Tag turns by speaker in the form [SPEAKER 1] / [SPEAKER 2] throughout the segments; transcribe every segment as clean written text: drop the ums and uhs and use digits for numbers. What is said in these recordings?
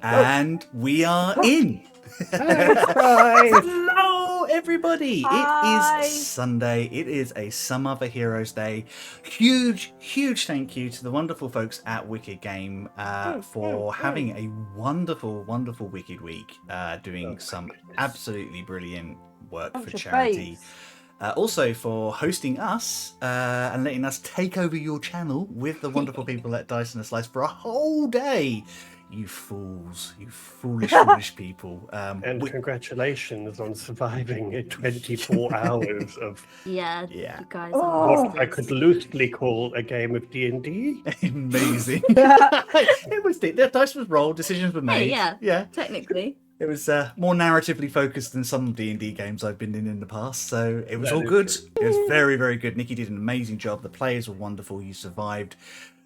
[SPEAKER 1] And we are in.
[SPEAKER 2] Hi.
[SPEAKER 1] Hello, everybody.
[SPEAKER 3] Hi.
[SPEAKER 1] It is Sunday. It is a Some Other Heroes Day. Huge thank you to the wonderful folks at Wicked Game for having a wonderful Wicked Week, doing some absolutely brilliant work for charity. Also for hosting us and letting us take over your channel with the wonderful people at Dice and a Slice for a whole day. You fools, you foolish people.
[SPEAKER 2] And congratulations on surviving 24 hours of
[SPEAKER 3] You guys
[SPEAKER 2] what I could loosely call a game of D&D.
[SPEAKER 1] Amazing. It was the dice was rolled, decisions were made.
[SPEAKER 3] Yeah, technically.
[SPEAKER 1] It was more narratively focused than some D&D games I've been in the past, so it was
[SPEAKER 2] That
[SPEAKER 1] all
[SPEAKER 2] is
[SPEAKER 1] good.
[SPEAKER 2] true.
[SPEAKER 1] It was very good. Nikki did an amazing job. The players were wonderful. You survived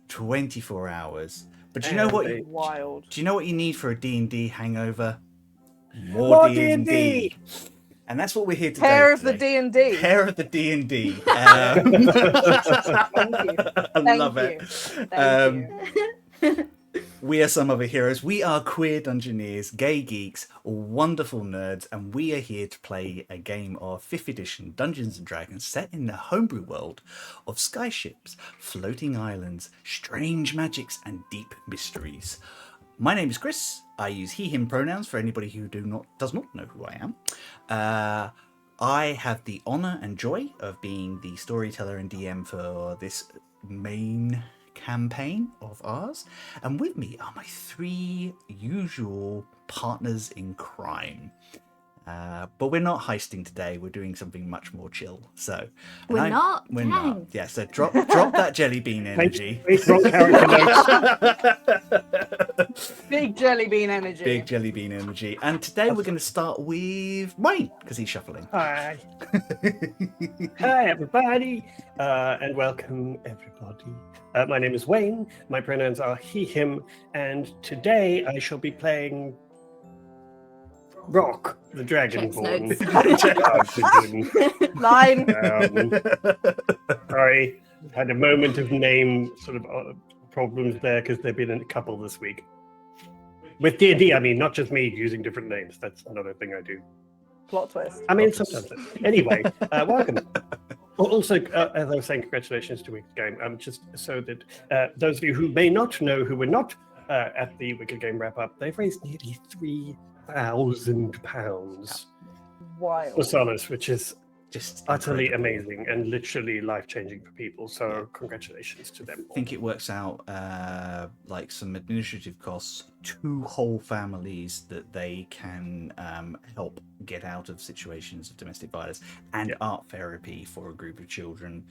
[SPEAKER 1] 24 hours. But do you know what?
[SPEAKER 4] Wild.
[SPEAKER 1] Do you know what you need for a D&D hangover? More D&D. And that's what we're here to do.
[SPEAKER 4] Pair of the D&D.
[SPEAKER 1] Pair of the D&D.
[SPEAKER 4] Thank you.
[SPEAKER 1] I love it.
[SPEAKER 4] Thank you.
[SPEAKER 1] We are Some Other Heroes. We are queer dungeoneers, gay geeks, wonderful nerds, and we are here to play a game of 5th edition Dungeons & Dragons set in the homebrew world of skyships, floating islands, strange magics, and deep mysteries. My name is Chris. I use he, him pronouns for anybody who does not know who I am. I have the honour and joy of being the storyteller and DM for this main campaign of ours, and with me are my 3 usual partners in crime, but we're not heisting today. We're doing something much more chill, so
[SPEAKER 3] We're not.
[SPEAKER 1] Yeah, so drop that jelly bean energy.
[SPEAKER 2] Wrong character notes.
[SPEAKER 4] Big jelly bean energy.
[SPEAKER 1] Big jelly bean energy. And today we're going to start with Wayne, because he's shuffling.
[SPEAKER 2] Hi. Hi, everybody, and welcome, everybody. My name is Wayne. My pronouns are he, him, and today I shall be playing Rock, the Dragonborn.
[SPEAKER 4] Line.
[SPEAKER 2] Sorry, had a moment of name sort of problems there because there've been a couple this week. With D&D, I mean, not just me using different names. That's another thing I do.
[SPEAKER 4] Plot twist.
[SPEAKER 2] I mean, sometimes. Anyway, welcome. Also, as I was saying, congratulations to Wicked Game. Just so that those of you who may not know who were not at the Wicked Game wrap-up, they've raised nearly £3,000
[SPEAKER 4] Wild.
[SPEAKER 2] for Solace, which is
[SPEAKER 1] Just
[SPEAKER 2] utterly
[SPEAKER 1] incredible.
[SPEAKER 2] amazing and literally life-changing for people. So congratulations to them.
[SPEAKER 1] I think it works out like some administrative costs to whole families that they can help get out of situations of domestic violence, and art therapy for a group of children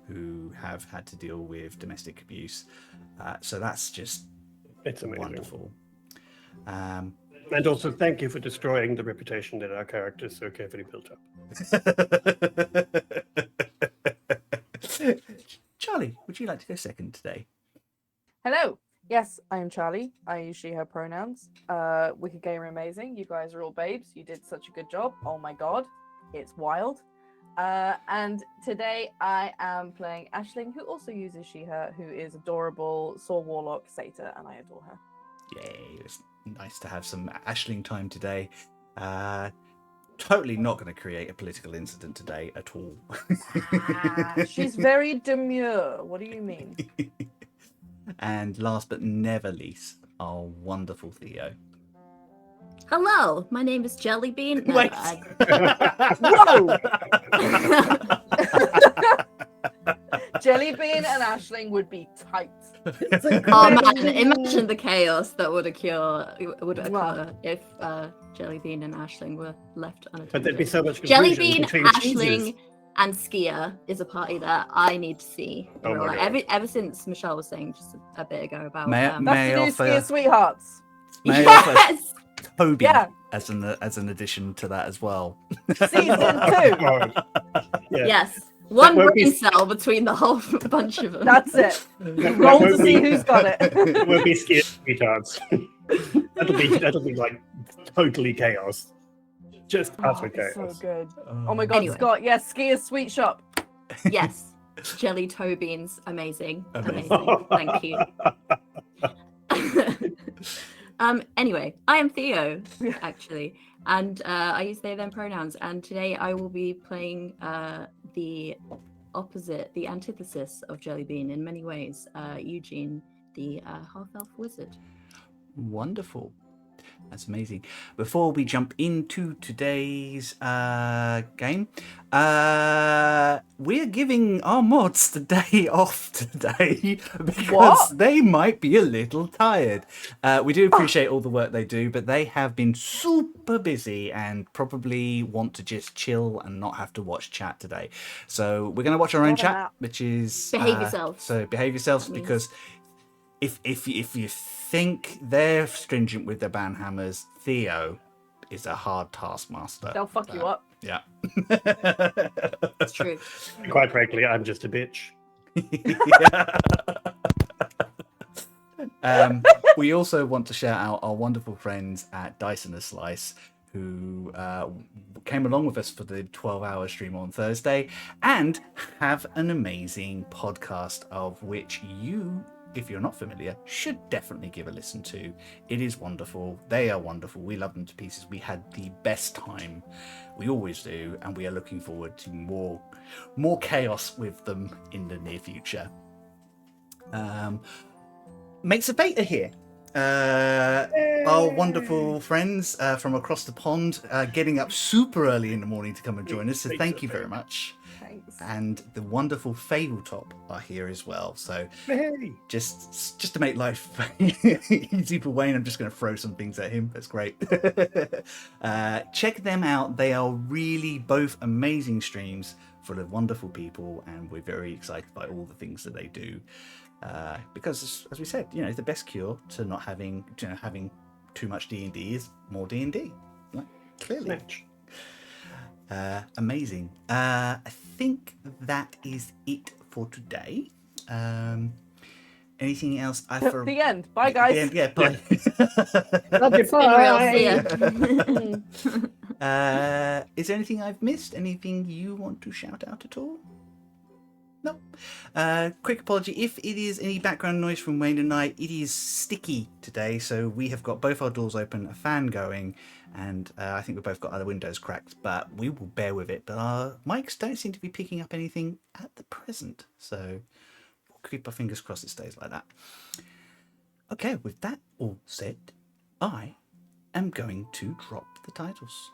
[SPEAKER 1] who have had to deal with domestic abuse. So that's just
[SPEAKER 2] It's amazing.
[SPEAKER 1] wonderful.
[SPEAKER 2] And also thank you for destroying the reputation that our characters so carefully built up.
[SPEAKER 1] Charlie, would you like to go second today?
[SPEAKER 4] Hello. Yes, I am Charlie. I use she, her pronouns. Wicked Gamer amazing. You guys are all babes. You did such a good job. Oh my god. It's wild. And today I am playing Aisling, who also uses she, her, who is adorable, Saw Warlock Satyr, and I adore her.
[SPEAKER 1] Yay, it's nice to have some Aisling time today. Totally not going to create a political incident today at all.
[SPEAKER 4] She's very demure. What do you mean?
[SPEAKER 1] And last but never least, our wonderful Theo.
[SPEAKER 3] Hello, my name is Jellybean. No,
[SPEAKER 1] Wait.
[SPEAKER 4] Whoa! Jellybean and Aisling would be tight.
[SPEAKER 3] Oh man, imagine the chaos that would occur if Jellybean and Aisling were left
[SPEAKER 2] But
[SPEAKER 3] unattended.
[SPEAKER 2] there'd be so much confusion
[SPEAKER 3] Jellybean,
[SPEAKER 2] between
[SPEAKER 3] Aisling,
[SPEAKER 2] cheeses.
[SPEAKER 3] and Skier is a party that I need to see.
[SPEAKER 2] Oh my God.
[SPEAKER 3] Ever since Michelle was saying just a bit ago about
[SPEAKER 1] May
[SPEAKER 4] That's
[SPEAKER 1] I
[SPEAKER 4] the new
[SPEAKER 1] offer-
[SPEAKER 4] Skier Sweethearts.
[SPEAKER 1] May I offer
[SPEAKER 3] yes.
[SPEAKER 1] Toby
[SPEAKER 4] Yeah.
[SPEAKER 1] as an addition to that as well?
[SPEAKER 4] Season 2.
[SPEAKER 2] God. Yeah.
[SPEAKER 3] Yes. One
[SPEAKER 2] won't be-
[SPEAKER 3] brain cell between the whole bunch of them.
[SPEAKER 4] That's it.
[SPEAKER 2] That
[SPEAKER 4] Roll to
[SPEAKER 2] won't
[SPEAKER 4] see
[SPEAKER 2] be-
[SPEAKER 4] who's got it.
[SPEAKER 2] It won't be scared sweethearts. that'll be like totally chaos. Just utter
[SPEAKER 4] It's so
[SPEAKER 2] chaos.
[SPEAKER 4] good. Oh my god,
[SPEAKER 3] Anyway.
[SPEAKER 4] Scott. Yes, Skier's Sweet Shop.
[SPEAKER 3] Yes. Jelly toe beans. Amazing.
[SPEAKER 1] Amazing.
[SPEAKER 3] Amazing. Thank you. Anyway, I am Theo, actually, and I use they them pronouns. And today I will be playing the opposite, the antithesis of Jellybean in many ways. Eugene, the half-elf wizard.
[SPEAKER 1] Wonderful. That's amazing. Before we jump into today's game, we're giving our mods the day off today because
[SPEAKER 4] What?
[SPEAKER 1] they might be a little tired. We do appreciate all the work they do, but they have been super busy and probably want to just chill and not have to watch chat today. So we're going to watch our own
[SPEAKER 4] Get 'em
[SPEAKER 1] chat,
[SPEAKER 4] out.
[SPEAKER 1] which is
[SPEAKER 3] Behave yourselves.
[SPEAKER 1] So behave yourselves,
[SPEAKER 3] That means-
[SPEAKER 1] because if you think they're stringent with their banhammers, Theo is a hard taskmaster.
[SPEAKER 4] They'll fuck you up.
[SPEAKER 1] Yeah.
[SPEAKER 3] It's true.
[SPEAKER 2] Quite frankly, I'm just a bitch.
[SPEAKER 1] We also want to shout out our wonderful friends at Dice and a Slice, who came along with us for the 12-hour stream on Thursday and have an amazing podcast of which you, if you're not familiar, should definitely give a listen to. It is wonderful. They are wonderful. We love them to pieces. We had the best time. We always do, and we are looking forward to more chaos with them in the near future. Mates of Fate are here. Our wonderful friends from across the pond, getting up super early in the morning to come and join us. So
[SPEAKER 2] Mates
[SPEAKER 1] thank
[SPEAKER 2] of
[SPEAKER 1] you
[SPEAKER 2] Fate.
[SPEAKER 1] very much.
[SPEAKER 4] Thanks.
[SPEAKER 1] And the wonderful Fabletop are here as well. So
[SPEAKER 2] Hey.
[SPEAKER 1] just to make life easy for Wayne, I'm just going to throw some things at him. That's great. Check them out. They are really both amazing streams full of wonderful people, and we're very excited by all the things that they do. Because, as we said, the best cure to not having too much D&D is more D&D. Clearly.
[SPEAKER 2] Match.
[SPEAKER 1] Amazing. I think that is it for today. Anything else?
[SPEAKER 4] The end. Bye, guys.
[SPEAKER 1] The end, yeah, bye.
[SPEAKER 2] Love you,
[SPEAKER 3] Been real, see ya.
[SPEAKER 1] Is there anything I've missed? Anything you want to shout out at all? No. Quick apology if it is any background noise from Wayne and I. It is sticky today, so we have got both our doors open, a fan going, and I think we've both got other windows cracked, but we will bear with it. But our mics don't seem to be picking up anything at the present, so we'll keep our fingers crossed it stays like that. Okay, with that all said, I am going to drop the titles.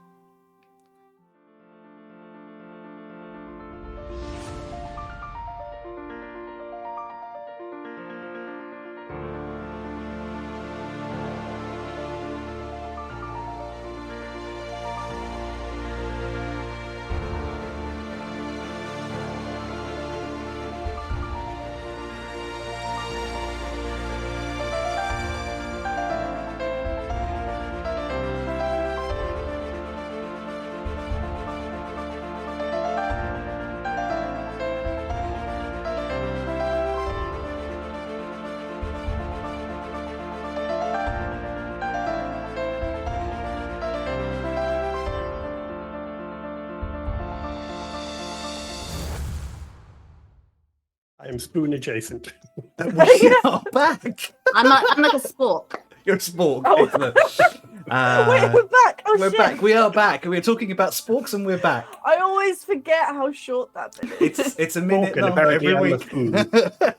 [SPEAKER 2] I am spoon adjacent.
[SPEAKER 1] We are back.
[SPEAKER 3] I'm like a spork.
[SPEAKER 1] You're a sport.
[SPEAKER 4] Oh.
[SPEAKER 1] Excellent.
[SPEAKER 4] Wait, we're back. Oh,
[SPEAKER 1] We're
[SPEAKER 4] shit.
[SPEAKER 1] back. We are back. We're talking about sporks and we're back.
[SPEAKER 4] I always forget how short that bit is.
[SPEAKER 1] It's a minute
[SPEAKER 2] And
[SPEAKER 1] long
[SPEAKER 2] apparently
[SPEAKER 1] every
[SPEAKER 2] I'm a
[SPEAKER 1] week.
[SPEAKER 2] spoon.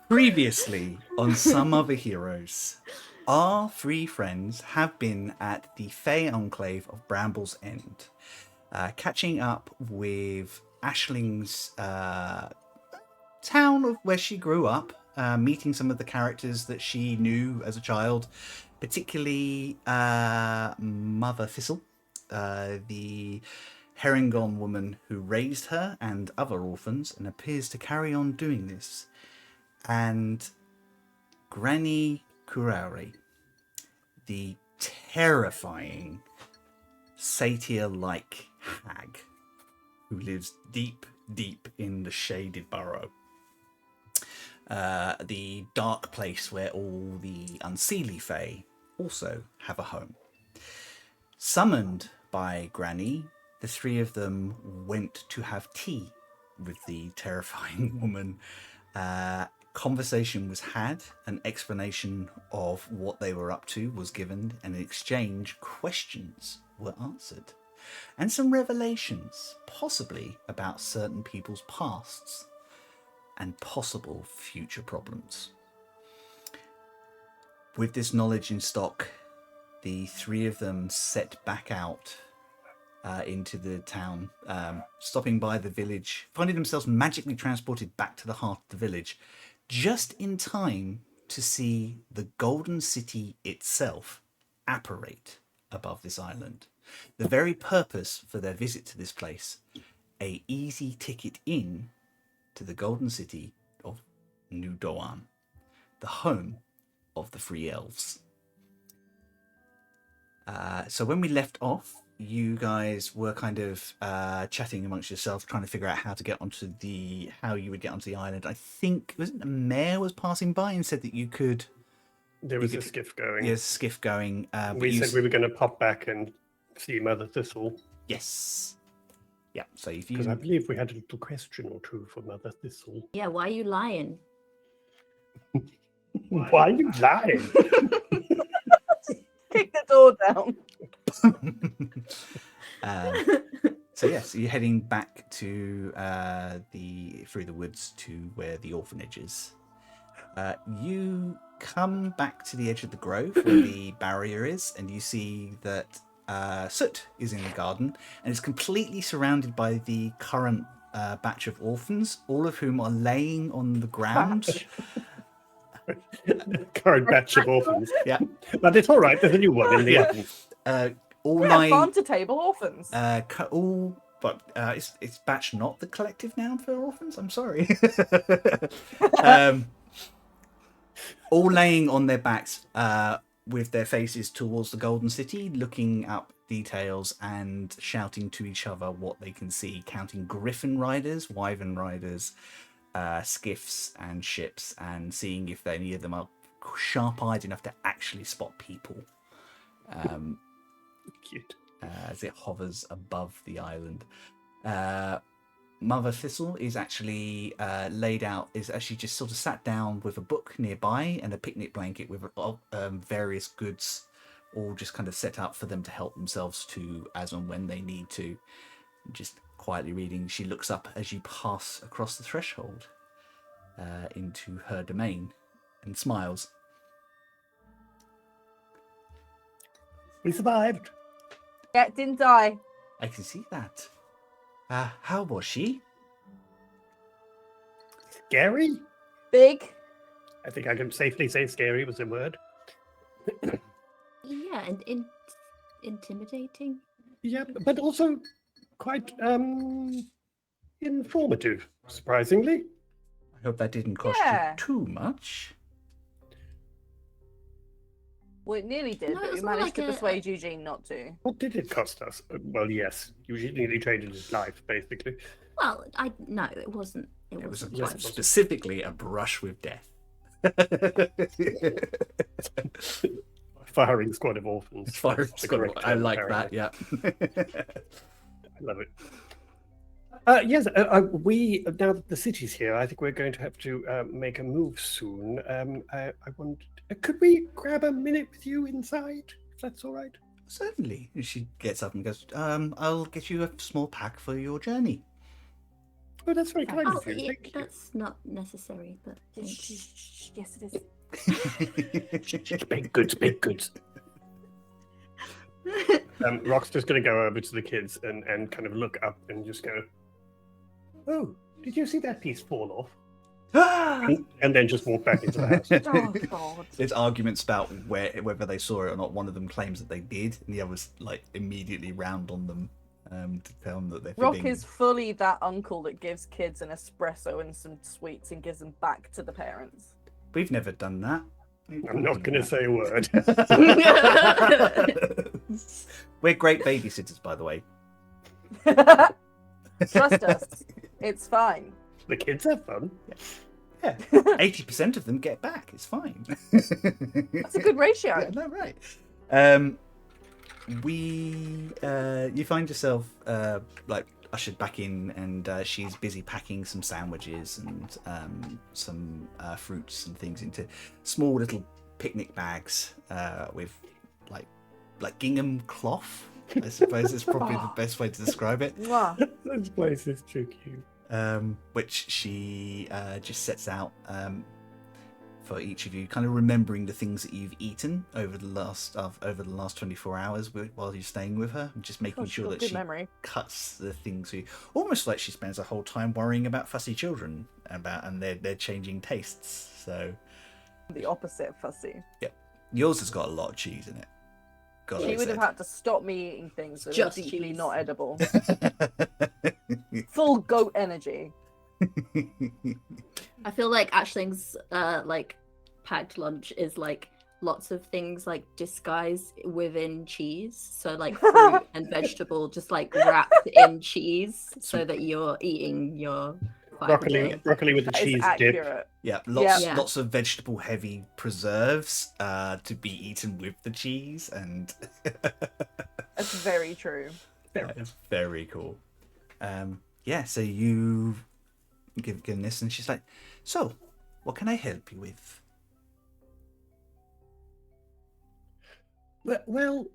[SPEAKER 1] Previously on Some Other Heroes, our three friends have been at the Fey Enclave of Bramble's End, catching up with Ashling's town of where she grew up, meeting some of the characters that she knew as a child, particularly Mother Thistle, the Herringon woman who raised her and other orphans and appears to carry on doing this, and Granny Kurauri, the terrifying satyr-like hag who lives deep in the shaded burrow. The dark place where all the unseelie fae also have a home. Summoned by Granny, the three of them went to have tea with the terrifying woman, conversation was had, an explanation of what they were up to was given, and in exchange, questions were answered. And some revelations, possibly about certain people's pasts and possible future problems. With this knowledge in stock, the three of them set back out into the town, stopping by the village, finding themselves magically transported back to the heart of the village, just in time to see the Golden City itself apparate above this island. The very purpose for their visit to this place, a easy ticket in to the Golden City of New Doan, the home of the free elves. So when we left off, you guys were kind of chatting amongst yourselves, trying to figure out how you would get onto the island. I think wasn't the mayor was passing by and said that you could.
[SPEAKER 2] There was a skiff going.
[SPEAKER 1] Yes, skiff going.
[SPEAKER 2] We said we were going to pop back and see Mother Thistle.
[SPEAKER 1] Yes. Yeah. So if you,
[SPEAKER 2] Because I believe we had a little question or two for Mother Thistle.
[SPEAKER 3] Yeah, why are you lying?
[SPEAKER 2] Why are you lying?
[SPEAKER 4] Kick the door down.
[SPEAKER 1] So yes, you're heading back to through the woods to where the orphanage is. You come back to the edge of the grove where the barrier is, and you see that Soot is in the garden, and it's completely surrounded by the current batch of orphans, all of whom are laying on the ground.
[SPEAKER 2] Current batch of orphans.
[SPEAKER 1] Yeah,
[SPEAKER 2] but it's all right. There's a new one in the oven.
[SPEAKER 1] all
[SPEAKER 4] We have
[SPEAKER 1] lying.
[SPEAKER 4] farm to table orphans.
[SPEAKER 1] It's batch not the collective noun for orphans. I'm sorry. All laying on their backs, with their faces towards the Golden City, looking up details and shouting to each other what they can see, counting griffin riders, wyvern riders, skiffs and ships, and seeing if any of them are sharp-eyed enough to actually spot people.
[SPEAKER 2] Cute.
[SPEAKER 1] As it hovers above the island. Mother Thistle is actually is actually just sort of sat down with a book nearby and a picnic blanket with various goods all just kind of set up for them to help themselves to as and when they need to. Just quietly reading. She looks up as you pass across the threshold into her domain and smiles.
[SPEAKER 2] We survived.
[SPEAKER 4] Yeah, didn't die.
[SPEAKER 1] I can see that. How was she?
[SPEAKER 2] Scary?
[SPEAKER 4] Big.
[SPEAKER 2] I think I can safely say scary was a word.
[SPEAKER 3] Yeah, and intimidating.
[SPEAKER 2] Yeah, but also quite informative, surprisingly.
[SPEAKER 1] I hope that didn't cost
[SPEAKER 4] Yeah.
[SPEAKER 1] you too much.
[SPEAKER 4] Well, it nearly did,
[SPEAKER 3] No, it
[SPEAKER 4] but we
[SPEAKER 3] was more
[SPEAKER 4] managed
[SPEAKER 3] like
[SPEAKER 4] to
[SPEAKER 3] a-
[SPEAKER 4] persuade Eugene not to.
[SPEAKER 2] What did it cost us? Well, yes, Eugene nearly traded his life, basically.
[SPEAKER 3] Well, no, it wasn't. It
[SPEAKER 1] It was
[SPEAKER 3] wasn't.
[SPEAKER 2] yes,
[SPEAKER 3] quite-
[SPEAKER 1] specifically a brush with death.
[SPEAKER 2] Firing squad of orphans.
[SPEAKER 1] Fire
[SPEAKER 2] That's the correct
[SPEAKER 1] I
[SPEAKER 2] term,
[SPEAKER 1] like
[SPEAKER 2] apparently.
[SPEAKER 1] that, yeah.
[SPEAKER 2] I love it. Yes, we now that the city's here, I think we're going to have to make a move soon. I wondered, could we grab a minute with you inside, if that's all right?
[SPEAKER 1] Certainly. And she gets up and goes, I'll get you a small pack for your journey.
[SPEAKER 2] Oh, that's very kind
[SPEAKER 3] Oh,
[SPEAKER 2] of you.
[SPEAKER 3] yeah,
[SPEAKER 2] Thank you.
[SPEAKER 3] that's not necessary, but thank you.
[SPEAKER 4] Yes, it is.
[SPEAKER 2] Baked goods, baked goods. Rock's just going to go over to the kids and kind of look up and just go, oh, did you see that piece fall off? And then just walk back into the house.
[SPEAKER 4] Oh, God.
[SPEAKER 1] There's arguments about whether they saw it or not. One of them claims that they did, and the others like immediately round on them to tell them that they're
[SPEAKER 4] Rock
[SPEAKER 1] fibbing.
[SPEAKER 4] is fully that uncle that gives kids an espresso and some sweets and gives them back to the parents.
[SPEAKER 1] We've never done that.
[SPEAKER 2] I'm not going to say a word.
[SPEAKER 1] We're great babysitters, by the way.
[SPEAKER 4] Trust us. It's fine.
[SPEAKER 2] The kids have fun.
[SPEAKER 1] Yeah, 80% of them get back. It's fine.
[SPEAKER 4] That's a good ratio.
[SPEAKER 1] Yeah, no, right. You find yourself like ushered back in, and she's busy packing some sandwiches and some fruits and things into small little picnic bags with like gingham cloth. I suppose is probably the best way to describe it.
[SPEAKER 4] Mwah.
[SPEAKER 2] This place is too cute.
[SPEAKER 1] Which she just sets out for each of you, kind of remembering the things that you've eaten over the last 24 hours while you're staying with her, and just making
[SPEAKER 4] Gosh,
[SPEAKER 1] sure
[SPEAKER 4] got
[SPEAKER 1] that
[SPEAKER 4] good
[SPEAKER 1] she
[SPEAKER 4] memory.
[SPEAKER 1] cuts the things for you, almost like she spends the whole time worrying about fussy children and their changing tastes. So
[SPEAKER 4] The opposite of fussy.
[SPEAKER 1] yours has got a lot of cheese in it. Got
[SPEAKER 4] She
[SPEAKER 1] it
[SPEAKER 4] would have
[SPEAKER 1] said.
[SPEAKER 4] had to stop me eating things that
[SPEAKER 3] Just
[SPEAKER 4] are deeply
[SPEAKER 3] cheese.
[SPEAKER 4] not edible. Full goat energy.
[SPEAKER 3] I feel like Ashling's like packed lunch is like lots of things like disguised within cheese. So like fruit and vegetable just like wrapped in cheese so that you're eating your
[SPEAKER 2] Broccoli with the
[SPEAKER 4] That is
[SPEAKER 2] cheese dip.
[SPEAKER 4] accurate.
[SPEAKER 1] Yeah,
[SPEAKER 3] Yeah.
[SPEAKER 1] lots of vegetable heavy preserves to be eaten with the cheese, and
[SPEAKER 4] That's very true.
[SPEAKER 1] it's very cool. Yeah, so you given this, and she's like, "So, what can I help you with?"
[SPEAKER 2] Well,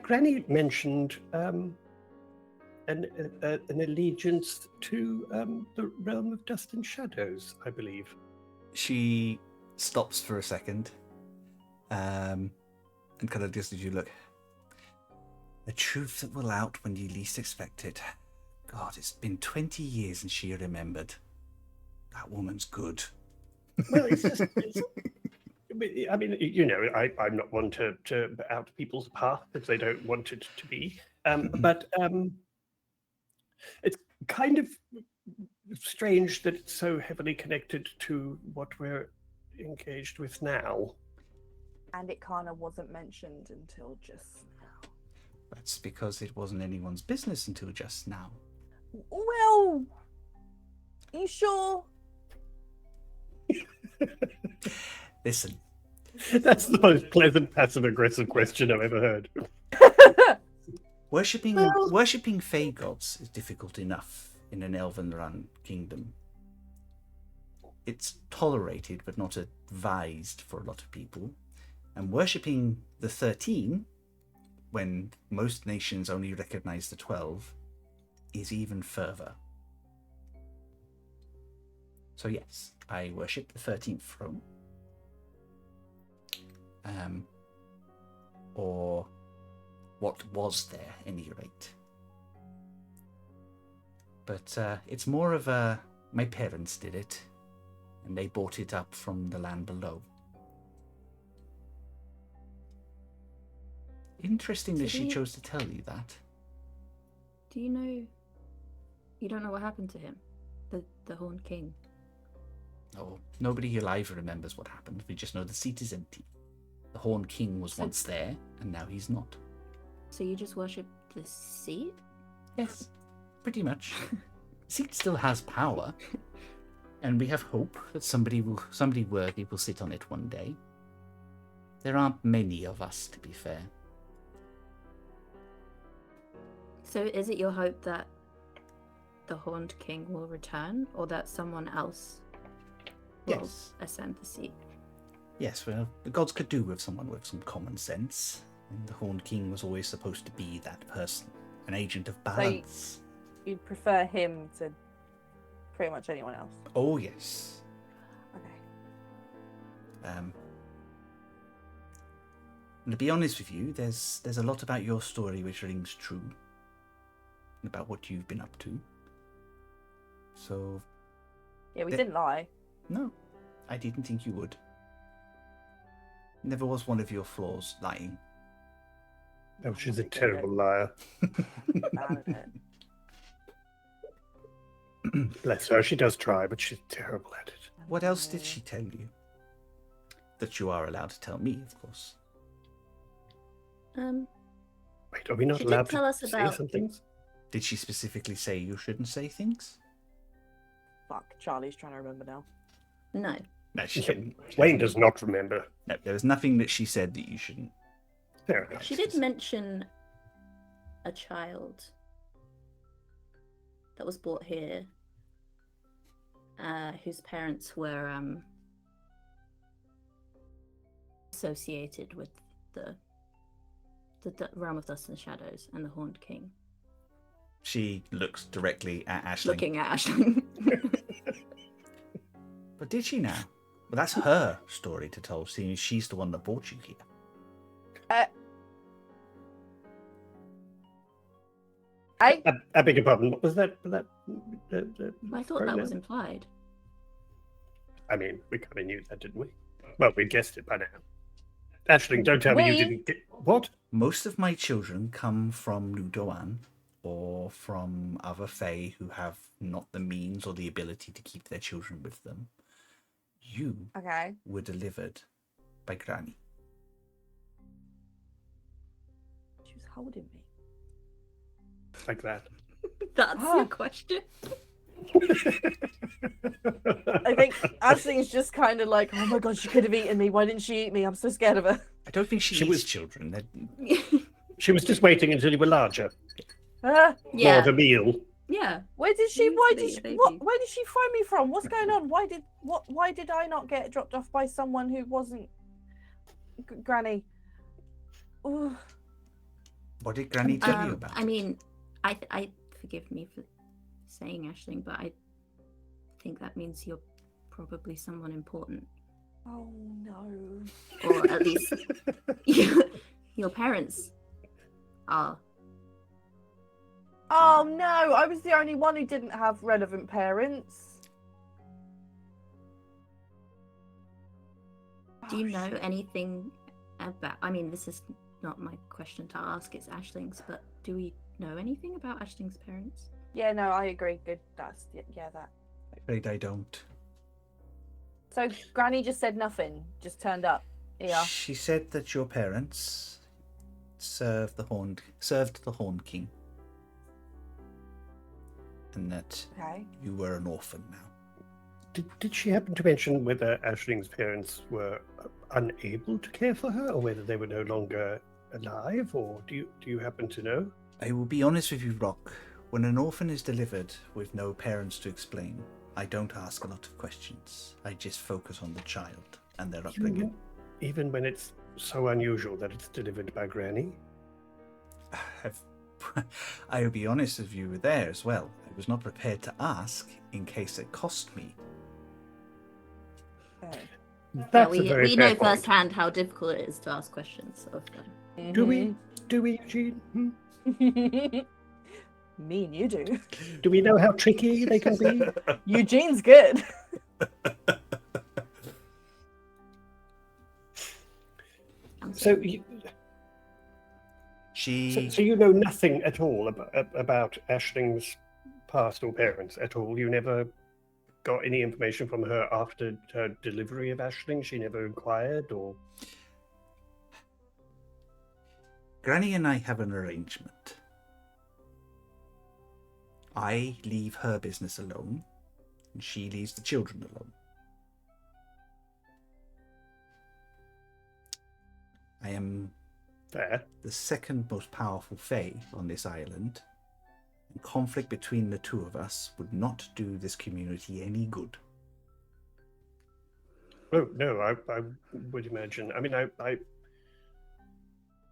[SPEAKER 2] Granny mentioned an allegiance to the realm of dust and shadows, I believe.
[SPEAKER 1] She stops for a second, and kind of just as you look. The truth that will out when you least expect it. God, it's been 20 years and she remembered. That woman's good.
[SPEAKER 2] Well, it's just. I mean, you know, I'm not one to out people's path if they don't want it to be. But it's kind of strange that it's so heavily connected to what we're engaged with now.
[SPEAKER 4] And it kind of wasn't mentioned until just now.
[SPEAKER 1] That's because it wasn't anyone's business until just now.
[SPEAKER 4] Well, you sure?
[SPEAKER 1] Listen,
[SPEAKER 2] That's the most pleasant passive-aggressive question I've ever heard.
[SPEAKER 1] worshipping Fey gods is difficult enough in an elven-run kingdom. It's tolerated but not advised for a lot of people. And worshipping the 13, when most nations only recognize the 12, is even further. So yes, I worship the 13th throne. Or what was there, at any rate. But it's more of a... My parents did it, and they bought it up from the land below. Interesting that she chose to tell you that.
[SPEAKER 3] Do you know? You don't know what happened to him, the Horned King.
[SPEAKER 1] Oh, nobody alive remembers what happened. We just know the seat is empty. The Horned King was once there, and now he's not.
[SPEAKER 3] So you just worship the seat?
[SPEAKER 1] Yes, pretty much. Seat still has power, and we have hope that somebody worthy will sit on it one day. There aren't many of us, to be fair.
[SPEAKER 3] So is it your hope that the Horned King will return, or that someone else will
[SPEAKER 1] Yes.
[SPEAKER 3] ascend the seat?
[SPEAKER 1] Yes, well, the gods could do with someone with some common sense, and the Horned King was always supposed to be that person, an agent of balance.
[SPEAKER 4] You'd prefer him to pretty much anyone else.
[SPEAKER 1] Oh, yes.
[SPEAKER 4] Okay.
[SPEAKER 1] And to be honest with you, there's a lot about your story which rings true, about what you've been up to. So,
[SPEAKER 4] Yeah, we didn't lie.
[SPEAKER 1] no, I didn't think you would. Never was one of your flaws, lying.
[SPEAKER 2] Oh, she's a terrible liar.
[SPEAKER 4] Bad at it.
[SPEAKER 2] Bless her, she does try, but she's terrible at it.
[SPEAKER 1] What else did she tell you? That you are allowed to tell me, of course.
[SPEAKER 2] Wait, are we not
[SPEAKER 3] She did
[SPEAKER 2] allowed
[SPEAKER 3] tell
[SPEAKER 2] to
[SPEAKER 3] us
[SPEAKER 2] say
[SPEAKER 3] about-
[SPEAKER 2] some things?
[SPEAKER 1] Did she specifically say you shouldn't say things?
[SPEAKER 4] Fuck, Charlie's trying to remember now.
[SPEAKER 3] No.
[SPEAKER 1] No, she
[SPEAKER 2] Okay,
[SPEAKER 1] didn't.
[SPEAKER 2] Wayne does not remember.
[SPEAKER 1] No, there was nothing that she said that you shouldn't.
[SPEAKER 2] Fair enough.
[SPEAKER 3] She did mention a child that was brought here, whose parents were associated with the realm of dust and shadows and the Horned King.
[SPEAKER 1] She looks directly at Aisling.
[SPEAKER 3] Looking at Aisling.
[SPEAKER 1] But did she now? Well, that's her story to tell, seeing as she's the one that brought you here.
[SPEAKER 2] I beg your pardon. What was that?
[SPEAKER 3] I thought that was implied.
[SPEAKER 2] I mean, we kind of knew that, didn't we? Well, we guessed it by now. Aisling, don't tell me you didn't get... What?
[SPEAKER 1] Most of my children come from New Doan, or from other Fae who have not the means or the ability to keep their children with them. You were delivered by Granny.
[SPEAKER 4] She was holding me.
[SPEAKER 2] Like that.
[SPEAKER 3] That's your question.
[SPEAKER 4] I think Aisling's just kind of like, oh my god, she could have eaten me. Why didn't she eat me? I'm so scared of her.
[SPEAKER 1] I don't think she eats children.
[SPEAKER 2] She was just waiting until you were larger.
[SPEAKER 4] Uh,
[SPEAKER 2] More of a meal.
[SPEAKER 3] Yeah.
[SPEAKER 4] where did she? Why did she?
[SPEAKER 3] Baby.
[SPEAKER 4] Where did she find me from? What's going on? Why did I not get dropped off by someone who wasn't Granny? Ooh.
[SPEAKER 1] What did Granny tell you about?
[SPEAKER 3] I mean, I forgive me for saying Aisling, but I think that means you're probably someone important,
[SPEAKER 4] Oh no.
[SPEAKER 3] or at least your parents are.
[SPEAKER 4] Oh no, I was the only one who didn't have relevant parents.
[SPEAKER 3] Do you know anything about? I mean, this is not my question to ask. It's Aisling's, but do we know anything about Aisling's parents?
[SPEAKER 4] Yeah, no, I agree. Good. That's that.
[SPEAKER 1] I'm afraid I don't.
[SPEAKER 4] So Granny just said nothing, just turned up. Yeah.
[SPEAKER 1] She said that your parents served the Horned King, and that you were an orphan now.
[SPEAKER 2] Did she happen to mention whether Aisling's parents were unable to care for her, or whether they were no longer alive, or do you happen to know?
[SPEAKER 1] I will be honest with you, Rock. When an orphan is delivered with no parents to explain, I don't ask a lot of questions. I just focus on the child and their upbringing.
[SPEAKER 2] Even when it's so unusual that it's delivered by Granny?
[SPEAKER 1] I will be honest with you there as well. I was not prepared to ask in case it cost me.
[SPEAKER 2] That's
[SPEAKER 3] we know firsthand how difficult it is to ask questions of them.
[SPEAKER 2] Do we, Eugene?
[SPEAKER 4] Mean you do.
[SPEAKER 2] Do we know how tricky they can be?
[SPEAKER 4] Eugene's good.
[SPEAKER 2] So you know nothing at all about Aisling's past or parents at all? You never got any information from her after her delivery of Aisling? She never inquired, or?
[SPEAKER 1] Granny and I have an arrangement. I leave her business alone, and she leaves the children alone. I am
[SPEAKER 2] Fair.
[SPEAKER 1] the second most powerful Fae on this island, and conflict between the two of us would not do this community any good.
[SPEAKER 2] Oh, no, I would imagine. I mean,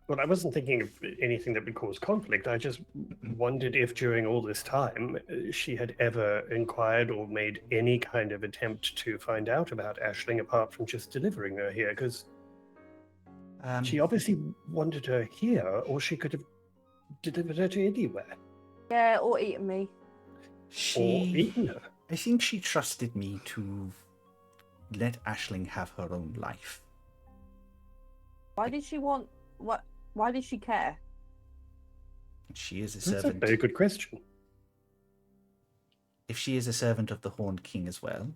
[SPEAKER 2] well, I wasn't thinking of anything that would cause conflict. I just wondered if during all this time she had ever inquired or made any kind of attempt to find out about Aisling apart from just delivering her here, because she obviously wanted her here, or she could have delivered her to anywhere.
[SPEAKER 4] Yeah, or eaten me.
[SPEAKER 2] Or eaten her.
[SPEAKER 1] I think she trusted me to let Aisling have her own life.
[SPEAKER 4] Why did she want what? Why did she care?
[SPEAKER 1] She is a
[SPEAKER 2] That's
[SPEAKER 1] servant.
[SPEAKER 2] a very good question.
[SPEAKER 1] If she is a servant of the Horned King as well,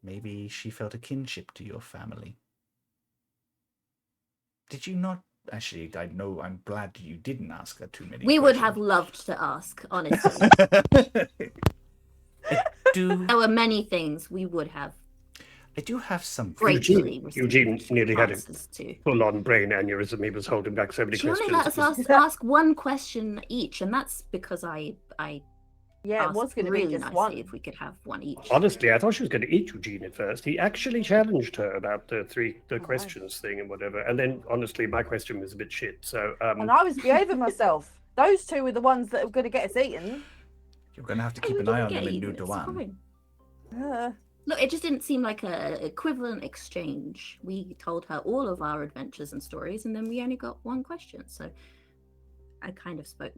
[SPEAKER 1] maybe she felt a kinship to your family. Did you not? Actually, I know. I'm glad you didn't ask her too many.
[SPEAKER 3] We would have loved to ask, honestly. There were many things we would have.
[SPEAKER 1] I do have some.
[SPEAKER 3] Gratefully
[SPEAKER 2] Eugene
[SPEAKER 3] received
[SPEAKER 2] nearly had a
[SPEAKER 3] answers to.
[SPEAKER 2] full-on brain aneurysm. He was holding back so many
[SPEAKER 3] She only
[SPEAKER 2] questions.
[SPEAKER 3] let us ask one question each, and that's because I
[SPEAKER 4] Yeah, it
[SPEAKER 3] asked
[SPEAKER 4] was going to
[SPEAKER 3] really
[SPEAKER 4] be just
[SPEAKER 3] nicely
[SPEAKER 4] one.
[SPEAKER 3] if we could have one each.
[SPEAKER 2] Honestly, I thought she was going to eat Eugene at first. He actually challenged her about the
[SPEAKER 4] Oh.
[SPEAKER 2] questions thing and whatever. And then, honestly, my question was a bit shit. So,
[SPEAKER 4] And I was behaving myself. Those two were the ones that were going to get us eaten.
[SPEAKER 1] You're going to have to
[SPEAKER 3] Hey,
[SPEAKER 1] keep
[SPEAKER 3] we
[SPEAKER 1] an eye
[SPEAKER 3] didn't
[SPEAKER 1] on
[SPEAKER 3] get
[SPEAKER 1] them in
[SPEAKER 3] eaten,
[SPEAKER 1] New
[SPEAKER 3] it's
[SPEAKER 1] Doan.
[SPEAKER 3] fine.
[SPEAKER 4] Uh,
[SPEAKER 3] Look, it just didn't seem like a equivalent exchange. We told her all of our adventures and stories, and then we only got one question. So I kind of spoke.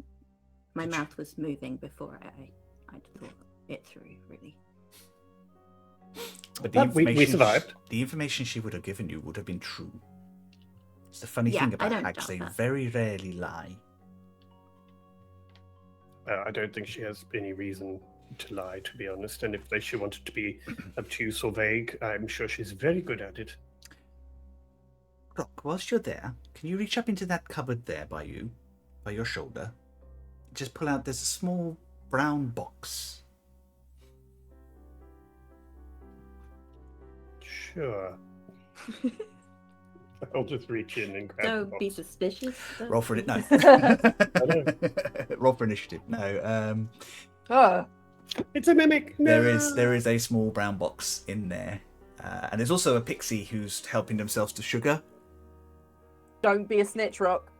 [SPEAKER 3] My mouth was moving before I thought it through, really.
[SPEAKER 1] But
[SPEAKER 2] But we survived.
[SPEAKER 1] The information she would have given you would have been true. It's the funny
[SPEAKER 3] Yeah,
[SPEAKER 1] thing
[SPEAKER 3] I
[SPEAKER 1] about
[SPEAKER 3] don't
[SPEAKER 1] hags;
[SPEAKER 3] doubt
[SPEAKER 1] they
[SPEAKER 3] that.
[SPEAKER 1] very rarely lie.
[SPEAKER 2] I don't think she has any reason to lie, to be honest. And if she wanted to be obtuse or vague, I'm sure she's very good at it.
[SPEAKER 1] Rock, whilst you're there, can you reach up into that cupboard there by your shoulder? Just pull out. There's a small brown box.
[SPEAKER 2] Sure. I'll just reach in and grab the
[SPEAKER 3] Don't be
[SPEAKER 2] box.
[SPEAKER 3] suspicious. Don't
[SPEAKER 1] Roll for
[SPEAKER 3] be-
[SPEAKER 1] it. No.
[SPEAKER 2] know.
[SPEAKER 1] Roll for initiative. No.
[SPEAKER 4] oh,
[SPEAKER 2] It's a mimic. No!
[SPEAKER 1] There is a small brown box in there, and there's also a pixie who's helping themselves to sugar.
[SPEAKER 4] don't be a snitch, Rock.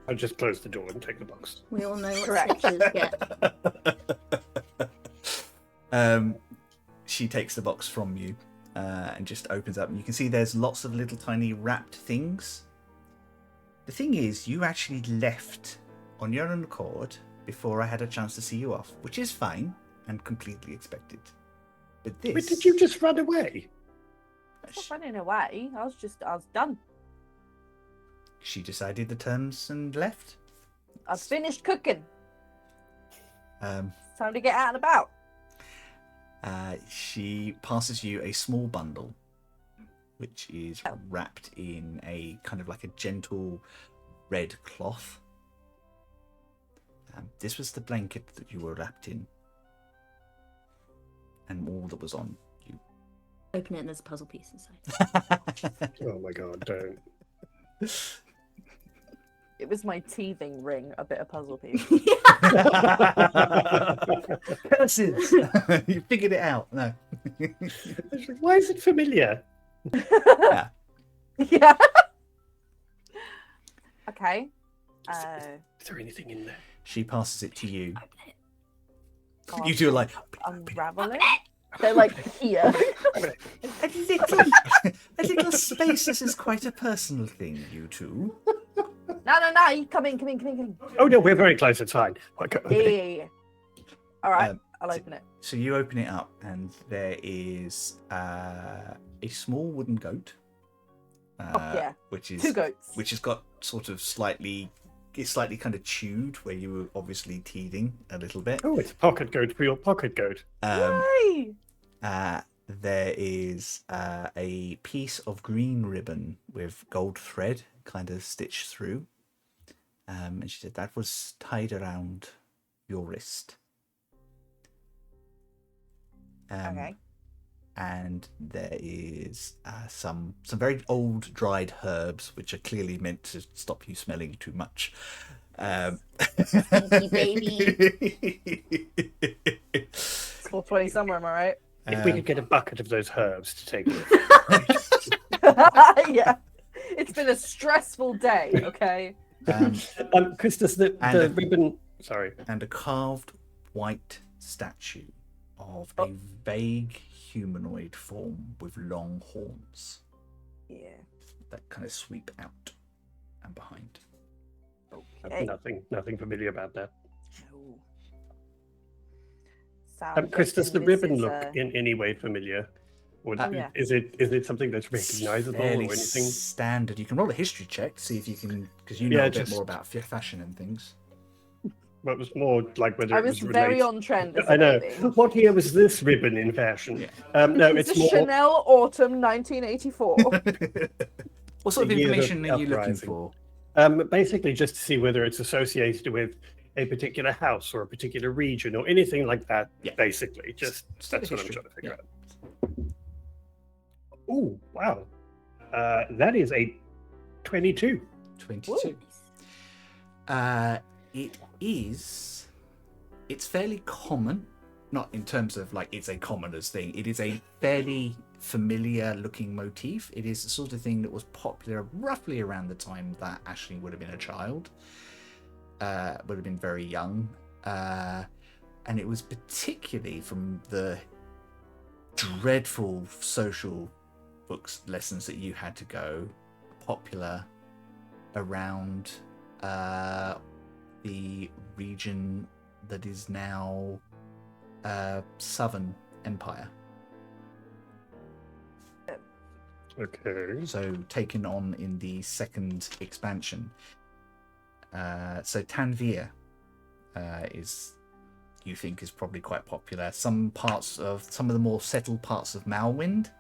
[SPEAKER 2] I'll just close the door and take the box.
[SPEAKER 3] We all know what
[SPEAKER 4] Correct.
[SPEAKER 3] snitches get.
[SPEAKER 1] She takes the box from you and just opens up, and you can see there's lots of little tiny wrapped things. The thing is, you actually left on your own accord before I had a chance to see you off, which is fine and completely expected. But this...
[SPEAKER 2] Wait, did you just run away?
[SPEAKER 4] I was not running away. I was done.
[SPEAKER 1] She decided the terms and left.
[SPEAKER 4] I've finished cooking.
[SPEAKER 1] Um,
[SPEAKER 4] It's time to get out and about.
[SPEAKER 1] She passes you a small bundle, which is
[SPEAKER 4] Oh.
[SPEAKER 1] wrapped in a kind of like a gentle red cloth. This was the blanket that you were wrapped in, and all that was on you.
[SPEAKER 3] Open it and there's a puzzle piece inside.
[SPEAKER 2] Oh my god, don't.
[SPEAKER 4] It was my teething ring, a bit of puzzle piece.
[SPEAKER 1] Curses! You figured it out. No.
[SPEAKER 2] Why is it familiar?
[SPEAKER 1] Yeah.
[SPEAKER 4] Yeah. Okay.
[SPEAKER 2] Is there anything in there?
[SPEAKER 1] She passes it to you.
[SPEAKER 3] Open it.
[SPEAKER 4] I'll
[SPEAKER 1] You two are like,
[SPEAKER 4] unravel it. They're like here.
[SPEAKER 1] a little space. This is quite a personal thing, you two.
[SPEAKER 4] No. You come in.
[SPEAKER 2] Oh no, we're very close. It's fine. Okay.
[SPEAKER 4] Yeah. All right.
[SPEAKER 1] Um,
[SPEAKER 4] I'll open it.
[SPEAKER 1] So you open it up, and there is a small wooden goat.
[SPEAKER 4] Yeah.
[SPEAKER 1] Which is
[SPEAKER 4] 2 goats.
[SPEAKER 1] which has got sort of slightly kind of chewed, where you were obviously teething a little bit.
[SPEAKER 2] Oh, it's a pocket goat for your pocket goat.
[SPEAKER 4] Yay!
[SPEAKER 1] There is a piece of green ribbon with gold thread kind of stitched through. And she said that was tied around your wrist.
[SPEAKER 4] Okay.
[SPEAKER 1] And there is some very old dried herbs, which are clearly meant to stop you smelling too much.
[SPEAKER 3] Stinky baby.
[SPEAKER 4] It's 420 somewhere, am I right?
[SPEAKER 2] If we could get a bucket of those herbs to take with.
[SPEAKER 4] Yeah. It's been a stressful day, okay?
[SPEAKER 2] Chris, does the ribbon... Sorry.
[SPEAKER 1] And a carved white statue of a vague humanoid form with long horns
[SPEAKER 4] Yeah.
[SPEAKER 1] that kind of sweep out and behind.
[SPEAKER 4] Okay.
[SPEAKER 2] Nothing familiar about that.
[SPEAKER 4] No. So I'm
[SPEAKER 2] Chris, does the
[SPEAKER 4] guessing this
[SPEAKER 2] ribbon
[SPEAKER 4] is,
[SPEAKER 2] look in any way familiar? Or
[SPEAKER 4] yeah.
[SPEAKER 2] is it something that's recognizable or
[SPEAKER 1] Fairly
[SPEAKER 2] anything?
[SPEAKER 1] standard. You can roll a history check to see if you can, because you know
[SPEAKER 2] Yeah,
[SPEAKER 1] a bit
[SPEAKER 2] just-
[SPEAKER 1] more about fashion and things.
[SPEAKER 2] Well, it was more like whether
[SPEAKER 4] I
[SPEAKER 2] it
[SPEAKER 4] was
[SPEAKER 2] was
[SPEAKER 4] very
[SPEAKER 2] related.
[SPEAKER 4] on trend. As
[SPEAKER 2] I know.
[SPEAKER 4] baby.
[SPEAKER 2] What year was this ribbon in fashion?
[SPEAKER 1] Yeah.
[SPEAKER 2] No,
[SPEAKER 4] It's
[SPEAKER 2] it's
[SPEAKER 4] a
[SPEAKER 2] more...
[SPEAKER 4] Chanel Autumn 1984.
[SPEAKER 1] What sort of
[SPEAKER 2] The year of
[SPEAKER 1] information are you looking
[SPEAKER 2] uprising.
[SPEAKER 1] for?
[SPEAKER 2] Basically, just to see whether it's associated with a particular house or a particular region or anything like that.
[SPEAKER 1] Yeah.
[SPEAKER 2] Basically, just
[SPEAKER 1] Stick
[SPEAKER 2] that's
[SPEAKER 1] with
[SPEAKER 2] what I'm
[SPEAKER 1] history.
[SPEAKER 2] trying to figure out. Oh, wow. That is a 22.
[SPEAKER 1] 22. It's fairly common, not in terms of like it's a commoner's thing. It is a fairly familiar looking motif. It is the sort of thing that was popular roughly around the time that Ashley would have been a child, would have been very young. And it was particularly from the dreadful social books lessons that you had to go, popular around the region that is now Southern Empire.
[SPEAKER 2] Okay.
[SPEAKER 1] So taken on in the second expansion. So Tanvir is, you think, is probably quite popular. Some of the more settled parts of Malwind.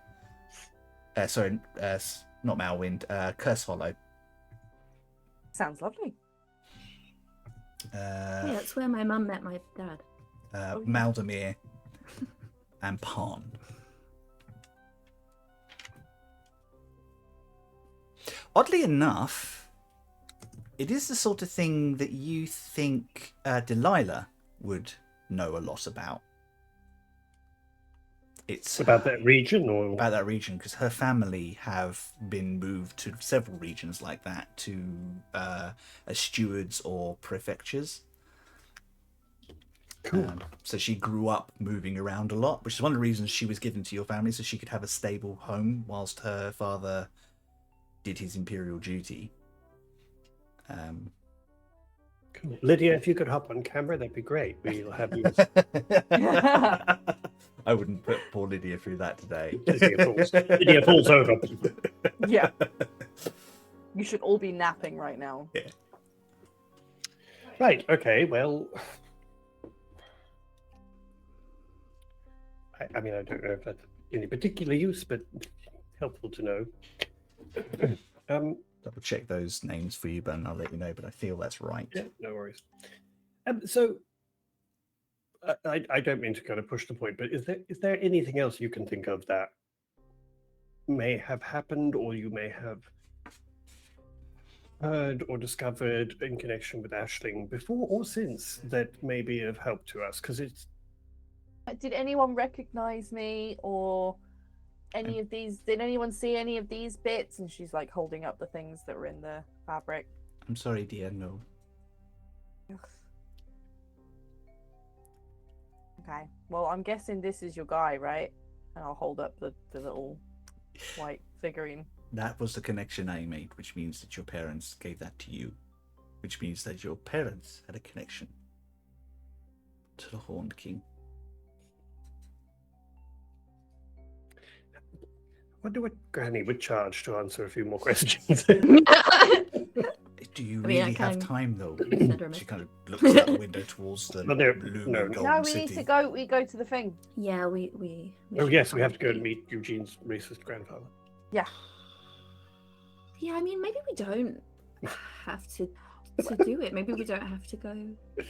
[SPEAKER 1] Not Malwind. Curse Hollow.
[SPEAKER 4] Sounds lovely.
[SPEAKER 3] Yeah, that's where my mum met my dad.
[SPEAKER 1] Maldemir and Parn. Oddly enough, it is the sort of thing that you think Delilah would know a lot about. It's
[SPEAKER 2] About that region, or
[SPEAKER 1] about that region, because her family have been moved to several regions like that, to as stewards or prefectures.
[SPEAKER 2] cool.
[SPEAKER 1] So she grew up moving around a lot, which is one of the reasons she was given to your family, so she could have a stable home whilst her father did his imperial duty.
[SPEAKER 2] Cool. Lydia, if you could hop on camera, that'd be great. We'll have you.
[SPEAKER 1] I wouldn't put poor Lydia through that today.
[SPEAKER 2] Lydia falls over.
[SPEAKER 4] Yeah. You should all be napping right now.
[SPEAKER 1] Yeah.
[SPEAKER 2] Right. Okay. Well, I mean, I don't know if that's any particular use, but helpful to know.
[SPEAKER 1] Double check those names for you, Ben. I'll let you know, but I feel that's right.
[SPEAKER 2] Yeah, no worries. So, I don't mean to kind of push the point, but is there anything else you can think of that may have happened, or you may have heard or discovered in connection with Aisling before or since that may be of help to us? Because it's
[SPEAKER 4] Did anyone recognize me or any of these? Did anyone see any of these bits? And she's like holding up the things that were in the fabric.
[SPEAKER 1] I'm sorry, dear. No.
[SPEAKER 4] Ugh. Okay. Well, I'm guessing this is your guy, right? And I'll hold up the little white figurine.
[SPEAKER 1] That was the connection I made, which means that your parents gave that to you. Which means that your parents had a connection to the Horned King.
[SPEAKER 2] I wonder what Granny would charge to answer a few more questions.
[SPEAKER 1] Do you
[SPEAKER 3] I mean, I
[SPEAKER 1] really have
[SPEAKER 3] can
[SPEAKER 1] time, though?
[SPEAKER 3] send her a
[SPEAKER 1] She kind of looks out the window towards the
[SPEAKER 2] Well, there-
[SPEAKER 1] looming
[SPEAKER 2] no.
[SPEAKER 1] golden
[SPEAKER 4] No, we
[SPEAKER 1] city.
[SPEAKER 4] need to go. We go to the thing.
[SPEAKER 3] Yeah, we
[SPEAKER 2] Oh
[SPEAKER 3] should
[SPEAKER 2] yes, we have to go to
[SPEAKER 3] probably-
[SPEAKER 2] meet Eugene's racist grandfather.
[SPEAKER 4] Yeah.
[SPEAKER 3] Yeah, I mean, maybe we don't have to do it. Maybe we don't have to go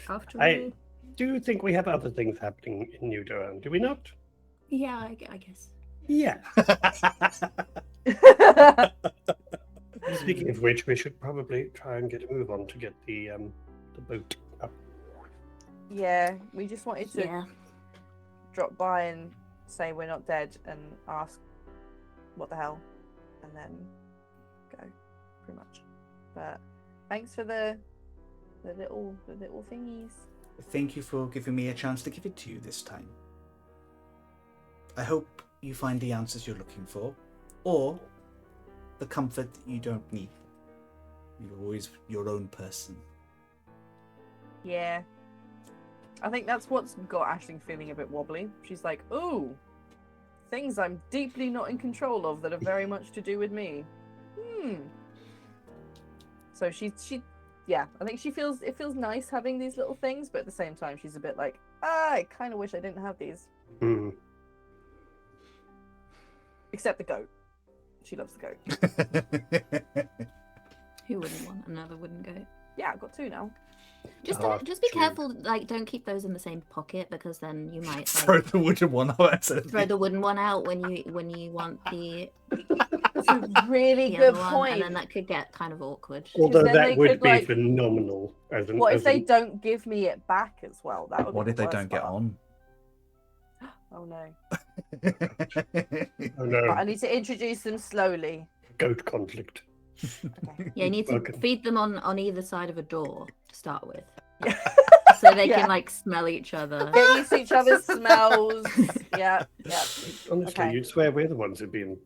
[SPEAKER 3] after
[SPEAKER 2] I-
[SPEAKER 3] all.
[SPEAKER 2] Do you think we have other things happening in New Doan? Do we not?
[SPEAKER 3] Yeah, I guess.
[SPEAKER 2] Yeah. Speaking of which, we should probably try and get a move on to get the boat up.
[SPEAKER 4] Yeah, we just wanted to
[SPEAKER 3] Yeah.
[SPEAKER 4] drop by and say we're not dead and ask what the hell, and then go, pretty much. But thanks for the little thingies.
[SPEAKER 1] Thank you for giving me a chance to give it to you this time. I hope you find the answers you're looking for, or the comfort that you don't need. You're always your own person.
[SPEAKER 4] Yeah. I think that's what's got Aisling feeling a bit wobbly. She's like, ooh, things I'm deeply not in control of that are very much to do with me. So she yeah, I think it feels nice having these little things, but at the same time she's a bit like, I kind of wish I didn't have these.
[SPEAKER 2] Hmm.
[SPEAKER 4] Except the goat. She loves the goat.
[SPEAKER 3] Who wouldn't want another wooden goat?
[SPEAKER 4] Yeah, I've got 2 now.
[SPEAKER 3] Just be
[SPEAKER 2] True.
[SPEAKER 3] careful. Like, don't keep those in the same pocket because then you might
[SPEAKER 1] Throw
[SPEAKER 3] like,
[SPEAKER 1] the wooden one out.
[SPEAKER 3] throw the wooden one out when you want
[SPEAKER 4] That's a really
[SPEAKER 3] the
[SPEAKER 4] good
[SPEAKER 3] other one,
[SPEAKER 4] point.
[SPEAKER 3] and then that could get kind of awkward.
[SPEAKER 2] Although
[SPEAKER 4] then
[SPEAKER 2] that
[SPEAKER 4] they
[SPEAKER 2] would
[SPEAKER 4] could,
[SPEAKER 2] be
[SPEAKER 4] like-
[SPEAKER 2] phenomenal.
[SPEAKER 4] What if they don't give me it back as well? That would
[SPEAKER 1] What
[SPEAKER 4] be
[SPEAKER 1] if
[SPEAKER 4] the
[SPEAKER 1] they
[SPEAKER 4] worst
[SPEAKER 1] don't get
[SPEAKER 4] part.
[SPEAKER 1] on?
[SPEAKER 4] Oh no.
[SPEAKER 2] Oh no,
[SPEAKER 4] Right, I need to introduce them slowly.
[SPEAKER 2] goat conflict.
[SPEAKER 4] Okay.
[SPEAKER 3] Yeah, you need to
[SPEAKER 2] Okay.
[SPEAKER 3] feed them on either side of a door to start with,
[SPEAKER 4] Yeah.
[SPEAKER 3] so they
[SPEAKER 4] Yeah.
[SPEAKER 3] can like smell each other.
[SPEAKER 4] Get used to each other's smells. Yeah, yeah.
[SPEAKER 2] Honestly,
[SPEAKER 4] Okay.
[SPEAKER 2] you'd swear we're the ones who've been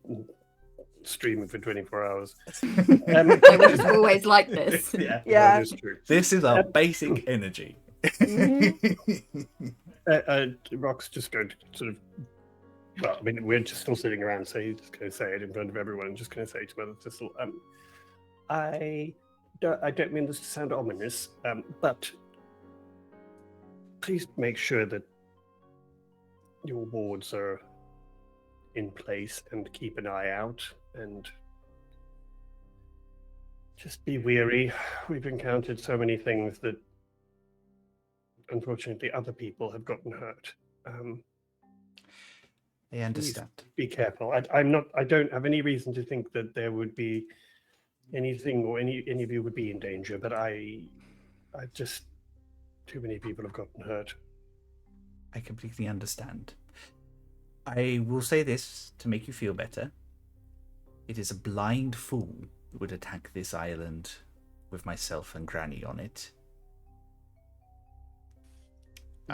[SPEAKER 2] streaming for 24 hours.
[SPEAKER 3] They were just always like this.
[SPEAKER 1] Yeah.
[SPEAKER 4] Yeah.
[SPEAKER 2] That is true.
[SPEAKER 1] This is our basic energy.
[SPEAKER 2] Rock's just going to sort of. Well, I mean, we're just still sitting around, so he's just going to say it in front of everyone. I'm just going to say to Mother Thistle, I don't mean this to sound ominous, but please make sure that your wards are in place and keep an eye out and just be wary. We've encountered so many things that unfortunately other people have gotten hurt.
[SPEAKER 1] I understand.
[SPEAKER 2] Be careful. I don't have any reason to think that there would be anything or any of you would be in danger, but I just too many people have gotten hurt.
[SPEAKER 1] I completely understand. I will say this to make you feel better. It is a blind fool who would attack this island with myself and Granny on it.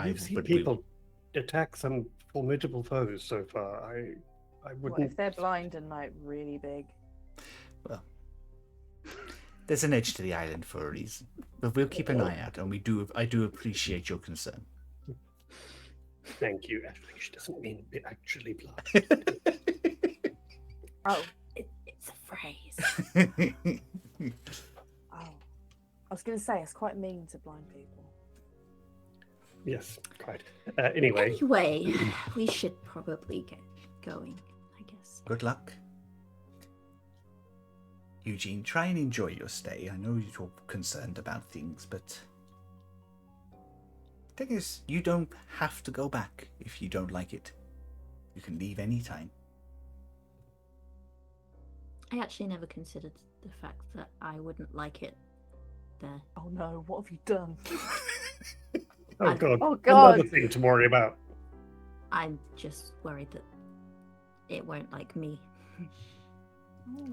[SPEAKER 2] You've seen people attack some formidable foes so far. I
[SPEAKER 4] What
[SPEAKER 2] wouldn't.
[SPEAKER 4] if they're blind and like really big?
[SPEAKER 1] Well, there's an edge to the island for a reason. But we'll keep an eye out, and I do appreciate your concern.
[SPEAKER 2] Thank you. Actually, she doesn't mean actually blind.
[SPEAKER 4] Oh,
[SPEAKER 3] It's a phrase.
[SPEAKER 4] oh. I was gonna say it's quite mean to blind people.
[SPEAKER 2] Yes, quite. Anyway,
[SPEAKER 3] Anyway, we should probably get going, I guess.
[SPEAKER 1] Good luck. Eugene, try and enjoy your stay. I know you're concerned about things, but the thing is, you don't have to go back if you don't like it. You can leave anytime.
[SPEAKER 3] I actually never considered the fact that I wouldn't like it there.
[SPEAKER 4] Oh no, what have you done?
[SPEAKER 2] oh god,
[SPEAKER 4] Oh god.
[SPEAKER 2] another thing to worry about.
[SPEAKER 3] I'm just worried that it won't like me.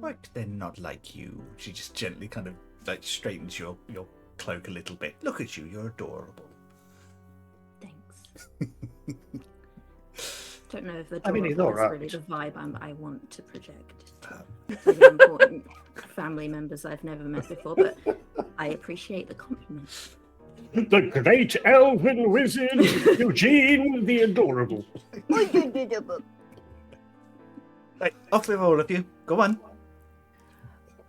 [SPEAKER 1] What? They're not like you. She just gently kind of like straightens your cloak a little bit. Look at you, you're adorable.
[SPEAKER 3] Thanks. Don't know if the
[SPEAKER 2] I mean, he's
[SPEAKER 3] adorable is
[SPEAKER 2] alright.
[SPEAKER 3] really the vibe I want to project.
[SPEAKER 1] Um,
[SPEAKER 3] For the important family members I've never met before, but I appreciate the compliment.
[SPEAKER 2] The great elven wizard, Eugene the Adorable.
[SPEAKER 1] Right, off with all of you. Go on.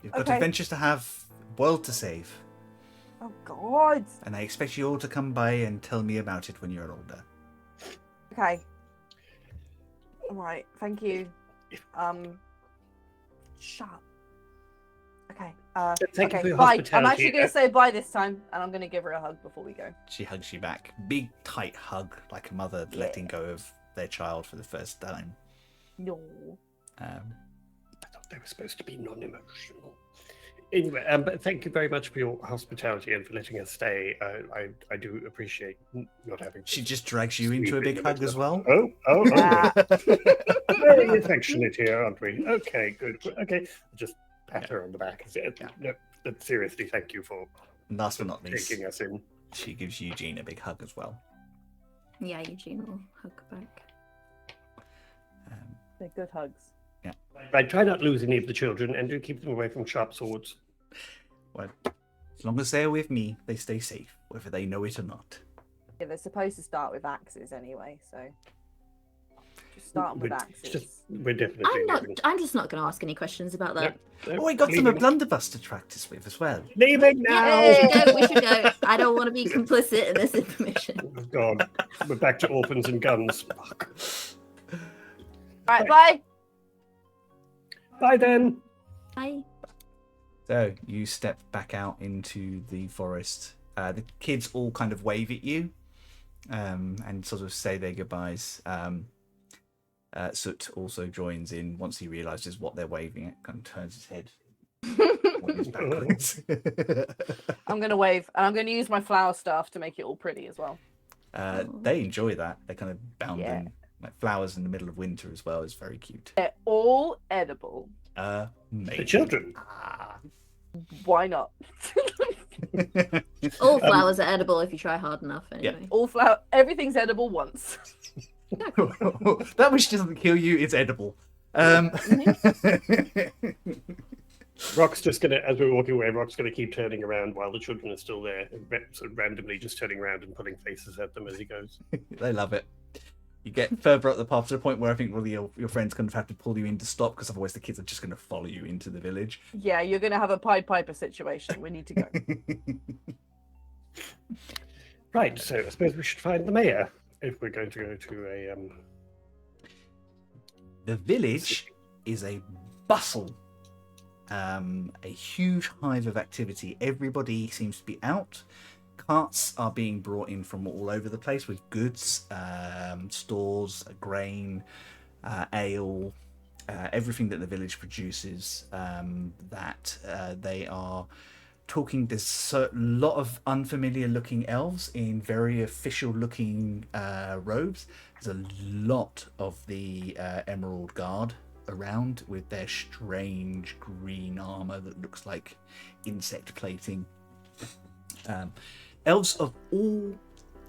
[SPEAKER 1] You've got
[SPEAKER 4] Okay.
[SPEAKER 1] adventures to have, world to save.
[SPEAKER 4] Oh god.
[SPEAKER 1] And I expect you all to come by and tell me about it when you're older.
[SPEAKER 4] Okay. Alright, thank you. Shut up. Okay.
[SPEAKER 2] Thank you
[SPEAKER 4] okay,
[SPEAKER 2] for your
[SPEAKER 4] bye. I'm
[SPEAKER 2] hospitality.
[SPEAKER 4] actually gonna say bye this time, and I'm gonna give her a hug before we go.
[SPEAKER 1] She hugs you back. Big, tight hug, like a mother letting go of their child for the first time.
[SPEAKER 4] No.
[SPEAKER 2] I thought they were supposed to be non-emotional. Anyway, but thank you very much for your hospitality and for letting us stay. I do appreciate not having.
[SPEAKER 1] She just drags you into a big hug as well.
[SPEAKER 2] Oh,
[SPEAKER 4] Ah.
[SPEAKER 2] very affectionate here, aren't we? Okay, good. Okay, just pat her on the back. No, but seriously, thank you for
[SPEAKER 1] And last but not least,
[SPEAKER 2] taking us in.
[SPEAKER 1] she gives Eugene a big hug as well.
[SPEAKER 3] Yeah, Eugene will hug back.
[SPEAKER 4] They're good hugs.
[SPEAKER 2] Right, try not to lose any of the children and do keep them away from sharp swords.
[SPEAKER 1] Well, as long as they're with me, they stay safe, whether they know it or not.
[SPEAKER 4] Yeah, they're supposed to start with axes anyway, so just start 'em with axes.
[SPEAKER 2] We're definitely leaving.
[SPEAKER 3] I'm just not going to ask any questions about that.
[SPEAKER 1] Oh, I got them a blunderbuss to practice with as well.
[SPEAKER 2] Leaving now!
[SPEAKER 3] Yeah, we should go. I don't want to be complicit in this information.
[SPEAKER 2] Oh, God, we're back to orphans and guns. Fuck.
[SPEAKER 4] Alright, bye.
[SPEAKER 2] Bye then.
[SPEAKER 3] Bye.
[SPEAKER 1] So you step back out into the forest. The kids all kind of wave at you and sort of say their goodbyes. Soot also joins in once he realizes what they're waving at, kind of turns his head. Backwards.
[SPEAKER 4] I'm gonna wave, and I'm gonna use my flower staff to make it all pretty as well.
[SPEAKER 1] They enjoy that. They kind of bound
[SPEAKER 4] Yeah.
[SPEAKER 1] them like flowers in the middle of winter as well. It's very cute.
[SPEAKER 4] They're all edible.
[SPEAKER 1] Amazing.
[SPEAKER 2] The children.
[SPEAKER 4] Why not?
[SPEAKER 3] All flowers are edible if you try hard enough. Anyway.
[SPEAKER 4] All flower, everything's edible once.
[SPEAKER 1] That which doesn't kill you is edible.
[SPEAKER 2] Rock's just gonna, as we're walking away, Rock's gonna keep turning around while the children are still there, sort of randomly just turning around and putting faces at them as he goes.
[SPEAKER 1] They love it. You get further up the path to the point where I think your friends kind of have to pull you in to stop, because otherwise the kids are just going to follow you into the village.
[SPEAKER 4] Yeah, you're gonna have a Pied Piper situation. We need to go.
[SPEAKER 2] Right, so I suppose we should find the mayor if we're going to go to a.
[SPEAKER 1] The village is a bustle, a huge hive of activity. Everybody seems to be out. Carts are being brought in from all over the place with goods, stores, grain, ale, everything that the village produces. That they are talking. There's a lot of unfamiliar looking elves in very official looking robes. There's a lot of the Emerald Guard around with their strange green armor that looks like insect plating. Elves of all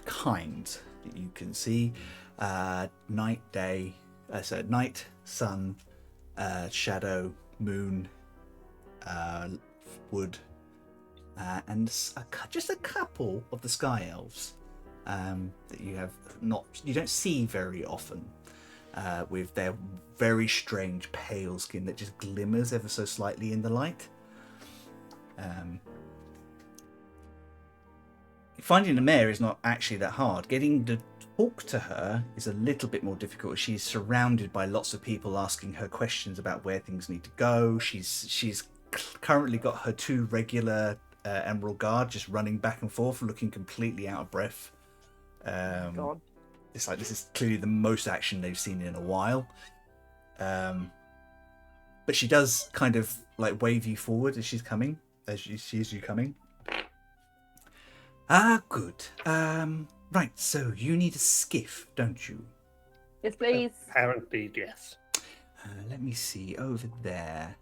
[SPEAKER 1] kinds that you can see. Night, day, night, sun, shadow, moon, wood, and just a couple of the sky elves that you don't see very often, with their very strange pale skin that just glimmers ever so slightly in the light. Finding the mayor is not actually that hard. Getting to talk to her is a little bit more difficult. She's surrounded by lots of people asking her questions about where things need to go. She's currently got her two regular Emerald Guard just running back and forth, looking completely out of breath.
[SPEAKER 4] God.
[SPEAKER 1] It's like this is clearly the most action they've seen in a while. But she does kind of like wave you forward as she's coming, as she sees you coming. Good. Right, so you need a skiff, don't you?
[SPEAKER 4] Yes, please.
[SPEAKER 2] Apparently, yes.
[SPEAKER 1] Let me see, over there.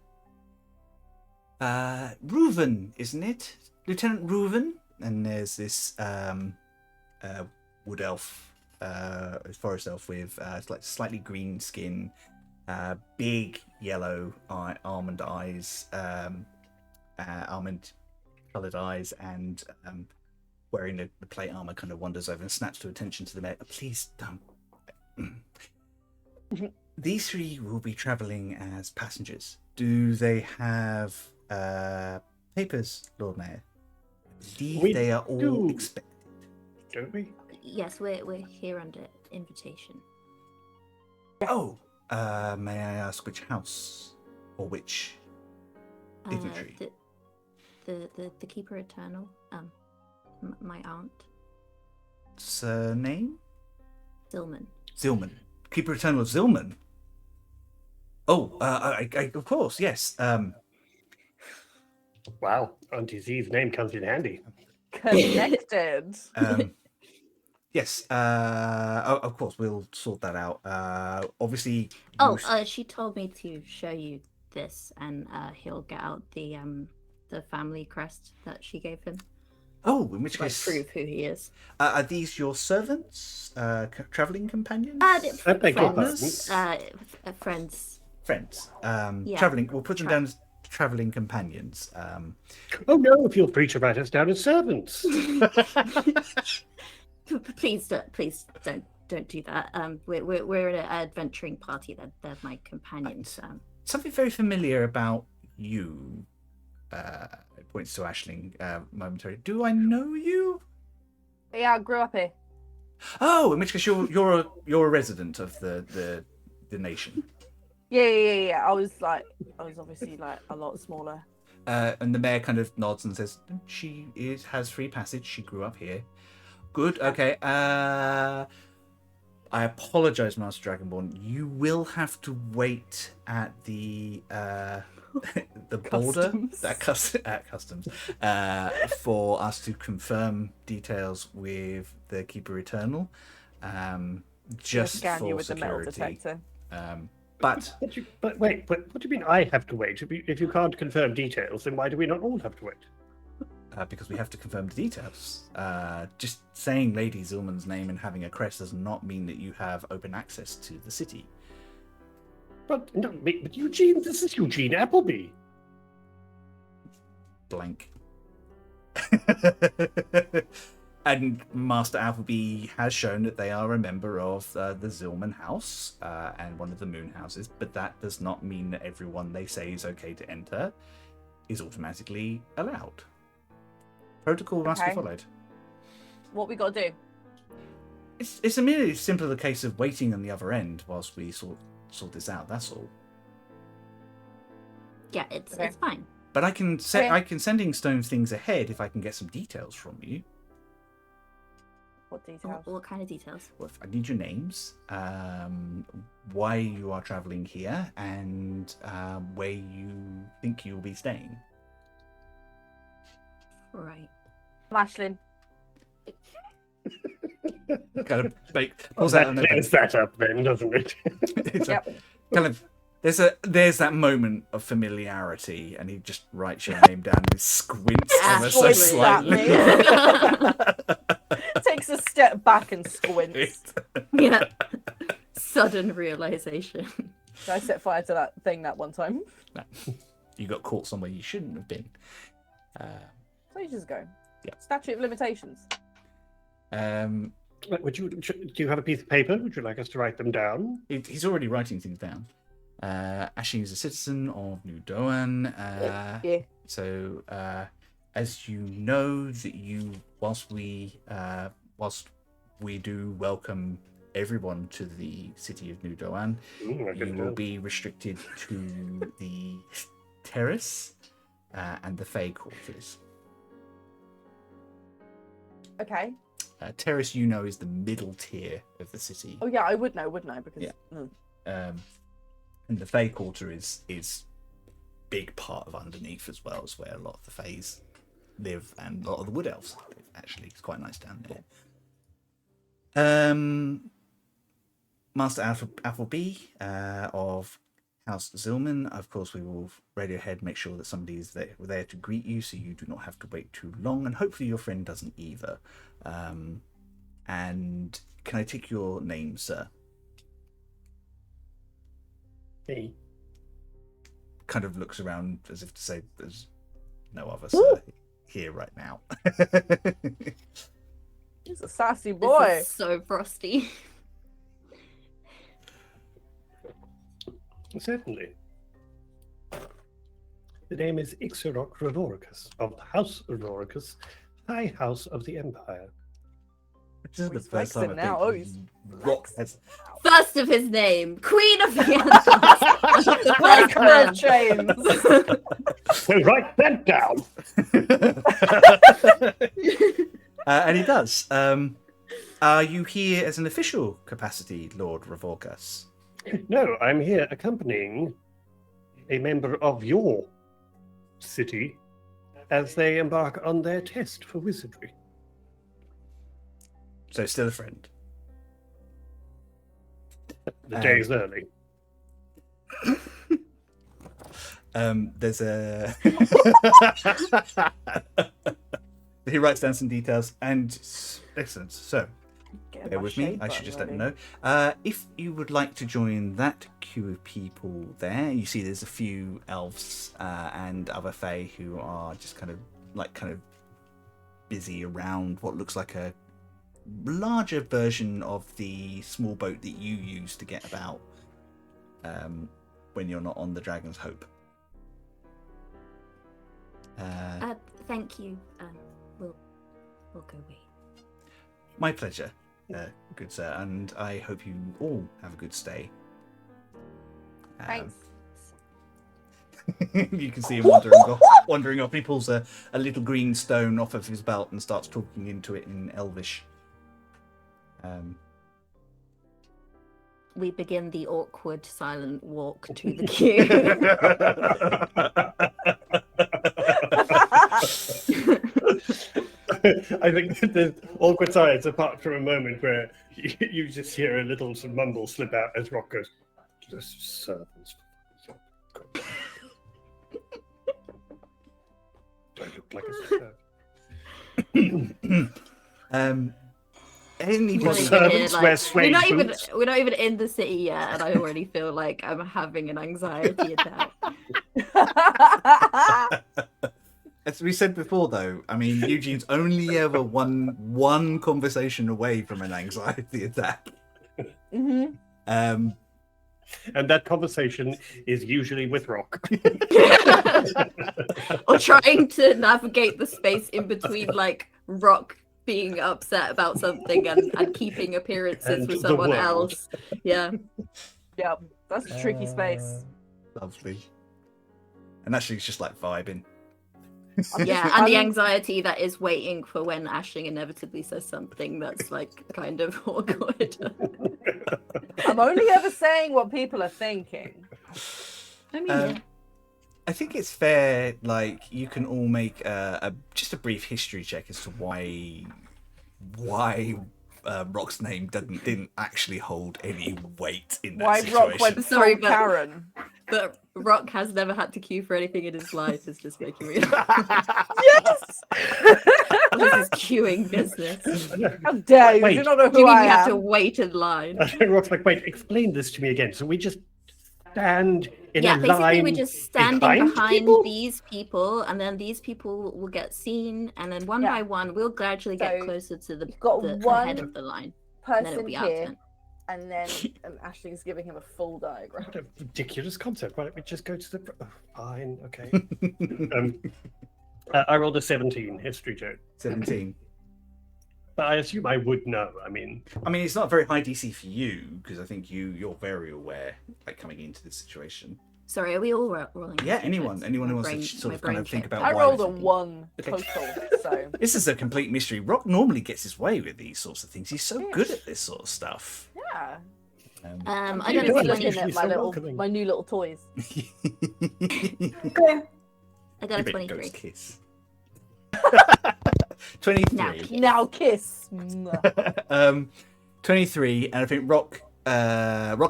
[SPEAKER 1] Reuven, isn't it? Lieutenant Reuven? And there's this wood elf, forest elf with like slightly green skin, big yellow almond eyes, almond coloured eyes, and wearing the plate armor, kind of wanders over and snaps to attention to the mayor. Please don't. These three will be travelling as passengers. Do they have papers, Lord Mayor? I believe they are all expected.
[SPEAKER 2] Don't we?
[SPEAKER 3] Yes, we're here under invitation.
[SPEAKER 1] Oh, may I ask which house or which dignitary?
[SPEAKER 3] The Keeper Eternal. My aunt.
[SPEAKER 1] Surname?
[SPEAKER 3] Zilman.
[SPEAKER 1] Zilman. Keeper Eternal of Zilman. Oh, I of course, yes.
[SPEAKER 2] Wow, Auntie Z's name comes in handy.
[SPEAKER 4] Connected.
[SPEAKER 1] Yes. Of course, we'll sort that out. Obviously.
[SPEAKER 3] She told me to show you this, and he'll get out the family crest that she gave him.
[SPEAKER 1] Oh, in which
[SPEAKER 3] To
[SPEAKER 1] case,
[SPEAKER 3] prove who he is.
[SPEAKER 1] Are these your servants? Traveling companions?
[SPEAKER 3] Friends. Friends.
[SPEAKER 1] Friends.
[SPEAKER 3] Yeah.
[SPEAKER 1] Traveling. We'll put them down as traveling companions.
[SPEAKER 2] Oh no! If you'll preach about us down as servants.
[SPEAKER 3] Please don't do that. We're an adventuring party. They're my companions.
[SPEAKER 1] Something very familiar about you. It points to Aisling momentarily. Do I know you?
[SPEAKER 4] Yeah, I grew up here.
[SPEAKER 1] Oh, in which case you're a resident of the nation.
[SPEAKER 4] Yeah. I was obviously like a lot smaller.
[SPEAKER 1] And the mayor kind of nods and says, has free passage. She grew up here. Good. Okay. I apologize, Master Dragonborn. You will have to wait at the the border at customs for us to confirm details with the Keeper Eternal. Just
[SPEAKER 4] scan
[SPEAKER 1] for
[SPEAKER 4] you with
[SPEAKER 1] security.
[SPEAKER 4] the metal detector.
[SPEAKER 2] But wait, what do you mean I have to wait? If you can't confirm details, then why do we not all have to wait?
[SPEAKER 1] Because we have to confirm the details. Just saying Lady Zilman's name and having a crest does not mean that you have open access to the city.
[SPEAKER 2] But Eugene, this is Eugene Appleby.
[SPEAKER 1] Blank. And Master Appleby has shown that they are a member of the Zilman House and one of the Moon Houses, but that does not mean that everyone they say is okay to enter is automatically allowed. Protocol must be followed.
[SPEAKER 4] What we got to do?
[SPEAKER 1] It's a merely simple case of waiting on the other end whilst we sort this out. That's all.
[SPEAKER 3] Yeah, it's
[SPEAKER 4] Okay.
[SPEAKER 3] fine.
[SPEAKER 1] But I can sending stone things ahead if I can get some details from you.
[SPEAKER 4] What details?
[SPEAKER 3] What kind of details?
[SPEAKER 1] Well, I need your names, why you are travelling here, and where you think you'll be staying.
[SPEAKER 3] Right.
[SPEAKER 4] Ashlyn.
[SPEAKER 1] Kind of
[SPEAKER 2] Pulls that clears that up then, doesn't it?
[SPEAKER 4] Yep.
[SPEAKER 1] Kind of. There's that moment of familiarity, and he just writes your name down and squints ever so
[SPEAKER 4] Squints at
[SPEAKER 1] slightly.
[SPEAKER 4] me. Takes a step back and squints.
[SPEAKER 3] Yeah. Sudden realization.
[SPEAKER 4] I set fire to that thing that one time.
[SPEAKER 1] No. You got caught somewhere you shouldn't have been.
[SPEAKER 4] So you just go.
[SPEAKER 1] Yeah.
[SPEAKER 4] Statute of limitations.
[SPEAKER 2] Do you have a piece of paper? Would you like us to write them down?
[SPEAKER 1] He's already writing things down. Ashing is a citizen of New Doan.
[SPEAKER 4] Yeah.
[SPEAKER 1] So, as you know, that whilst we do welcome everyone to the city of New Doan, you will be restricted to the terrace and the Fae quarters.
[SPEAKER 4] Okay.
[SPEAKER 1] Terrace, you know, is the middle tier of the city.
[SPEAKER 4] Oh yeah, I would know, because
[SPEAKER 1] Yeah. And the Fae Quarter is big part of underneath as well, is where a lot of the Faes live and a lot of the Wood Elves live, actually. It's quite nice down there. Master Appleby of House Zilman, of course, we will radio ahead, make sure that somebody is there to greet you so you do not have to wait too long, and hopefully your friend doesn't either. And can I take your name, sir?
[SPEAKER 2] Me.
[SPEAKER 1] Kind of looks around as if to say there's no other sir here right now.
[SPEAKER 4] he's a sassy boy.
[SPEAKER 3] This is so frosty.
[SPEAKER 2] Certainly. The name is Ixerok Roricus of the House Roricus, High House of the Empire.
[SPEAKER 1] This is the
[SPEAKER 4] He's
[SPEAKER 1] first time
[SPEAKER 4] flexing now. Oh, he's
[SPEAKER 1] Rock has
[SPEAKER 3] First of his name, Queen of the Andals.
[SPEAKER 4] break
[SPEAKER 3] man.
[SPEAKER 4] the chains.
[SPEAKER 2] So write that down.
[SPEAKER 1] and he does. Are you here as an official capacity, Lord Revorkas?
[SPEAKER 2] No, I'm here accompanying a member of your city as they embark on their test for wizardry.
[SPEAKER 1] So still a friend.
[SPEAKER 2] The day is early.
[SPEAKER 1] There's a. He writes down some details and excellent. So, bear with me. I should just let them know. If you would like to join that queue of people there, you see there's a few elves and other fae who are just kind of busy around what looks like a larger version of the small boat that you use to get about when you're not on the Dragon's Hope.
[SPEAKER 3] Thank you. We'll go wait.
[SPEAKER 1] My pleasure, good sir, and I hope you all have a good stay.
[SPEAKER 4] Thanks.
[SPEAKER 1] You can see him wandering off. He pulls a little green stone off of his belt and starts talking into it in Elvish.
[SPEAKER 3] We begin the awkward, silent walk to the queue.
[SPEAKER 2] I think that there's awkward silence apart from a moment where you just hear a little sort of mumble slip out as Rock goes, "The servants." Do I look like a servant?
[SPEAKER 1] Anybody?
[SPEAKER 2] Servants wear suede boots.
[SPEAKER 3] we're not even in the city yet, and I already feel like I'm having an anxiety attack.
[SPEAKER 1] As we said before, though, I mean, Eugene's only ever one conversation away from an anxiety attack.
[SPEAKER 4] Mhm.
[SPEAKER 1] Um,
[SPEAKER 2] And that conversation is usually with Rock.
[SPEAKER 3] Or trying to navigate the space in between, like Rock being upset about something and keeping appearances
[SPEAKER 2] And
[SPEAKER 3] with
[SPEAKER 2] the
[SPEAKER 3] someone
[SPEAKER 2] world.
[SPEAKER 3] else. Yeah.
[SPEAKER 4] Yep, that's a tricky space.
[SPEAKER 1] Lovely. And actually, it's just like vibing.
[SPEAKER 3] Yeah, and the anxiety that is waiting for when Aisling inevitably says something that's like kind of awkward.
[SPEAKER 4] I'm only ever saying what people are thinking.
[SPEAKER 3] I mean, yeah.
[SPEAKER 1] I think it's fair. Like, you can all make just a brief history check as to why Rock's name didn't actually hold any weight in that
[SPEAKER 4] Why
[SPEAKER 1] situation.
[SPEAKER 4] Rock went
[SPEAKER 3] Sorry,
[SPEAKER 4] full
[SPEAKER 3] but-
[SPEAKER 4] Karen?
[SPEAKER 3] But Rock has never had to queue for anything in his life. It's just making me
[SPEAKER 4] Yes!
[SPEAKER 3] this is queuing business.
[SPEAKER 4] How dare you?
[SPEAKER 2] Wait,
[SPEAKER 4] You don't know
[SPEAKER 3] Do you
[SPEAKER 4] who
[SPEAKER 3] mean
[SPEAKER 4] I
[SPEAKER 3] we have to
[SPEAKER 4] am.
[SPEAKER 3] wait in line?
[SPEAKER 2] Rock's like, wait, explain this to me again. So we just stand in
[SPEAKER 3] Yeah,
[SPEAKER 2] a
[SPEAKER 3] basically
[SPEAKER 2] line
[SPEAKER 3] we're just standing
[SPEAKER 2] behind
[SPEAKER 3] behind
[SPEAKER 2] people?
[SPEAKER 3] these people, and then these people will get seen, and then one
[SPEAKER 4] Yeah.
[SPEAKER 3] by one we'll gradually get
[SPEAKER 4] So,
[SPEAKER 3] closer to the,
[SPEAKER 4] you've got
[SPEAKER 3] the
[SPEAKER 4] one
[SPEAKER 3] head of the line. And then it'll
[SPEAKER 4] Person
[SPEAKER 3] be our
[SPEAKER 4] here,
[SPEAKER 3] turn.
[SPEAKER 4] and then Ashley's giving him a full diagram.
[SPEAKER 2] What a ridiculous concept. Why don't we just go to the... Oh, fine, okay. I rolled a 17 history check.
[SPEAKER 1] 17.
[SPEAKER 2] But I assume I would know. I mean,
[SPEAKER 1] It's not a very high DC for you, because I think you're very aware, like, coming into this situation.
[SPEAKER 3] Sorry, are we all rolling?
[SPEAKER 1] Yeah,
[SPEAKER 3] history
[SPEAKER 1] anyone
[SPEAKER 3] checks?
[SPEAKER 1] who
[SPEAKER 3] My
[SPEAKER 1] wants
[SPEAKER 3] brain-
[SPEAKER 1] to sort
[SPEAKER 3] my
[SPEAKER 1] of kind
[SPEAKER 3] brain
[SPEAKER 1] of think
[SPEAKER 3] checked
[SPEAKER 1] about
[SPEAKER 3] out.
[SPEAKER 4] I
[SPEAKER 1] why
[SPEAKER 4] rolled
[SPEAKER 1] they're
[SPEAKER 4] a
[SPEAKER 1] thinking.
[SPEAKER 4] 1
[SPEAKER 1] Okay.
[SPEAKER 4] total, so
[SPEAKER 1] This is a complete mystery. Rock normally gets his way with these sorts of things. He's so good
[SPEAKER 4] Yes.
[SPEAKER 1] at this sort of stuff.
[SPEAKER 4] yeah.
[SPEAKER 3] I
[SPEAKER 2] You
[SPEAKER 3] got
[SPEAKER 2] know,
[SPEAKER 3] a
[SPEAKER 2] it's
[SPEAKER 4] Looking
[SPEAKER 3] 20.
[SPEAKER 2] usually
[SPEAKER 4] at my
[SPEAKER 2] so
[SPEAKER 4] little,
[SPEAKER 2] welcoming.
[SPEAKER 4] my new little toys.
[SPEAKER 3] I got a
[SPEAKER 1] Give it
[SPEAKER 3] 23.
[SPEAKER 1] ghost kiss. 23.
[SPEAKER 3] Now kiss.
[SPEAKER 4] Now kiss.
[SPEAKER 1] 23, and I think Rock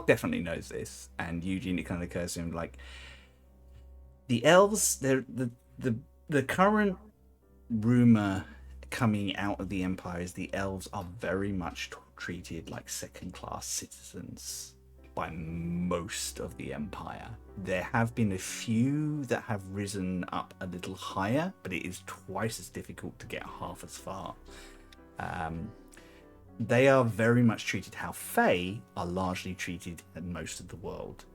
[SPEAKER 1] definitely knows this, and Eugene, it kind of occurs to him like the elves. The current rumor coming out of the Empire is the elves are very much treated like second-class citizens by most of the Empire. There have been a few that have risen up a little higher, but it is twice as difficult to get half as far. They are very much treated how Fae are largely treated in most of the world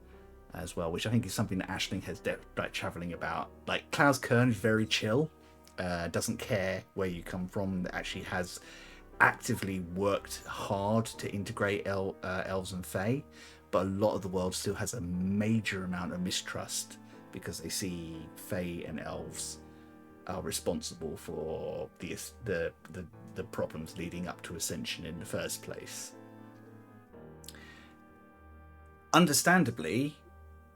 [SPEAKER 1] as well, which I think is something that Aisling has like traveling about. Like, Klaus Kern is very chill, doesn't care where you come from, that actually has actively worked hard to integrate elves and Fae, but a lot of the world still has a major amount of mistrust because they see Fae and elves are responsible for the problems leading up to Ascension in the first place. Understandably,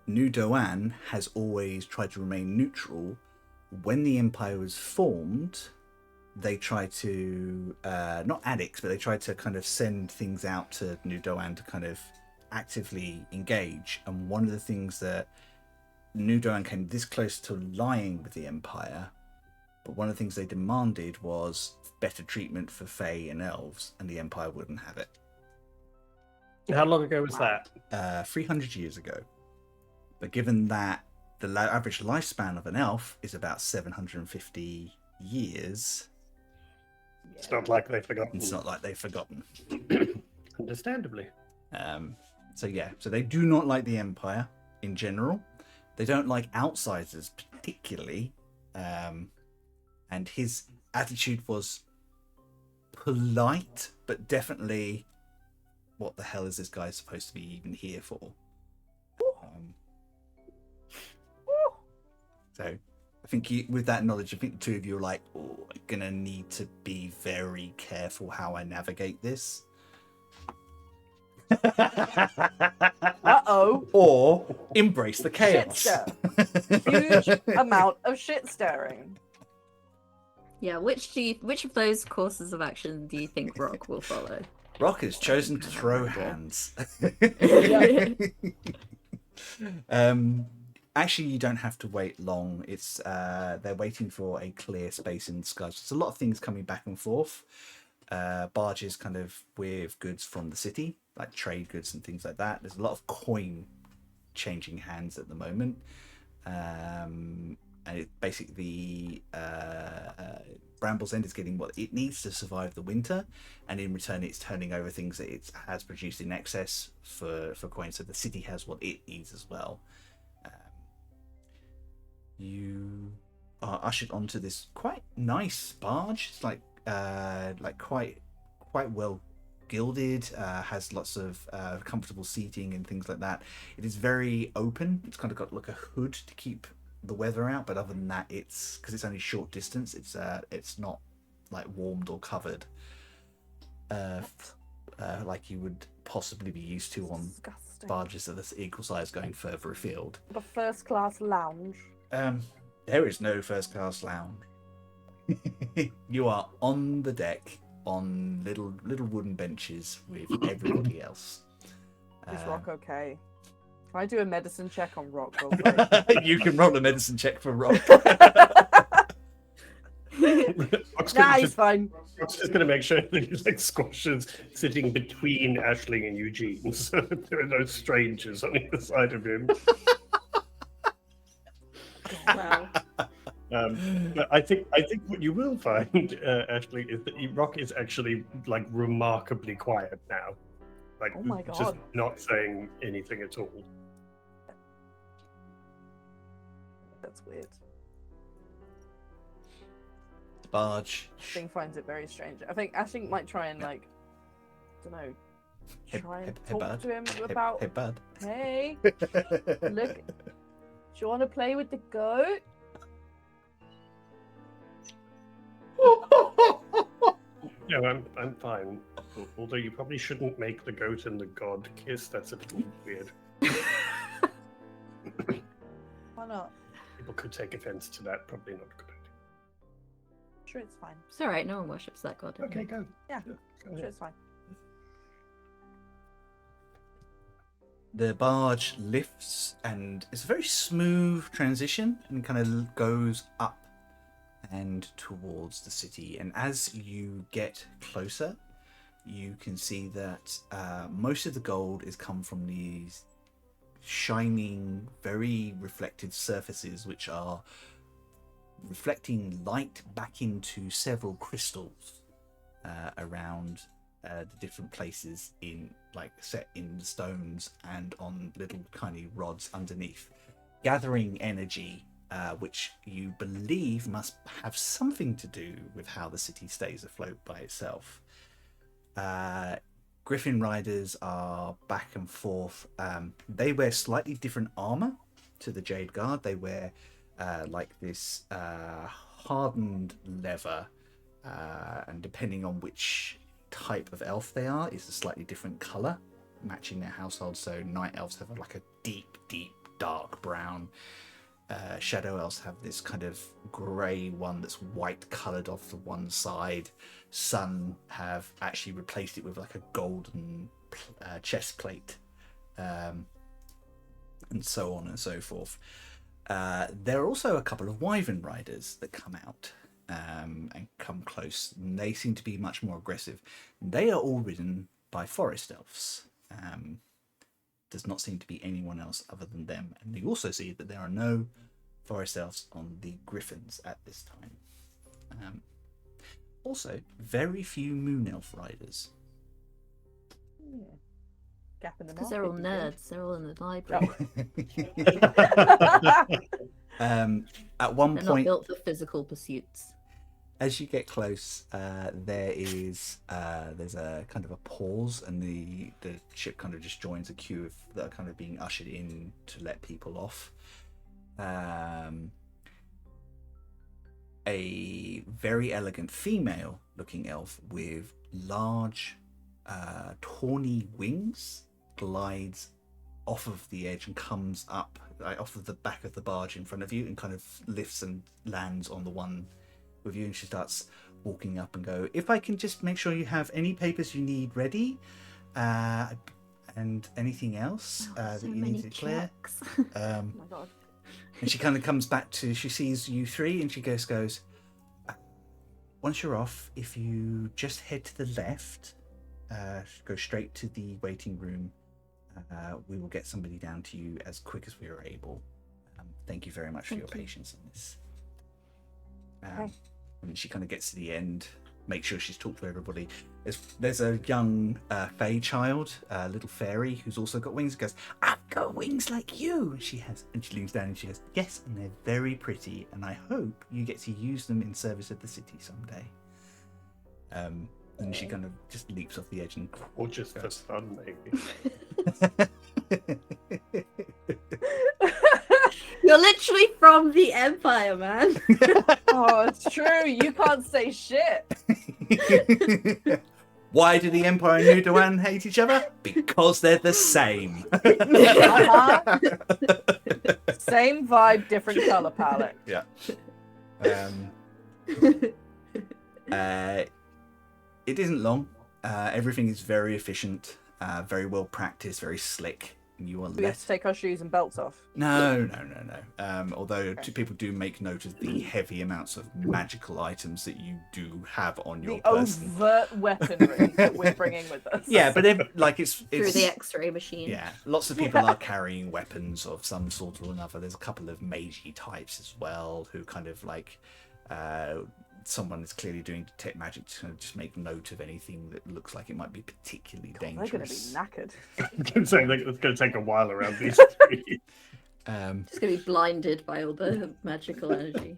[SPEAKER 1] New Doan has always tried to remain neutral. When the Empire was formed, they tried to, not addicts, but they tried to kind of send things out to New Doan to kind of actively engage. And one of the things that New Doan came this close to allying with the Empire, but one of the things they demanded was better treatment for Fae and elves, and the Empire wouldn't have it.
[SPEAKER 2] how long ago was that?
[SPEAKER 1] 300 years ago. But given that the average lifespan of an elf is about 750 years,
[SPEAKER 2] It's not like they've forgotten.
[SPEAKER 1] it's not like they've forgotten.
[SPEAKER 2] Understandably.
[SPEAKER 1] So they do not like the Empire in general. They don't like outsiders particularly. And his attitude was polite, but definitely, what the hell is this guy supposed to be even here for? So I think with that knowledge, I think the two of you are like, oh, I'm gonna need to be very careful how I navigate this.
[SPEAKER 4] Uh-oh.
[SPEAKER 1] Or embrace the chaos.
[SPEAKER 4] Huge amount of shit stirring.
[SPEAKER 3] Yeah, which of those courses of action do you think Rock will follow?
[SPEAKER 1] Rock has chosen to
[SPEAKER 3] I have
[SPEAKER 1] throw
[SPEAKER 3] no idea.
[SPEAKER 1] hands.
[SPEAKER 3] Yeah.
[SPEAKER 1] Actually, you don't have to wait long. It's they're waiting for a clear space in the sky. There's a lot of things coming back and forth. Barges kind of with goods from the city, like trade goods and things like that. There's a lot of coin changing hands at the moment. And it basically Bramble's End is getting what it needs to survive the winter, and in return it's turning over things that it has produced in excess for coins, so the city has what it needs as well. You are ushered onto this quite nice barge. It's like quite well gilded, has lots of comfortable seating and things like that. It is very open. It's kind of got like a hood to keep the weather out, but other than that, it's because it's only short distance. It's not like warmed or covered like you would possibly be used to on
[SPEAKER 4] Disgusting.
[SPEAKER 1] barges of this equal size going further afield.
[SPEAKER 4] The first class lounge.
[SPEAKER 1] There is no first class lounge. You are on the deck on little wooden benches with everybody else.
[SPEAKER 4] Is Rock okay? Can I do a medicine check on Rock real quick?
[SPEAKER 1] You can roll a medicine check for Rock.
[SPEAKER 4] Nah, he's fine.
[SPEAKER 2] Rock's just going to make sure that he's like squashes sitting between Aisling and Eugene, so that there are no strangers on either side of him.
[SPEAKER 3] Wow.
[SPEAKER 2] But I think what you will find, Ashley, is that Rock is actually like remarkably quiet now, like
[SPEAKER 4] Oh my
[SPEAKER 2] just
[SPEAKER 4] God.
[SPEAKER 2] not saying anything at all.
[SPEAKER 4] That's weird.
[SPEAKER 1] Barge.
[SPEAKER 4] Ashling finds it very strange. I think Ashling might try and like, don't know, try and talk
[SPEAKER 1] bud.
[SPEAKER 4] to him about.
[SPEAKER 1] Hey, bud.
[SPEAKER 4] Hey, look. Do you want to play with the goat?
[SPEAKER 2] No, I'm fine. Although you probably shouldn't make the goat and the god kiss. That's a little weird.
[SPEAKER 4] Why not?
[SPEAKER 2] People could take offense to that. Probably not a good idea.
[SPEAKER 4] Sure, it's fine.
[SPEAKER 3] It's alright, no one worships that god.
[SPEAKER 2] Okay, go.
[SPEAKER 4] Yeah.
[SPEAKER 2] Go
[SPEAKER 4] Sure,
[SPEAKER 2] ahead.
[SPEAKER 4] it's fine.
[SPEAKER 1] The barge lifts and it's a very smooth transition and kind of goes up and towards the city. And as you get closer, you can see that most of the gold is come from these shining, very reflective surfaces, which are reflecting light back into several crystals around the different places in like set in stones and on little tiny rods underneath, gathering energy which you believe must have something to do with how the city stays afloat by itself. Griffin riders are back and forth. They wear slightly different armor to the Jade Guard. They wear like this hardened leather, and depending on which type of elf they are, is a slightly different color, matching their household. So night elves have like a deep dark brown. Shadow elves have this kind of grey one that's white coloured off the one side. Sun have actually replaced it with like a golden chest plate, and so on and so forth. There are also a couple of wyvern riders that come out and come close. And they seem to be much more aggressive. They are all ridden by forest elves. Does not seem to be anyone else other than them. And you also see that there are no forest elves on the griffins at this time. Also, very few moon elf riders.
[SPEAKER 4] Yeah. Gap in the
[SPEAKER 3] Because they're all
[SPEAKER 4] market,
[SPEAKER 3] nerds. They're all in the library.
[SPEAKER 1] At one
[SPEAKER 3] They're not
[SPEAKER 1] point,
[SPEAKER 3] built for physical pursuits.
[SPEAKER 1] as you get close, there's a kind of a pause, and the ship kind of just joins a queue that are kind of being ushered in to let people off. a very elegant female-looking elf with large, tawny wings glides off of the edge and comes up off of the back of the barge in front of you and kind of lifts and lands on the one with you, and she starts walking up and go, if I can just make sure you have any papers you need ready, and anything else that you need to declare.
[SPEAKER 4] Oh my god.
[SPEAKER 1] And she kind of comes back to, she sees you three and she goes, once you're off, if you just head to the left, go straight to the waiting room, we will get somebody down to you as quick as we are able. Thank you very much for your patience on this.
[SPEAKER 4] Okay.
[SPEAKER 1] And she kind of gets to the end, make sure she's talked to everybody. There's a young fey child, little fairy, who's also got wings. Goes, I've got wings like you. And she leans down and she goes, yes, and they're very pretty, and I hope you get to use them in service of the city someday. And she kind of just leaps off the edge and
[SPEAKER 2] Or just for fun, maybe.
[SPEAKER 3] You're literally from the Empire, man.
[SPEAKER 4] Oh, it's true. You can't say shit.
[SPEAKER 1] Why do the Empire and New Doan hate each other? Because they're the same.
[SPEAKER 4] Uh-huh. Same vibe, different color palette.
[SPEAKER 1] Yeah. It isn't long. Everything is very efficient, very well practiced, very slick. You are
[SPEAKER 4] We have to take our shoes and belts off.
[SPEAKER 1] No. Although people do make note of the heavy amounts of magical items that you do have on your
[SPEAKER 4] The
[SPEAKER 1] person.
[SPEAKER 4] overt weaponry that we're bringing with us.
[SPEAKER 1] Yeah, but it's
[SPEAKER 3] Through the X-ray machine.
[SPEAKER 1] yeah. Lots of people are carrying weapons of some sort or another. There's a couple of magey types as well who kind of like. Someone is clearly doing detect magic to kind of just make note of anything that looks like it might be particularly dangerous.
[SPEAKER 4] They're going to be knackered.
[SPEAKER 2] I'm going to say it's going to take a while around these three.
[SPEAKER 3] Just gonna be blinded by all the magical energy.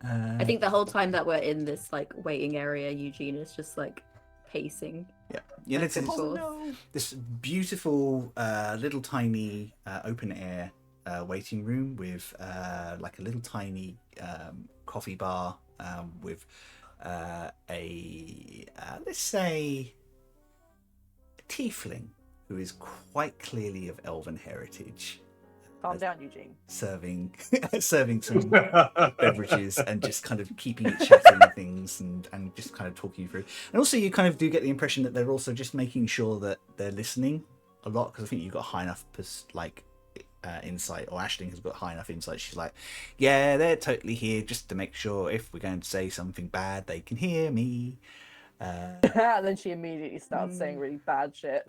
[SPEAKER 3] I think the whole time that we're in this like waiting area, Eugene is just like pacing.
[SPEAKER 1] Yeah,
[SPEAKER 3] Back and
[SPEAKER 1] it's
[SPEAKER 3] forth.
[SPEAKER 1] this beautiful little tiny open air waiting room with like a little tiny coffee bar with a let's say a tiefling who is quite clearly of elven heritage,
[SPEAKER 4] Calm down, Eugene.
[SPEAKER 1] serving some beverages and just kind of keeping it chatting and things and just kind of talking you through. And also you kind of do get the impression that they're also just making sure that they're listening a lot, because I think you've got high enough insight, or Aisling has got high enough insight. She's like, yeah, they're totally here just to make sure if we're going to say something bad, they can hear me.
[SPEAKER 4] And then she immediately starts saying really bad shit.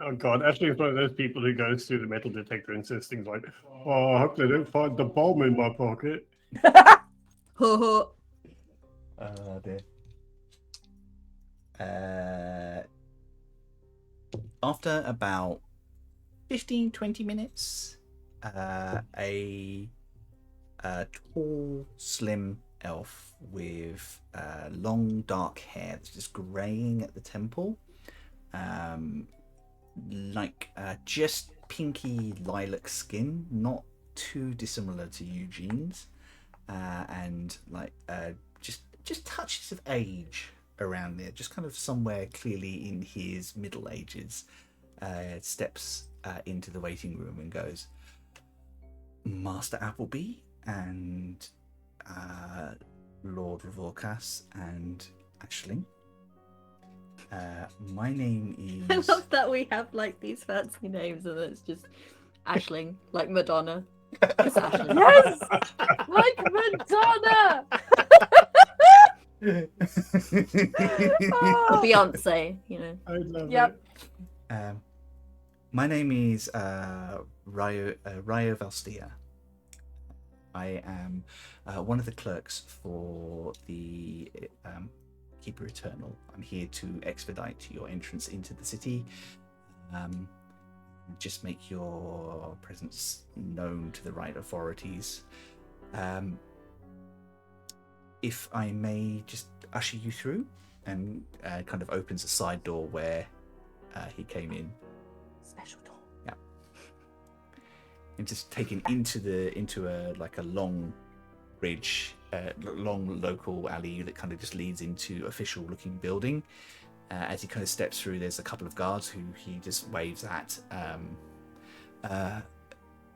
[SPEAKER 2] Oh god, Ashley is one of those people who goes through the metal detector and says things like, oh, I hope they don't find the bomb in my pocket.
[SPEAKER 3] Ho ho.
[SPEAKER 1] Dear. After about 15-20 minutes, a tall, slim elf with long, dark hair that's just greying at the temple, just pinky lilac skin, not too dissimilar to Eugene's, and just touches of age around there, just kind of somewhere clearly in his middle ages, steps into the waiting room and goes, Master Appleby and Lord Revorkas and Aisling, my name
[SPEAKER 3] I
[SPEAKER 1] is
[SPEAKER 3] love that we have like these fancy names and it's just Aisling, like Madonna. Just Aisling.
[SPEAKER 4] Yes! Like Madonna!
[SPEAKER 3] Or Beyonce, you know.
[SPEAKER 2] I love
[SPEAKER 4] Yep.
[SPEAKER 2] it.
[SPEAKER 1] My name is Rayo Valstia. I am one of the clerks for the Keeper Eternal. I'm here to expedite your entrance into the city. Just make your presence known to the right authorities. If I may just usher you through, and kind of opens a side door where he came in.
[SPEAKER 4] Special door.
[SPEAKER 1] Yeah. just taken into a like a long bridge, long local alley that kind of just leads into official looking building. As he kind of steps through, there's a couple of guards who he just waves at.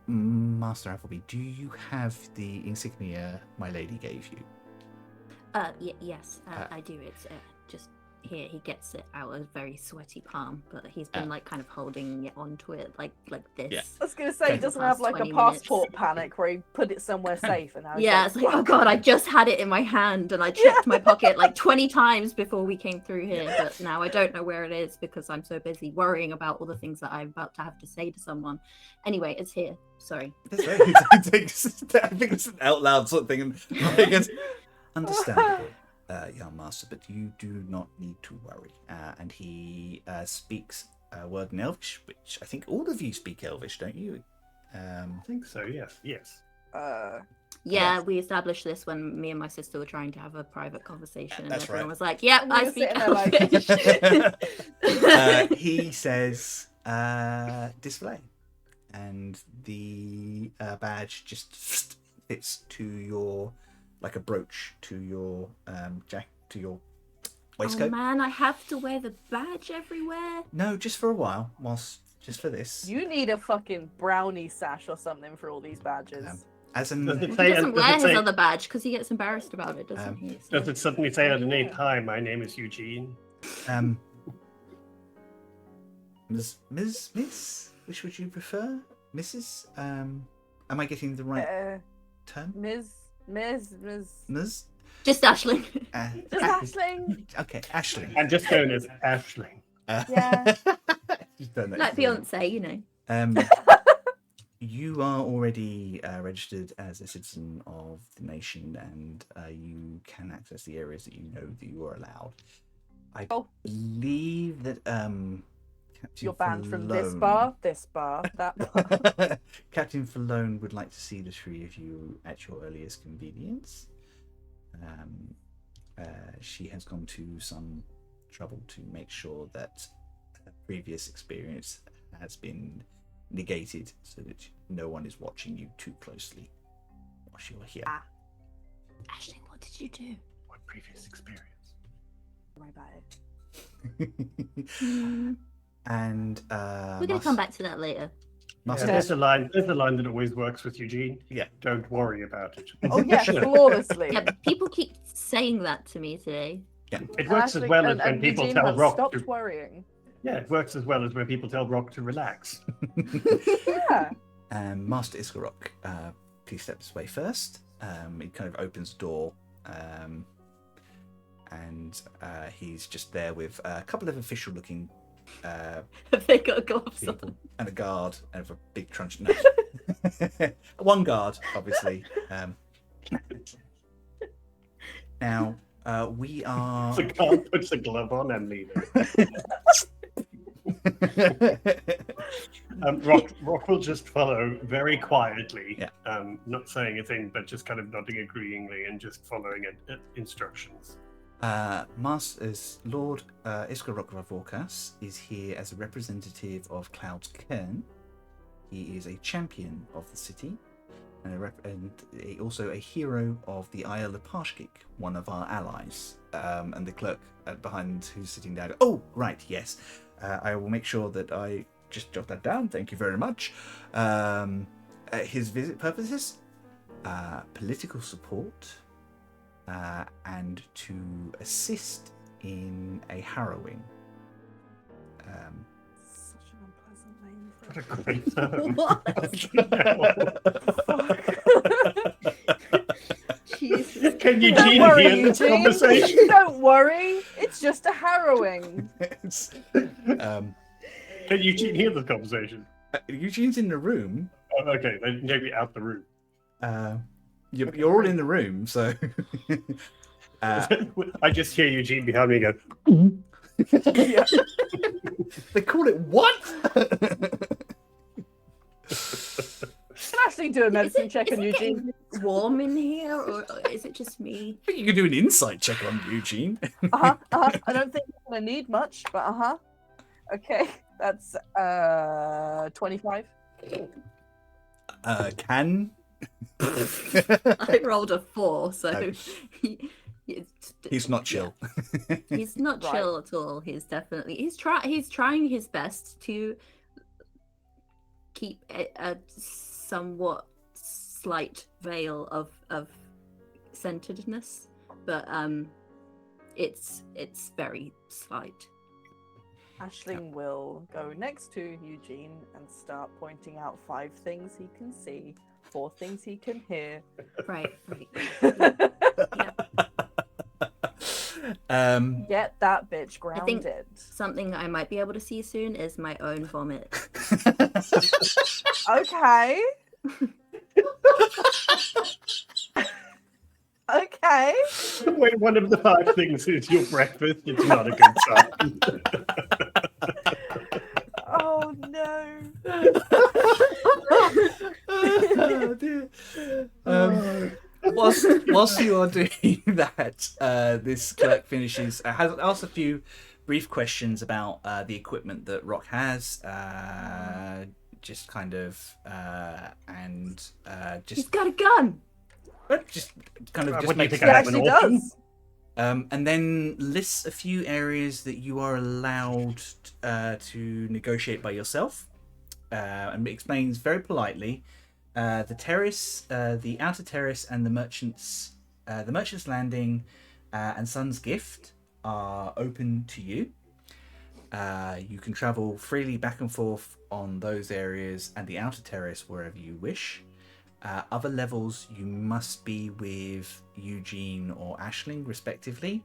[SPEAKER 1] Master Appleby, do you have the insignia my lady gave you?
[SPEAKER 3] Yes, I do. It's just here. He gets it out of a very sweaty palm, but he's been like kind of holding it onto it like this.
[SPEAKER 1] Yeah.
[SPEAKER 4] I was gonna say, he doesn't have like a
[SPEAKER 3] 20
[SPEAKER 4] passport panic where he put it somewhere safe and now he's
[SPEAKER 3] Yeah, it's like, oh god, I just had it in my hand and I checked my pocket like 20 times before we came through here, but now I don't know where it is because I'm so busy worrying about all the things that I'm about to have to say to someone. Anyway, it's here. Sorry.
[SPEAKER 1] That's right. I think it's an out loud sort of thing. And understandable, young master, but you do not need to worry. And he speaks a word in Elvish, which I think all of you speak Elvish, don't you?
[SPEAKER 2] I think so. Yes.
[SPEAKER 3] Yeah, we established this when me and my sister were trying to have a private conversation, and
[SPEAKER 1] That's
[SPEAKER 3] everyone
[SPEAKER 1] right.
[SPEAKER 3] was like, "Yeah,
[SPEAKER 4] And
[SPEAKER 3] I
[SPEAKER 4] you're
[SPEAKER 3] speak
[SPEAKER 4] sitting there like-
[SPEAKER 3] Elvish."
[SPEAKER 1] He says, display. And the badge just fits to your, like a brooch to your to your waistcoat.
[SPEAKER 3] Oh man, I have to wear the badge everywhere.
[SPEAKER 1] No, just for a while, just for this.
[SPEAKER 4] You need a fucking brownie sash or something for all these badges.
[SPEAKER 1] As an
[SPEAKER 2] Does it
[SPEAKER 3] He
[SPEAKER 2] say-
[SPEAKER 3] doesn't
[SPEAKER 2] does
[SPEAKER 3] wear
[SPEAKER 2] it
[SPEAKER 3] his
[SPEAKER 2] say-
[SPEAKER 3] other badge because he gets embarrassed about it, doesn't he? So-
[SPEAKER 2] Does it suddenly say underneath, "Hi, my name is Eugene"?
[SPEAKER 1] Miss, which would you prefer, Mrs? Am I getting the right term?
[SPEAKER 4] Ms.
[SPEAKER 1] Ms.
[SPEAKER 3] Just Ashling.
[SPEAKER 4] Just Ashling.
[SPEAKER 1] Okay, Ashling.
[SPEAKER 2] I'm just known as Ashling.
[SPEAKER 4] Yeah.
[SPEAKER 1] Just done that.
[SPEAKER 3] Like Beyonce, you know.
[SPEAKER 1] You are already registered as a citizen of the nation, and you can access the areas that you know that you are allowed. I believe that Captain
[SPEAKER 4] You're banned from this
[SPEAKER 1] Falone-
[SPEAKER 4] bar, that bar.
[SPEAKER 1] Captain Falone would like to see the three of you at your earliest convenience. She has gone to some trouble to make sure that previous experience has been negated so that no one is watching you too closely while you're here.
[SPEAKER 3] Ashling, what did you do?
[SPEAKER 2] What previous experience?
[SPEAKER 4] Don't worry about it.
[SPEAKER 1] And
[SPEAKER 3] We're gonna come back to that later.
[SPEAKER 2] Yeah,
[SPEAKER 1] Master,
[SPEAKER 2] there's a line. There's a line that always works with Eugene.
[SPEAKER 1] Yeah.
[SPEAKER 2] Don't worry about it.
[SPEAKER 4] Oh yeah, flawlessly.
[SPEAKER 3] Yeah, people keep saying that to me today.
[SPEAKER 2] It works as well as when people tell Rock
[SPEAKER 4] Stopped
[SPEAKER 2] to.
[SPEAKER 4] worrying.
[SPEAKER 2] Yeah, it works as well as when people tell Rock to relax.
[SPEAKER 4] Yeah.
[SPEAKER 1] Master Iskarok, please step this way first. He kind of opens the door, and he's just there with a couple of official-looking
[SPEAKER 3] Have they got gloves on?
[SPEAKER 1] people and a guard and a big truncheon. No. One guard, obviously. Now we are.
[SPEAKER 2] The guard puts a glove on and leaves. Rock will just follow very quietly, not saying a thing, but just kind of nodding agreeingly and just following instructions.
[SPEAKER 1] Lord Iskarok Ravorkas is here as a representative of Cloud's Cairn. He is a champion of the city and also a hero of the Isle of Parshkik, one of our allies. And the clerk behind who's sitting down, oh, right, yes. I will make sure that I just jot that down. Thank you very much. His visit purposes, political support, and to assist in a harrowing.
[SPEAKER 4] Such an unpleasant name for
[SPEAKER 2] What a great term.
[SPEAKER 3] Jesus.
[SPEAKER 2] Can
[SPEAKER 4] Don't
[SPEAKER 2] Eugene
[SPEAKER 4] worry,
[SPEAKER 2] hear this
[SPEAKER 4] Eugene.
[SPEAKER 2] conversation?
[SPEAKER 4] Don't worry. It's just a harrowing.
[SPEAKER 2] Can Eugene hear this conversation?
[SPEAKER 1] Eugene's in the room.
[SPEAKER 2] Oh, okay, then maybe out the room.
[SPEAKER 1] You're all in the room, so.
[SPEAKER 2] I just hear Eugene behind me go,
[SPEAKER 4] Yeah.
[SPEAKER 1] They call it what?
[SPEAKER 4] Can actually do a medicine check on
[SPEAKER 3] Is it
[SPEAKER 4] Eugene.
[SPEAKER 3] getting warm in here, or is it just me?
[SPEAKER 1] I think you can do an insight check on Eugene.
[SPEAKER 4] I don't think I'm gonna need much, but Okay, that's 25.
[SPEAKER 1] Can
[SPEAKER 3] I rolled a 4, so
[SPEAKER 1] Oh.
[SPEAKER 3] he,
[SPEAKER 1] he's not chill.
[SPEAKER 3] he's not
[SPEAKER 4] Right.
[SPEAKER 3] chill at all. He's definitely he's trying his best to keep a somewhat slight veil of centeredness, but it's very slight.
[SPEAKER 4] Ashling will go next to Eugene and start pointing out 5 things he can see, 4 things he can hear.
[SPEAKER 3] Right.
[SPEAKER 4] Get that bitch
[SPEAKER 3] I think
[SPEAKER 4] grounded.
[SPEAKER 3] something I might be able to see soon is my own vomit.
[SPEAKER 4] Okay. Okay.
[SPEAKER 2] When one of the 5 things is your breakfast, it's not a good sign.
[SPEAKER 4] Oh no.
[SPEAKER 1] Oh, dear. Whilst you are doing that, this clerk finishes. Has asked a few brief questions about the equipment that Rock has. Just kind of and
[SPEAKER 3] He's
[SPEAKER 1] just
[SPEAKER 3] got a gun.
[SPEAKER 1] just kind of
[SPEAKER 2] What
[SPEAKER 1] just
[SPEAKER 2] do you
[SPEAKER 1] makes
[SPEAKER 2] think
[SPEAKER 4] He
[SPEAKER 2] I have an
[SPEAKER 4] actually
[SPEAKER 2] auction?
[SPEAKER 4] does.
[SPEAKER 1] and then lists a few areas that you are allowed to negotiate by yourself, and explains very politely the terrace, the outer terrace, and the merchant's landing, and Sun's Gift are open to you. You can travel freely back and forth on those areas and the outer terrace wherever you wish. Other levels, you must be with Eugene or Ashling, respectively,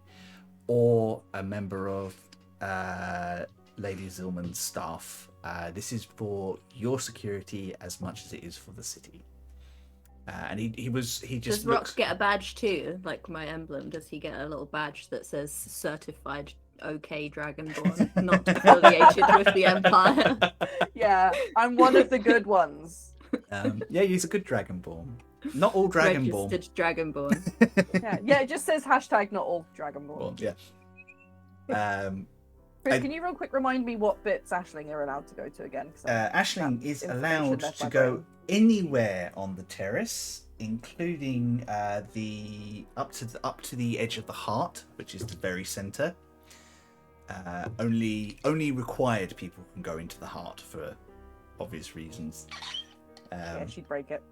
[SPEAKER 1] or a member of Lady Zilman's staff. This is for your security as much as it is for the city. And he just
[SPEAKER 3] Does
[SPEAKER 1] looks.
[SPEAKER 3] Rock get a badge too, like my emblem? Does he get a little badge that says certified OK Dragonborn, not affiliated with the Empire?
[SPEAKER 4] Yeah, I'm one of the good ones.
[SPEAKER 1] Yeah, he's a good Dragonborn. Not all Dragonborn.
[SPEAKER 3] Registered Dragonborn.
[SPEAKER 4] Yeah, it just says hashtag not all Dragonborn.
[SPEAKER 1] Well, yeah.
[SPEAKER 4] Chris,
[SPEAKER 1] I-
[SPEAKER 4] can you real quick remind me what bits Ashling are allowed to go to again? 'Cause
[SPEAKER 1] Ashling
[SPEAKER 4] that
[SPEAKER 1] is
[SPEAKER 4] information
[SPEAKER 1] allowed
[SPEAKER 4] left
[SPEAKER 1] to
[SPEAKER 4] my
[SPEAKER 1] go
[SPEAKER 4] brain.
[SPEAKER 1] anywhere on the terrace, including the up to the edge of the heart, which is the very center. Only required people can go into the heart for obvious reasons.
[SPEAKER 4] Yeah, she'd break it.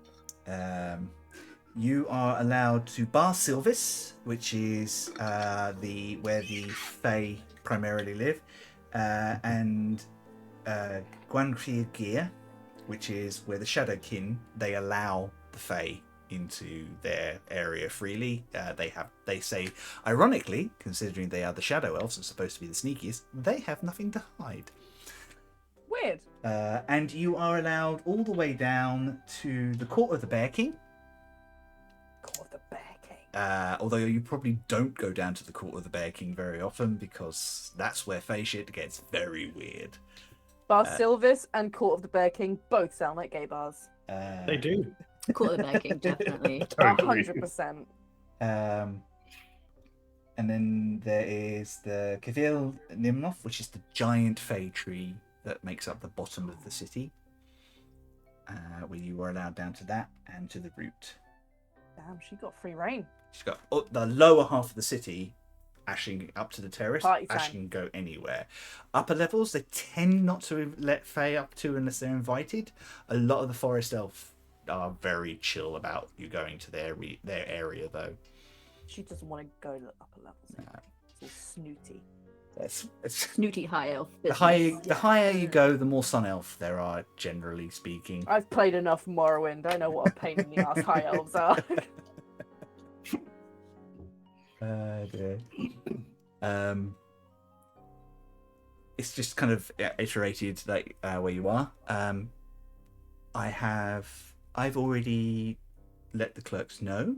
[SPEAKER 1] You are allowed to Bar Silvis, which is where the Fae primarily live, and Guancrier Gear, which is where the Shadowkin, they allow the Fae into their area freely. They say, ironically, considering they are the Shadow Elves and supposed to be the sneakiest, they have nothing to hide.
[SPEAKER 4] Weird.
[SPEAKER 1] And you are allowed all the way down to the Court of the Bear King.
[SPEAKER 4] Court of the Bear King.
[SPEAKER 1] Although you probably don't go down to the Court of the Bear King very often, because that's where Fae shit gets very weird.
[SPEAKER 4] Bar Silvis and Court of the Bear King both sound like gay bars.
[SPEAKER 2] They do.
[SPEAKER 3] Court of the Bear King, definitely.
[SPEAKER 2] Totally.
[SPEAKER 4] 100%.
[SPEAKER 1] And then there is the Kavil Nimnov, which is the giant Fae tree that makes up the bottom of the city, where you are allowed down to that and to the root.
[SPEAKER 4] Damn, she got free reign.
[SPEAKER 1] She's got the lower half of the city, Ashling up to the terrace.
[SPEAKER 4] Party time.
[SPEAKER 1] Ashling can go anywhere. Upper levels, they tend not to let Fae up to unless they're invited. A lot of the forest elf are very chill about you going to their area, though.
[SPEAKER 4] She doesn't want to go to the upper levels anyway. It's all snooty.
[SPEAKER 1] It's
[SPEAKER 3] Snooty high elf.
[SPEAKER 1] the higher you go, the more sun elf there are, generally speaking.
[SPEAKER 4] I've played enough Morrowind. I know what a pain in the ass high elves are.
[SPEAKER 1] Dear. It's just kind of iterated like where you are. I've already let the clerks know.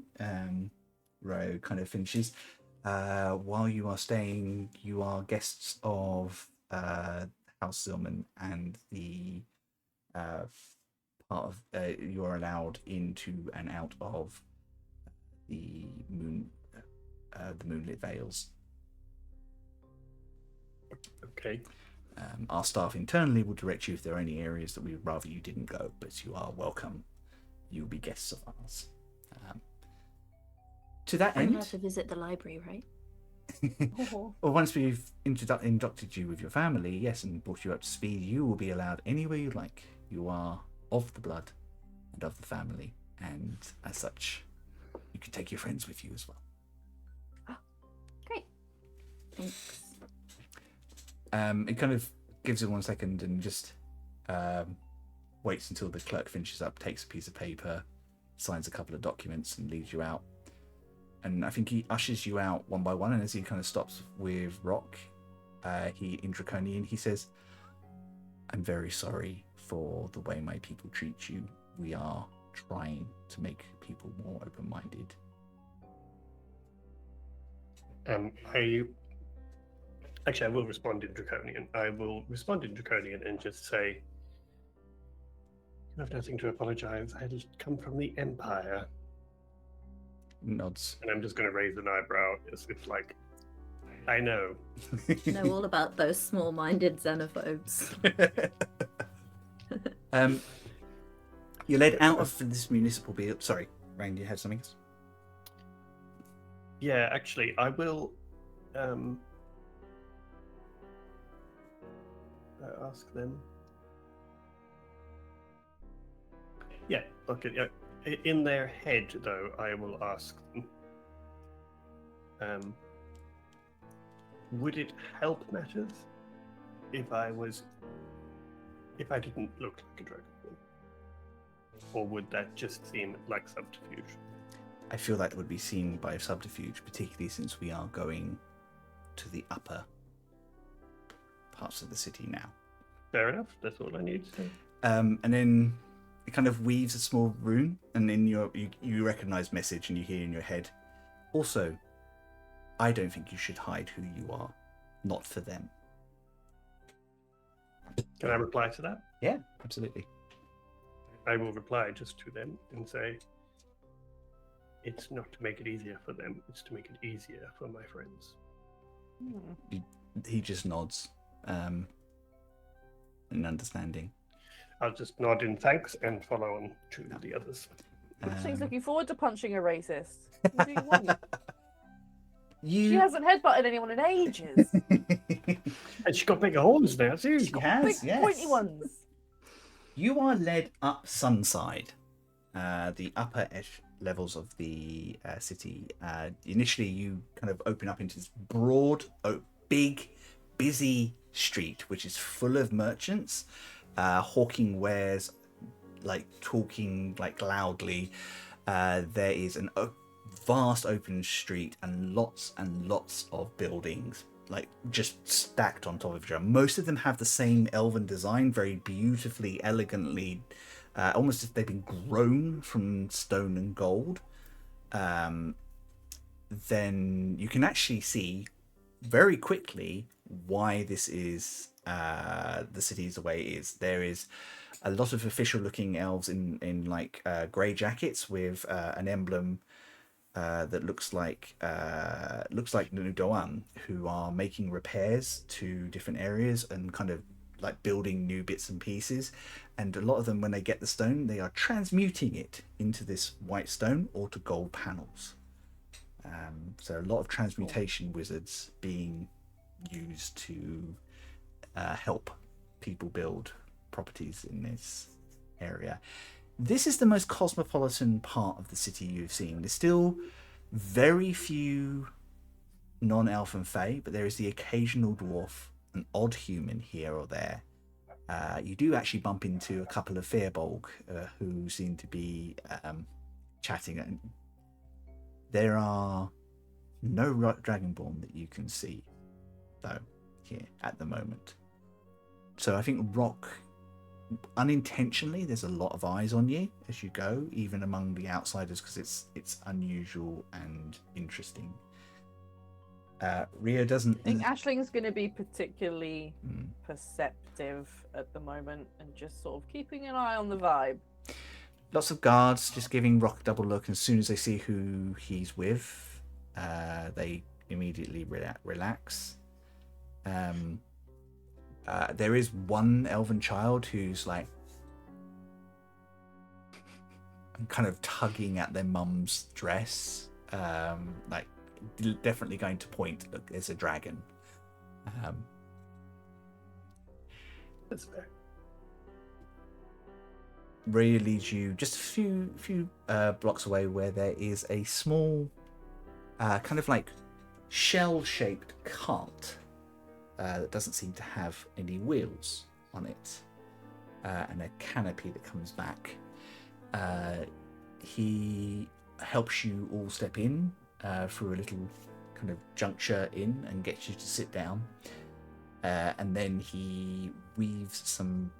[SPEAKER 1] Ro kind of finishes. While you are staying, you are guests of House Zilman, and the part of you are allowed into and out of the moonlit vales.
[SPEAKER 2] Okay.
[SPEAKER 1] Our staff internally will direct you if there are any areas that we would rather you didn't go, but you are welcome you'll be guests of ours. To that
[SPEAKER 3] I'm
[SPEAKER 1] end,
[SPEAKER 3] allowed to visit the library, right?
[SPEAKER 4] Oh.
[SPEAKER 1] well, once we've inducted you with your family, yes, and brought you up to speed, you will be allowed anywhere you like. You are of the blood and of the family, and as such, you can take your friends with you as well.
[SPEAKER 3] Great. Thanks.
[SPEAKER 1] It kind of gives it 1 second and just waits until the clerk finishes up, takes a piece of paper, signs a couple of documents, and leaves you out. And I think he ushers you out one by one, and as he kind of stops with Rock, in Draconian, he says, "I'm very sorry for the way my people treat you. We are trying to make people more open-minded."
[SPEAKER 2] I will respond in Draconian. I will respond in Draconian and just say, "You have nothing to apologize. I just come from the Empire."
[SPEAKER 1] Nods.
[SPEAKER 2] And I'm just going to raise an eyebrow. It's like, I know.
[SPEAKER 3] Know all about those small-minded xenophobes.
[SPEAKER 1] You're led out of this municipal building. Sorry, Rain, you had something else?
[SPEAKER 2] Yeah, actually, I will ask them. Yeah, okay. Yeah. In their head, though, I will ask them, would it help matters if I didn't look like a dragon? Or would that just seem like subterfuge?
[SPEAKER 1] I feel that would be seen by subterfuge, particularly since we are going to the upper parts of the city now.
[SPEAKER 2] Fair enough. That's all I need to say.
[SPEAKER 1] And then it kind of weaves a small rune, and in you recognize message, and you hear in your head, also, I don't think you should hide who you are. Not for them.
[SPEAKER 2] Can I reply to that?
[SPEAKER 1] Yeah, absolutely.
[SPEAKER 2] I will reply just to them and say, it's not to make it easier for them, it's to make it easier for my friends.
[SPEAKER 1] He just nods in understanding.
[SPEAKER 2] I'll just nod in thanks and follow on to the others.
[SPEAKER 4] She's looking forward to punching a racist. What do you want?
[SPEAKER 1] You...
[SPEAKER 4] She hasn't headbutted anyone in ages.
[SPEAKER 2] And she got bigger horns now too.
[SPEAKER 1] She has,
[SPEAKER 4] Big
[SPEAKER 1] yes.
[SPEAKER 4] pointy ones.
[SPEAKER 1] You are led up Sunside, the upper levels of the city. Initially, you kind of open up into this broad, big, busy street, which is full of merchants, hawking wares, like talking like loudly. There is a vast open street and lots of buildings, like just stacked on top of each other. Most of them have the same elven design, very beautifully, elegantly, almost as if they've been grown from stone and gold. Then you can actually see very quickly why this is the city is the way it is. There is a lot of official looking elves in like grey jackets with an emblem that looks like Doan, who are making repairs to different areas and kind of like building new bits and pieces. And a lot of them, when they get the stone, they are transmuting it into this white stone or to gold panels. So a lot of transmutation wizards being used to help people build properties in this area. This is the most cosmopolitan part of the city you've seen. There's still very few non-elf and fae, but there is the occasional dwarf, an odd human here or there. You do actually bump into a couple of Fearbolg who seem to be chatting. There are no Dragonborn that you can see, though, here at the moment. So I think Rock, unintentionally, there's a lot of eyes on you as you go, even among the outsiders, because it's unusual and interesting. Rio doesn't.
[SPEAKER 4] I think Ashling's going to be particularly perceptive at the moment and just sort of keeping an eye on the vibe.
[SPEAKER 1] Lots of guards just giving Rock a double look, and as soon as they see who he's with, they immediately relax. There is one elven child who's like, kind of tugging at their mum's dress, like definitely going to point. Look, there's a dragon.
[SPEAKER 2] That's fair.
[SPEAKER 1] Rhea leads you just a few blocks away, where there is a small, kind of like shell-shaped cart that doesn't seem to have any wheels on it, and a canopy that comes back. He helps you all step in through a little kind of juncture in and gets you to sit down, and then he weaves some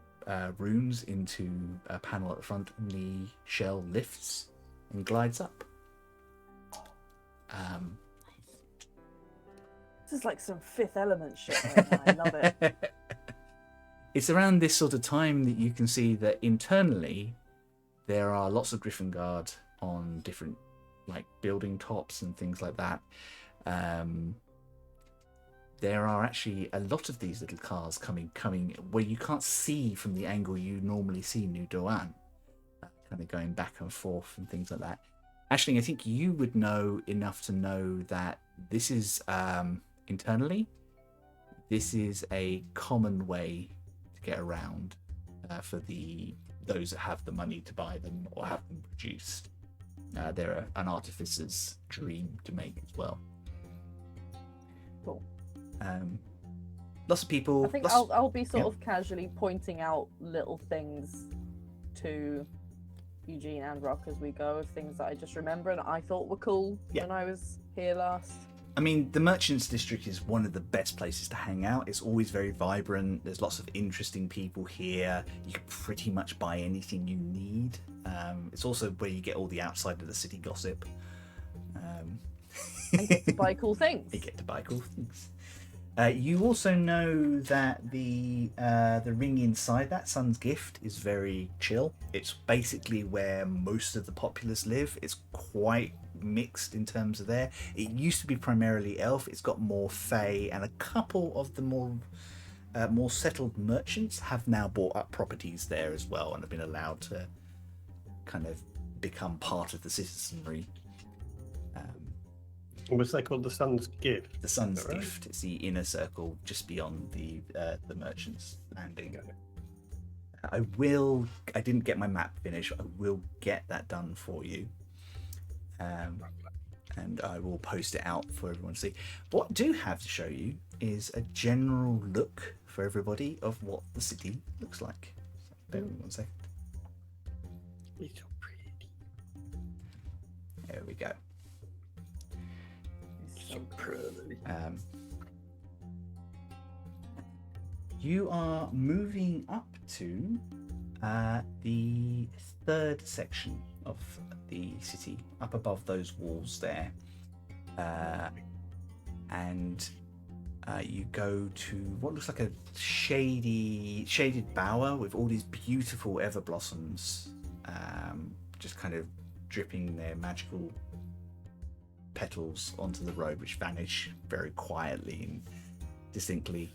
[SPEAKER 1] runes into a panel at the front, and the shell lifts and glides up.
[SPEAKER 4] This is like some Fifth Element shit right now. I love it.
[SPEAKER 1] It's around this sort of time that you can see that internally there are lots of Griffin Guard on different like building tops and things like that. There are actually a lot of these little cars coming where you can't see from the angle you normally see New Doan, kind of going back and forth and things like that. Actually, I think you would know enough to know that this is internally, this is a common way to get around for those that have the money to buy them or have them produced. They're an artificer's dream to make as well.
[SPEAKER 4] Cool.
[SPEAKER 1] Lots of people.
[SPEAKER 4] I think I'll be sort of casually pointing out little things to Eugene and Rock as we go, of things that I just remember and I thought were cool when I was here last.
[SPEAKER 1] I mean, the Merchants District is one of the best places to hang out. It's always very vibrant. There's lots of interesting people here. You can pretty much buy anything you need. It's also where you get all the outside of the city gossip.
[SPEAKER 4] And get to buy cool things.
[SPEAKER 1] You get to buy cool things. You also know that the ring inside that, Sun's Gift, is very chill. It's basically where most of the populace live. It's quite mixed in terms of there. It used to be primarily elf. It's got more fae, and a couple of the more settled merchants have now bought up properties there as well and have been allowed to kind of become part of the citizenry.
[SPEAKER 2] What's that called? The Sun's Gift?
[SPEAKER 1] The Sun's
[SPEAKER 2] Right.
[SPEAKER 1] Gift. It's the inner circle just beyond the merchants landing. I didn't get my map finished. I will get that done for you. And I will post it out for everyone to see. What I do have to show you is a general look for everybody of what the city looks like. So bear with me 1 second.
[SPEAKER 2] It's so pretty.
[SPEAKER 1] There we go.
[SPEAKER 2] So pretty.
[SPEAKER 1] You are moving up to the third section of the city, up above those walls there, and you go to what looks like a shaded bower with all these beautiful ever blossoms, just kind of dripping their magical petals onto the road, which vanish very quietly and distinctly,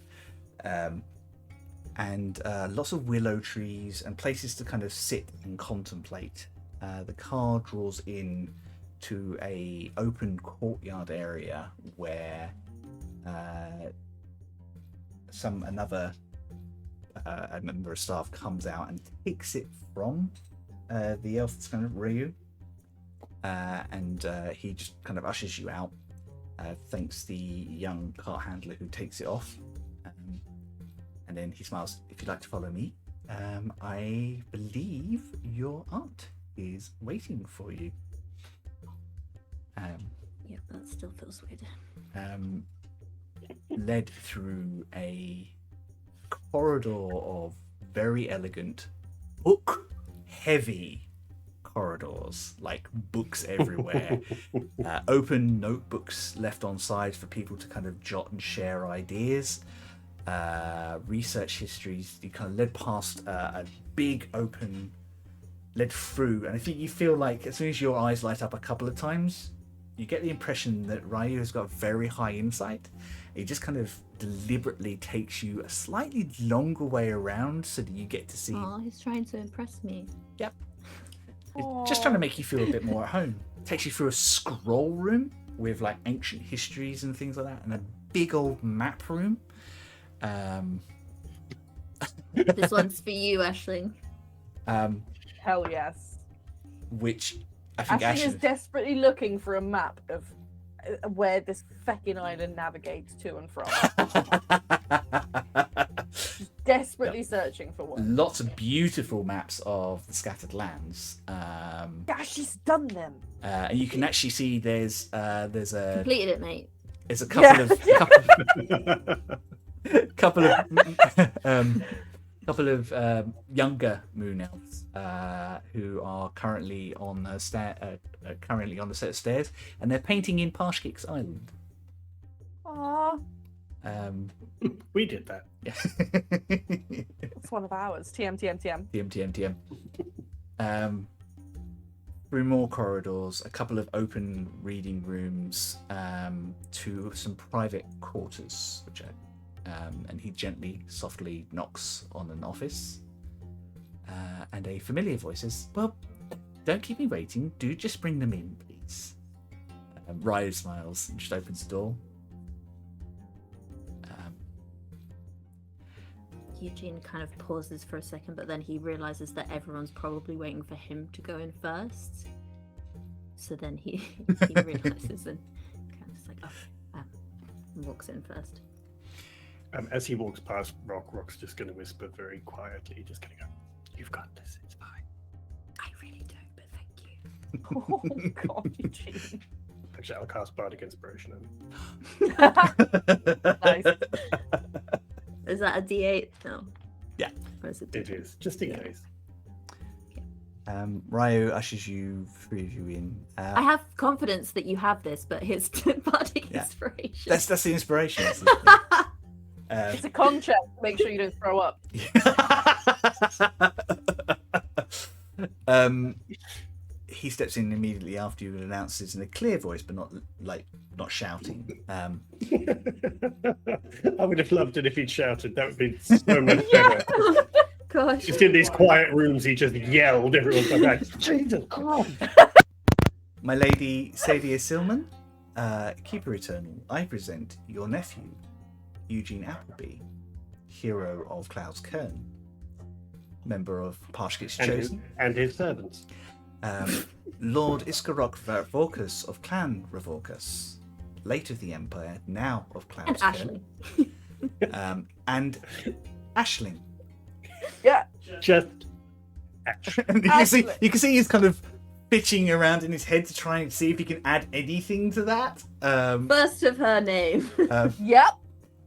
[SPEAKER 1] and lots of willow trees and places to kind of sit and contemplate. The car draws in to a open courtyard area where a member of staff comes out and takes it from the elf that's kind of Ryu. And he just kind of ushers you out, thanks the young cart handler who takes it off, and then he smiles. If you'd like to follow me, I believe your aunt is waiting for you.
[SPEAKER 3] Yep, that still feels weird.
[SPEAKER 1] Led through a corridor of very elegant, book-heavy corridors, like books everywhere. Open notebooks left on side for people to kind of jot and share ideas. Research histories. You kind of led past a big open, led through, and I think you feel like as soon as your eyes light up a couple of times, you get the impression that Ryu has got very high insight. He just kind of deliberately takes you a slightly longer way around so that you get to see.
[SPEAKER 3] Oh, he's trying to impress me.
[SPEAKER 1] Yep. just trying to make you feel a bit more at home. Takes you through a scroll room with like ancient histories and things like that, and a big old map room.
[SPEAKER 3] This one's for you, Ashling.
[SPEAKER 4] Hell yes.
[SPEAKER 1] Which I think
[SPEAKER 4] Ashling is desperately looking for a map of where this feckin' island navigates to and from. Desperately searching for one.
[SPEAKER 1] Lots of beautiful maps of the scattered lands.
[SPEAKER 4] Yeah, she's done them.
[SPEAKER 1] And you can actually see there's a
[SPEAKER 3] Completed it, mate.
[SPEAKER 1] there's a couple of younger moon elves who are currently on a currently on the set of stairs, and they're painting in Parshkik's island.
[SPEAKER 4] Aww,
[SPEAKER 2] We did that.
[SPEAKER 1] Yeah.
[SPEAKER 4] it's one of ours. TM.
[SPEAKER 1] TM. Through more corridors, a couple of open reading rooms, to some private quarters, which and he gently, softly knocks on an office, and a familiar voice says, "Well, don't keep me waiting. Do just bring them in, please." Ryo smiles and just opens the door.
[SPEAKER 3] Eugene kind of pauses for a second, but then he realizes that everyone's probably waiting for him to go in first. So then he realizes and kind of just like, and walks in first.
[SPEAKER 2] As he walks past Rock's just going to whisper very quietly, just going to go, "You've got this, it's fine."
[SPEAKER 3] I really don't, but thank you.
[SPEAKER 4] Oh god, Eugene.
[SPEAKER 2] Actually, I'll cast Bardic Inspiration.
[SPEAKER 4] Nice.
[SPEAKER 3] Is that a D8? No.
[SPEAKER 1] Yeah.
[SPEAKER 3] Or is it
[SPEAKER 2] It is, just in case.
[SPEAKER 1] Ryo ushers three of you in.
[SPEAKER 3] I have confidence that you have this, but his bardic inspiration.
[SPEAKER 1] That's the inspiration.
[SPEAKER 4] It's a con check. Make sure you don't throw up.
[SPEAKER 1] He steps in immediately after you and announces in a clear voice, but not shouting.
[SPEAKER 2] I would have loved it if he'd shouted. That would be so much better.
[SPEAKER 3] Gosh.
[SPEAKER 2] Just in these quiet rooms, he just yelled. Everyone's like, "Jesus Christ!"
[SPEAKER 1] My lady Sadia Silman, Keeper Eternal, I present your nephew, Eugene Appleby, hero of Cloud's Kern, member of Parshkit's Chosen,
[SPEAKER 2] and his servants.
[SPEAKER 1] Lord Iskarok Vorkus of Clan Revorkus, late of the Empire, now of Cloud's
[SPEAKER 3] And
[SPEAKER 1] Kern, and Ashling.
[SPEAKER 4] Yeah.
[SPEAKER 2] Just
[SPEAKER 1] And you can see he's kind of pitching around in his head to try and see if he can add anything to that.
[SPEAKER 3] First of her name.
[SPEAKER 4] Yep.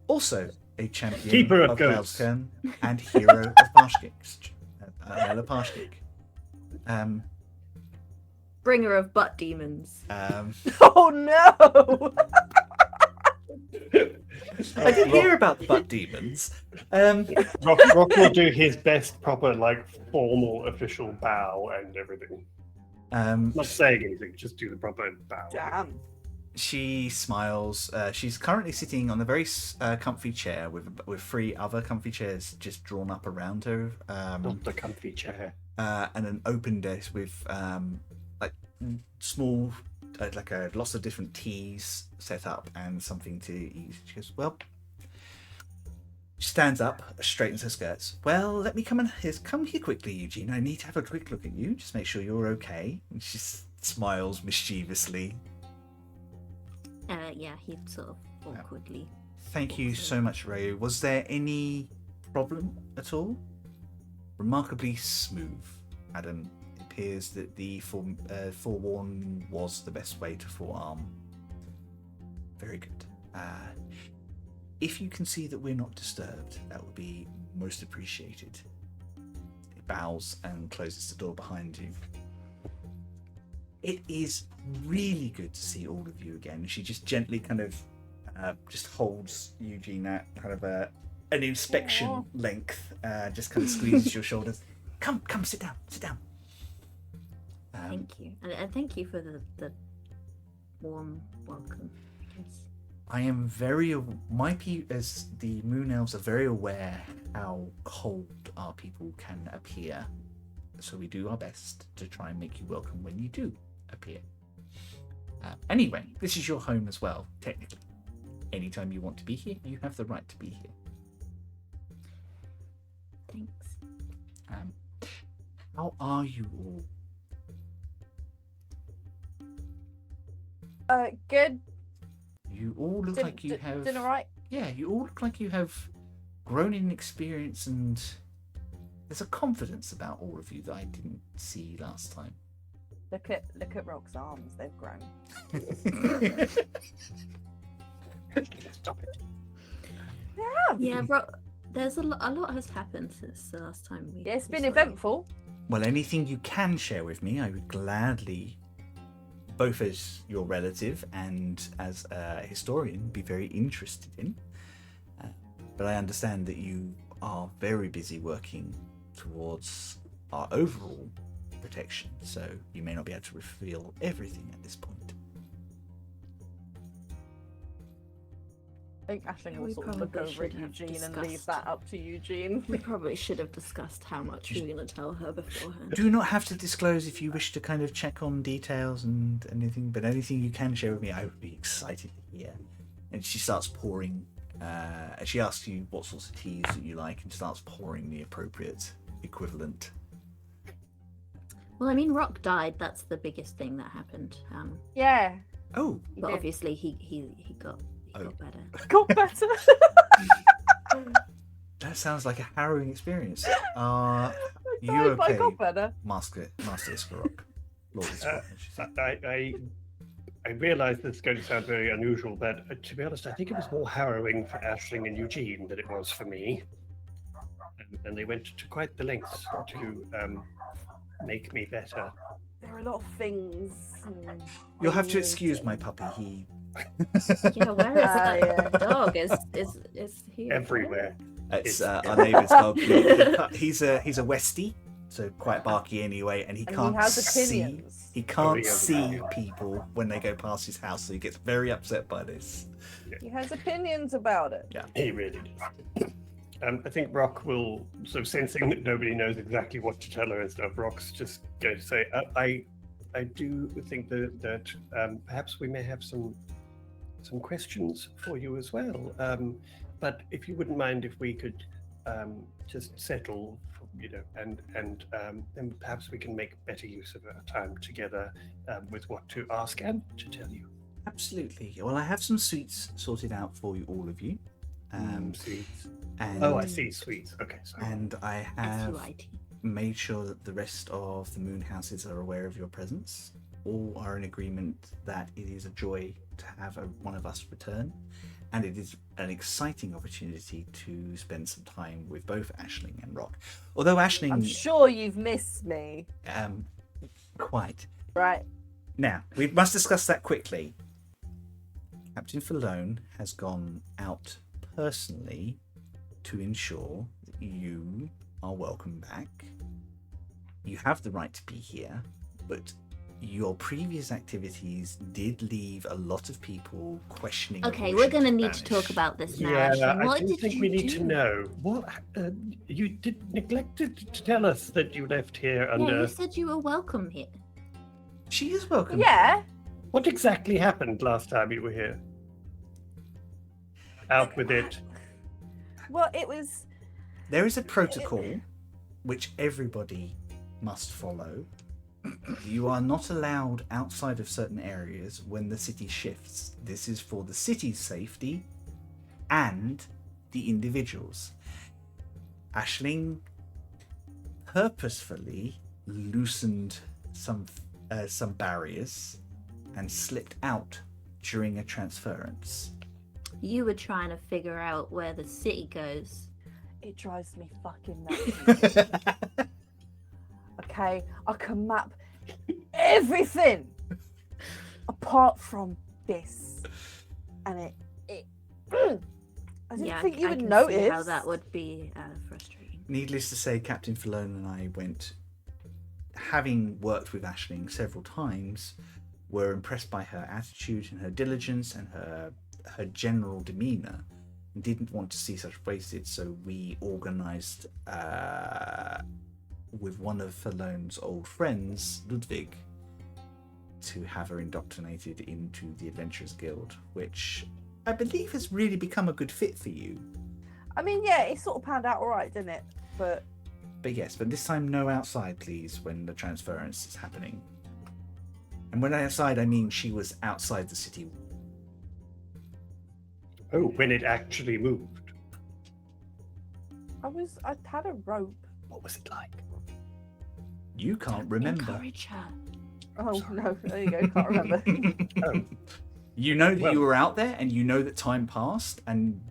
[SPEAKER 1] Also a champion
[SPEAKER 2] Keeper of
[SPEAKER 1] Cloud's
[SPEAKER 2] Ghosts.
[SPEAKER 1] Kern and hero of Parshkik. Ella Parshkik.
[SPEAKER 3] Bringer of butt demons.
[SPEAKER 4] Oh no.
[SPEAKER 1] I did hear about the butt demons.
[SPEAKER 2] Rock will do his best, proper, formal, official bow and everything. Not saying anything, just do the proper bow.
[SPEAKER 4] Damn.
[SPEAKER 1] She smiles. She's currently sitting on a very comfy chair with three other comfy chairs just drawn up around her.
[SPEAKER 2] The comfy chair.
[SPEAKER 1] And an open desk with small, lots of different teas set up and something to eat. She goes, "Well," she stands up, straightens her skirts. "Well, let me come here quickly, Eugene. I need to have a quick look at you. Just make sure you're okay." And she smiles mischievously.
[SPEAKER 3] Yeah, he sort of awkwardly.
[SPEAKER 1] Thank you so much, Ryu. Was there any problem at all? Remarkably smooth, Adam. It appears that the forewarning was the best way to forearm. Very good. If you can see that we're not disturbed, that would be most appreciated. He bows and closes the door behind you. It is really good to see all of you again. She just gently kind of just holds Eugene at kind of an inspection length, just kind of squeezes your shoulders. Come, sit down.
[SPEAKER 3] Thank you. And thank you for the warm welcome, I guess.
[SPEAKER 1] I am as the Moon Elves are very aware how cold our people can appear. so we do our best to try and make you welcome when you do appear. Anyway, this is your home as well, technically. Anytime you want to be here, you have the right to be here.
[SPEAKER 3] Thanks.
[SPEAKER 1] How are you all?
[SPEAKER 4] Good.
[SPEAKER 1] You all look like you have...
[SPEAKER 4] Doing all right.
[SPEAKER 1] Yeah, you all look like you have grown in experience, and there's a confidence about all of you that I didn't see last time.
[SPEAKER 4] Look at Rock's arms. They've grown.
[SPEAKER 2] Stop it.
[SPEAKER 3] Yeah, there's a lot has happened since the last time we.
[SPEAKER 4] Yeah, it's been
[SPEAKER 3] saw you.
[SPEAKER 4] eventful.
[SPEAKER 1] Well, anything you can share with me, I would gladly, both as your relative and as a historian, be very interested in. But I understand that you are very busy working towards our overall protection, so you may not be able to reveal everything at this point.
[SPEAKER 4] I think Aisling
[SPEAKER 3] We
[SPEAKER 4] will sort of look
[SPEAKER 3] probably
[SPEAKER 4] over at
[SPEAKER 3] should have
[SPEAKER 4] Eugene and leave
[SPEAKER 3] discussed.
[SPEAKER 4] that up to Eugene.
[SPEAKER 3] We probably should have discussed how much we were going to tell her beforehand.
[SPEAKER 1] Do not have to disclose if you wish to kind of check on details and anything, but anything you can share with me, I would be excited to hear. And she starts pouring, she asks you what sorts of teas that you like and starts pouring the appropriate equivalent.
[SPEAKER 3] Well, I mean, Rock died. That's the biggest thing that happened.
[SPEAKER 4] Yeah.
[SPEAKER 1] Oh,
[SPEAKER 4] he
[SPEAKER 3] But
[SPEAKER 4] did.
[SPEAKER 3] obviously he got better.
[SPEAKER 4] Got better.
[SPEAKER 1] that sounds like a harrowing experience. You
[SPEAKER 4] Died, but I
[SPEAKER 1] okay,
[SPEAKER 4] got better.
[SPEAKER 1] Master Iskarok? Lord Iskarok, I should say.
[SPEAKER 2] I realise this is going to sound very unusual, but to be honest, I think it was more harrowing for Aisling and Eugene than it was for me. And they went to quite the lengths to make me better.
[SPEAKER 4] There are a lot of things.
[SPEAKER 1] You'll have to excuse my puppy. He
[SPEAKER 3] Yeah, where is that
[SPEAKER 4] yeah.
[SPEAKER 3] dog? Is he
[SPEAKER 2] Everywhere.
[SPEAKER 1] It's our neighbour's dog. He's a Westie, so quite barky anyway, and he
[SPEAKER 4] And
[SPEAKER 1] can't
[SPEAKER 4] he has
[SPEAKER 1] see.
[SPEAKER 4] opinions.
[SPEAKER 1] He can't
[SPEAKER 2] he has
[SPEAKER 1] see
[SPEAKER 2] opinions.
[SPEAKER 1] people when they go past his house, so he gets very upset by this.
[SPEAKER 4] He has opinions about it.
[SPEAKER 2] He really does. I think Rock will, sort of sensing that nobody knows exactly what to tell her and stuff, Rock's just going to say, I do think that perhaps we may have some questions for you as well. But if you wouldn't mind if we could just settle, and then perhaps we can make better use of our time together with what to ask and to tell you.
[SPEAKER 1] Absolutely. Well, I have some sweets sorted out for you, all of you.
[SPEAKER 2] Sweets.
[SPEAKER 1] And,
[SPEAKER 2] Oh, I see, sweets. Okay, sorry.
[SPEAKER 1] And I have
[SPEAKER 3] SUIT.
[SPEAKER 1] made sure that the rest of the moon houses are aware of your presence. All are in agreement that it is a joy to have one of us return, and it is an exciting opportunity to spend some time with both Aisling and Rock. Although Aisling,
[SPEAKER 4] I'm sure you've missed me.
[SPEAKER 1] quite.
[SPEAKER 4] Right.
[SPEAKER 1] Now, we must discuss that quickly. Captain Falone has gone out personally to ensure that you are welcome back. You have the right to be here, but your previous activities did leave a lot of people questioning. your
[SPEAKER 3] Okay,
[SPEAKER 1] wish
[SPEAKER 3] we're going to
[SPEAKER 1] to
[SPEAKER 3] need to talk
[SPEAKER 1] vanish.
[SPEAKER 3] about this now.
[SPEAKER 2] Yeah,
[SPEAKER 3] Aisling.
[SPEAKER 2] I
[SPEAKER 3] What
[SPEAKER 2] do
[SPEAKER 3] did
[SPEAKER 2] think
[SPEAKER 3] you
[SPEAKER 2] we need
[SPEAKER 3] do?
[SPEAKER 2] to know. What you did neglected to tell us that you left here
[SPEAKER 3] Yeah,
[SPEAKER 2] under.
[SPEAKER 3] you said you were welcome here.
[SPEAKER 1] She is welcome.
[SPEAKER 4] Yeah.
[SPEAKER 2] What exactly happened last time you were here? Out with it.
[SPEAKER 4] Well, it was.
[SPEAKER 1] There is a protocol which everybody must follow. You are not allowed outside of certain areas when the city shifts. This is for the city's safety and the individuals. Aisling purposefully loosened some barriers and slipped out during a transference.
[SPEAKER 3] You were trying to figure out where the city goes.
[SPEAKER 4] It drives me fucking nuts. Okay, I can map everything apart from this, and it. I didn't think you
[SPEAKER 3] I
[SPEAKER 4] would
[SPEAKER 3] can
[SPEAKER 4] notice.
[SPEAKER 3] see how that would be frustrating.
[SPEAKER 1] Needless to say, Captain Falone and I went, having worked with Aisling several times, were impressed by her attitude and her diligence and her general demeanour, and didn't want to see such wasted, so we organised with one of Falone's old friends, Ludwig, to have her indoctrinated into the Adventurers Guild, which I believe has really become a good fit for you.
[SPEAKER 4] I mean, yeah, it sort of panned out all right, didn't it? But
[SPEAKER 1] yes, but this time no outside, please, when the transference is happening. And when outside, I mean she was outside the city.
[SPEAKER 2] Oh, when it actually moved.
[SPEAKER 4] I had a rope.
[SPEAKER 1] What was it like? You can't remember.
[SPEAKER 3] Encourage her.
[SPEAKER 4] Oh no, there you go. Can't remember.
[SPEAKER 2] Oh,
[SPEAKER 1] You know that
[SPEAKER 2] Well-
[SPEAKER 1] you were out there, and you know that time passed,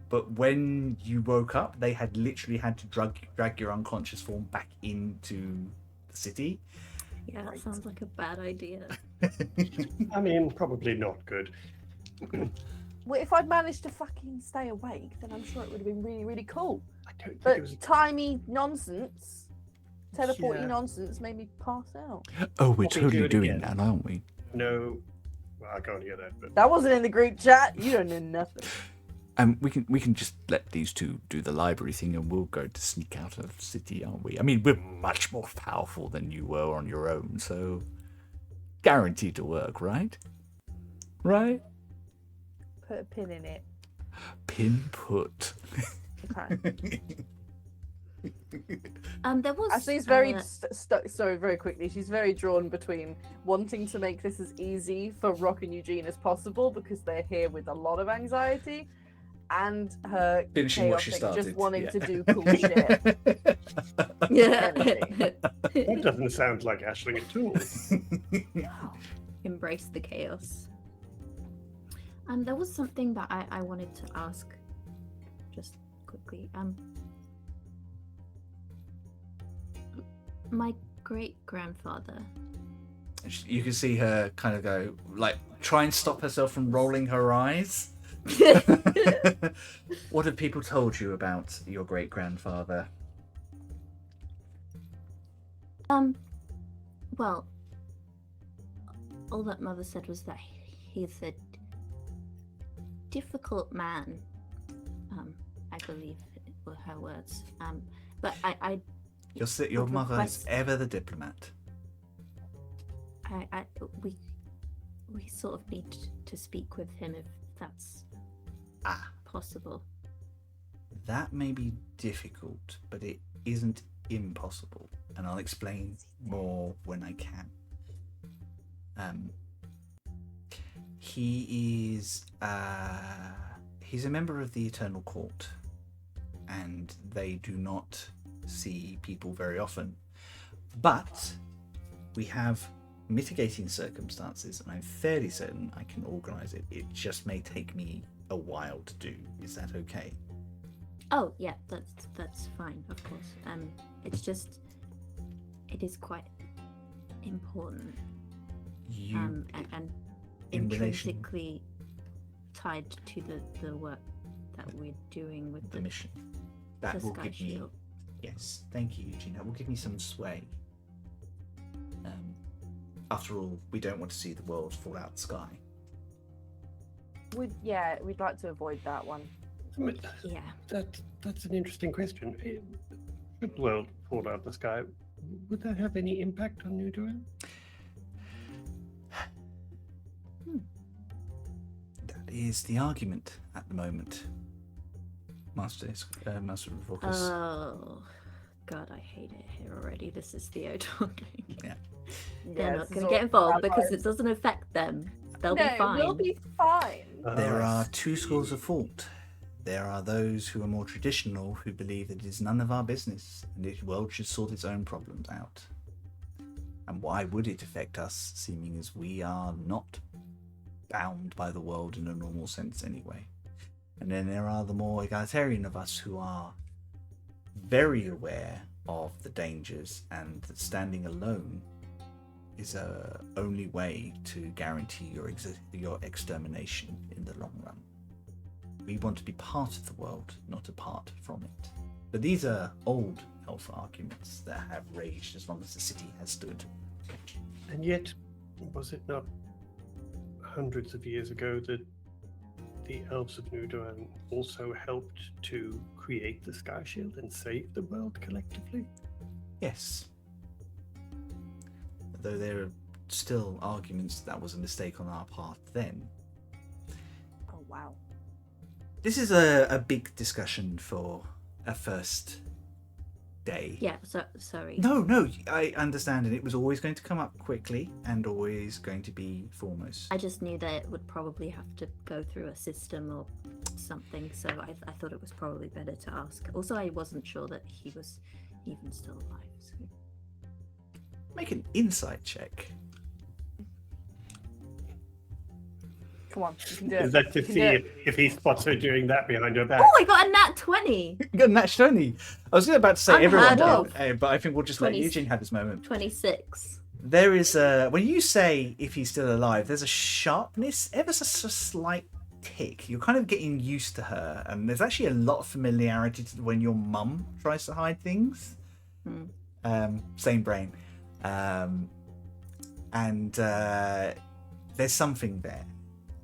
[SPEAKER 1] but when you woke up, they had literally had to drag your unconscious form back into the city.
[SPEAKER 3] Yeah, that sounds like a bad idea.
[SPEAKER 2] I mean, probably not good.
[SPEAKER 4] Well, if I'd managed to fucking stay awake, then I'm sure it would have been really, really cool.
[SPEAKER 2] I don't think
[SPEAKER 4] But
[SPEAKER 2] it was.
[SPEAKER 4] timey nonsense, teleporty
[SPEAKER 2] Yeah.
[SPEAKER 4] nonsense, made me pass out.
[SPEAKER 1] Oh, we're
[SPEAKER 2] What we
[SPEAKER 1] totally
[SPEAKER 2] do it
[SPEAKER 1] doing
[SPEAKER 2] again.
[SPEAKER 1] that, aren't we?
[SPEAKER 2] No. Well, I can't hear that, but.
[SPEAKER 4] That wasn't in the group chat. You don't know nothing.
[SPEAKER 1] We can just let these two do the library thing, and we'll go to sneak out of the city, aren't we? I mean, we're much more powerful than you were on your own, so guaranteed to work, right? Right?
[SPEAKER 4] Put a pin in it.
[SPEAKER 1] Pin put.
[SPEAKER 4] Okay.
[SPEAKER 3] There was
[SPEAKER 4] Ashley's very sorry, very quickly. She's very drawn between wanting to make this as easy for Rock and Eugene as possible because they're here with a lot of anxiety, and her
[SPEAKER 1] Finishing what she
[SPEAKER 4] chaotic,
[SPEAKER 1] started.
[SPEAKER 4] just wanting
[SPEAKER 1] yeah.
[SPEAKER 4] to do cool shit.
[SPEAKER 3] yeah.
[SPEAKER 2] That doesn't sound like Ashling at all.
[SPEAKER 3] Embrace the chaos. And there was something that I wanted to ask, just quickly. My great grandfather.
[SPEAKER 1] You can see her kind of go, like, try and stop herself from rolling her eyes. What have people told you about your great grandfather?
[SPEAKER 3] Well, all that Mother said was that he's a difficult man. I believe were her words. But
[SPEAKER 1] Your mother is
[SPEAKER 3] request-
[SPEAKER 1] ever the diplomat.
[SPEAKER 3] we sort of need to speak with him if that's possible.
[SPEAKER 1] That may be difficult, but it isn't impossible, and I'll explain more when I can. He's a member of the Eternal Court, and they do not see people very often. But we have mitigating circumstances, and I'm fairly certain I can organise it. It just may take me a while to do. Is that okay?
[SPEAKER 3] Oh yeah, that's fine, of course. It's just it is quite important. And
[SPEAKER 1] in relation-
[SPEAKER 3] intrinsically tied to the work that we're doing with
[SPEAKER 1] the mission. That
[SPEAKER 3] the
[SPEAKER 1] will
[SPEAKER 3] Sky
[SPEAKER 1] give me.
[SPEAKER 3] Shield.
[SPEAKER 1] Yes, thank you, Eugene. That will give me some sway. After all, we don't want to see the world fall out of the sky.
[SPEAKER 4] We'd like to avoid that one.
[SPEAKER 3] Yeah.
[SPEAKER 2] That's an interesting question. Should the world fall out of the sky, would that have any impact on New Doan?
[SPEAKER 1] That is the argument at the moment, Master Revocus.
[SPEAKER 3] Oh God, I hate it here already. This is Theo talking.
[SPEAKER 1] Yeah.
[SPEAKER 3] They're not
[SPEAKER 4] this is
[SPEAKER 3] going to
[SPEAKER 4] all
[SPEAKER 3] get involved
[SPEAKER 4] bad
[SPEAKER 3] because
[SPEAKER 4] vibes.
[SPEAKER 3] it doesn't affect them. They'll
[SPEAKER 4] No,
[SPEAKER 3] be fine.
[SPEAKER 4] we'll be fine.
[SPEAKER 1] There
[SPEAKER 2] I
[SPEAKER 1] are two schools of thought. There are those who are more traditional, who believe that it is none of our business and the world should sort its own problems out. And why would it affect us, seeming as we are not bound by the world in a normal sense anyway? And then there are the more egalitarian of us who are very aware of the dangers and that standing alone is a only way to guarantee your extermination in the long run. We want to be part of the world, not apart from it. But these are old elf arguments that have raged as long as the city has stood.
[SPEAKER 2] And yet, was it not hundreds of years ago that the elves of New Doan also helped to create the Sky Shield and save the world collectively?
[SPEAKER 1] Yes, though there are still arguments that was a mistake on our part then.
[SPEAKER 4] Oh wow.
[SPEAKER 1] This is a big discussion for a first day.
[SPEAKER 3] Yeah, so sorry.
[SPEAKER 1] No, I understand, and it was always going to come up quickly and always going to be foremost.
[SPEAKER 3] I just knew that it would probably have to go through a system or something, so I thought it was probably better to ask. Also, I wasn't sure that he was even still alive. So.
[SPEAKER 1] Make an insight check.
[SPEAKER 4] Come on, you can do it.
[SPEAKER 2] Is that to
[SPEAKER 4] You can
[SPEAKER 2] see
[SPEAKER 4] do it.
[SPEAKER 2] if he spots her doing that behind her back?
[SPEAKER 3] Oh, I got a nat 20!
[SPEAKER 1] You got a nat 20. I was about to say
[SPEAKER 3] Unheard
[SPEAKER 1] everyone
[SPEAKER 3] of.
[SPEAKER 1] did, but I think we'll just let
[SPEAKER 3] 20.
[SPEAKER 1] Eugene have his moment.
[SPEAKER 3] 26.
[SPEAKER 1] There is when you say if he's still alive, there's a sharpness, ever so slight tick. You're kind of getting used to her, and there's actually a lot of familiarity to when your mum tries to hide things. Same brain, and there's something there.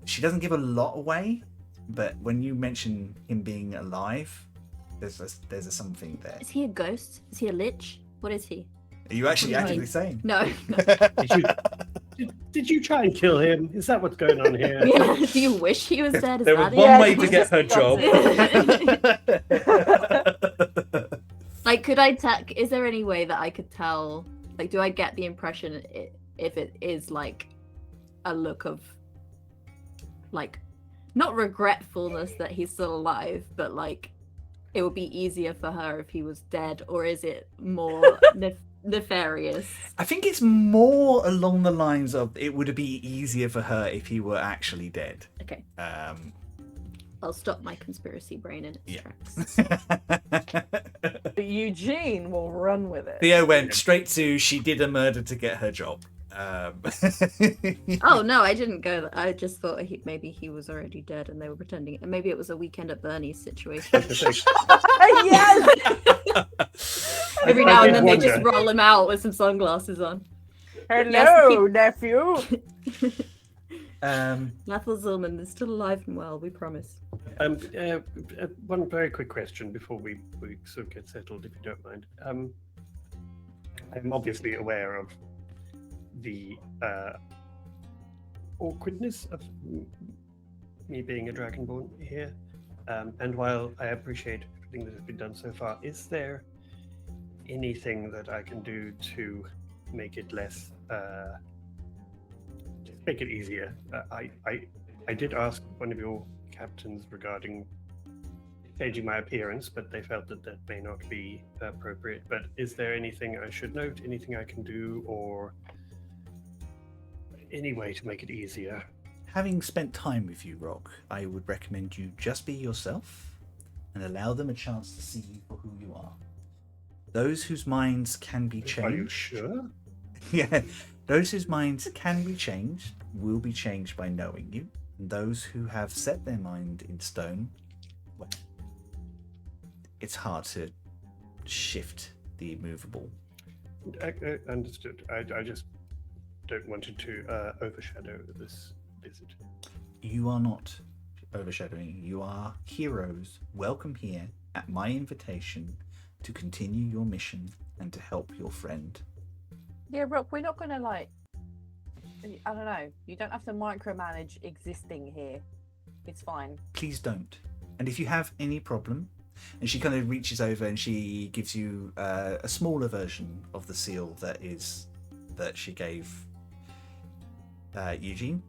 [SPEAKER 1] She doesn't give a lot away, but when you mention him being alive, there's a something there.
[SPEAKER 3] Is he a ghost? Is he a lich? What is he?
[SPEAKER 1] Are you actually
[SPEAKER 3] What do you
[SPEAKER 1] actively
[SPEAKER 3] mean?
[SPEAKER 1] saying?
[SPEAKER 3] No.
[SPEAKER 2] Did you try and kill him? Is that what's going on here?
[SPEAKER 3] Yeah. Do you wish he was dead? Is
[SPEAKER 1] There was
[SPEAKER 3] that
[SPEAKER 1] one
[SPEAKER 4] Yeah,
[SPEAKER 1] way
[SPEAKER 4] he
[SPEAKER 1] to get
[SPEAKER 4] just
[SPEAKER 1] her
[SPEAKER 4] does
[SPEAKER 1] job.
[SPEAKER 3] Like, is there any way that I could tell? Like, do I get the impression if it is like a look of, like, not regretfulness that he's still alive, but like it would be easier for her if he was dead, or is it more nefarious?
[SPEAKER 1] I think it's more along the lines of it would be easier for her if he were actually dead.
[SPEAKER 3] Okay,
[SPEAKER 1] Um,
[SPEAKER 3] I'll stop my conspiracy brain in its
[SPEAKER 1] Yeah.
[SPEAKER 3] tracks.
[SPEAKER 4] But Eugene will run with it.
[SPEAKER 1] Theo went straight to she did a murder to get her job.
[SPEAKER 3] Oh no, I didn't go. I just thought maybe he was already dead and they were pretending. And maybe it was a Weekend at Bernie's situation.
[SPEAKER 4] Yes.
[SPEAKER 3] Every
[SPEAKER 2] I
[SPEAKER 3] now
[SPEAKER 2] did
[SPEAKER 3] and then they
[SPEAKER 2] wonder.
[SPEAKER 3] just roll him out with some sunglasses on.
[SPEAKER 4] Hello, nephew.
[SPEAKER 3] Lathel Zillman is still alive and well, we promise.
[SPEAKER 2] One very quick question before we sort of get settled, if you don't mind. I'm obviously aware of the awkwardness of me being a dragonborn here, and while I appreciate everything that has been done so far, is there anything that I can do to make it less, make it easier? I did ask one of your captains regarding changing my appearance, but they felt that that may not be appropriate. But is there anything I should note, anything I can do, or any way to make it easier?
[SPEAKER 1] Having spent time with you, Rock, I would recommend you just be yourself and allow them a chance to see you for who you are. Those whose minds can be changed.
[SPEAKER 2] Are you sure?
[SPEAKER 1] Yeah, those whose minds can be changed will be changed by knowing you. And those who have set their mind in stone, well, it's hard to shift the immovable.
[SPEAKER 2] Understood. I just don't want it to overshadow this visit.
[SPEAKER 1] You are not overshadowing. You are heroes welcome here at my invitation to continue your mission and to help your friend.
[SPEAKER 4] Yeah, Rock, we're not gonna I don't know. You don't have to micromanage existing here. It's fine.
[SPEAKER 1] Please don't. And if you have any problem, and she kind of reaches over and she gives you a smaller version of the seal that she gave Eugene.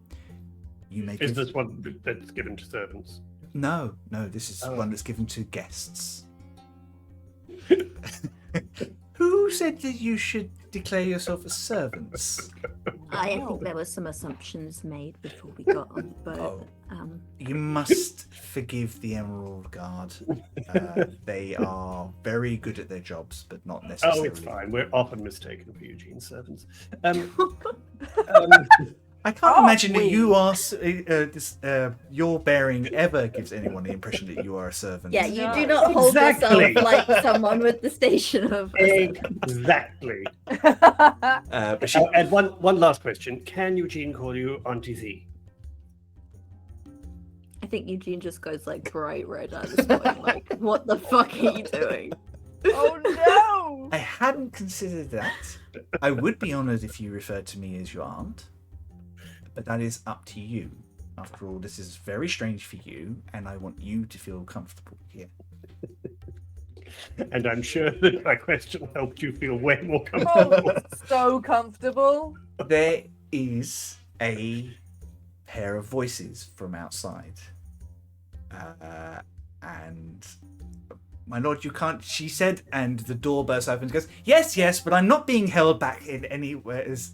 [SPEAKER 1] You may
[SPEAKER 2] Is
[SPEAKER 1] give...
[SPEAKER 2] this one that's given to servants?
[SPEAKER 1] No, this is
[SPEAKER 2] Oh.
[SPEAKER 1] one that's given to guests. Who said that you should declare yourself as servants?
[SPEAKER 3] I think there were some assumptions made before we got on the boat.
[SPEAKER 1] You must forgive the Emerald Guard. They are very good at their jobs, but not necessarily.
[SPEAKER 2] Oh, it's fine. We're often mistaken for Eugene's servants.
[SPEAKER 1] I can't
[SPEAKER 4] Oh,
[SPEAKER 1] imagine that
[SPEAKER 4] we-
[SPEAKER 1] you are your bearing ever gives anyone the impression that you are a servant.
[SPEAKER 3] Yeah, you
[SPEAKER 4] No.
[SPEAKER 3] do not hold
[SPEAKER 2] Exactly.
[SPEAKER 3] yourself like someone with the station of a servant.
[SPEAKER 2] Exactly.
[SPEAKER 1] But she,
[SPEAKER 2] And one last question. Can Eugene call you Auntie Z?
[SPEAKER 3] I think Eugene just goes like bright red at this point. Like, what the fuck are you doing?
[SPEAKER 4] Oh
[SPEAKER 1] I hadn't considered that. I would be honoured if you referred to me as your aunt, but that is up to you. After all, this is very strange for you, and I want you to feel comfortable here.
[SPEAKER 2] And I'm sure that my question helped you feel way more comfortable.
[SPEAKER 4] Oh, so comfortable.
[SPEAKER 1] There is a pair of voices from outside. And my lord, you can't, she said, and the door bursts open and goes, yes, but I'm not being held back in anywhere as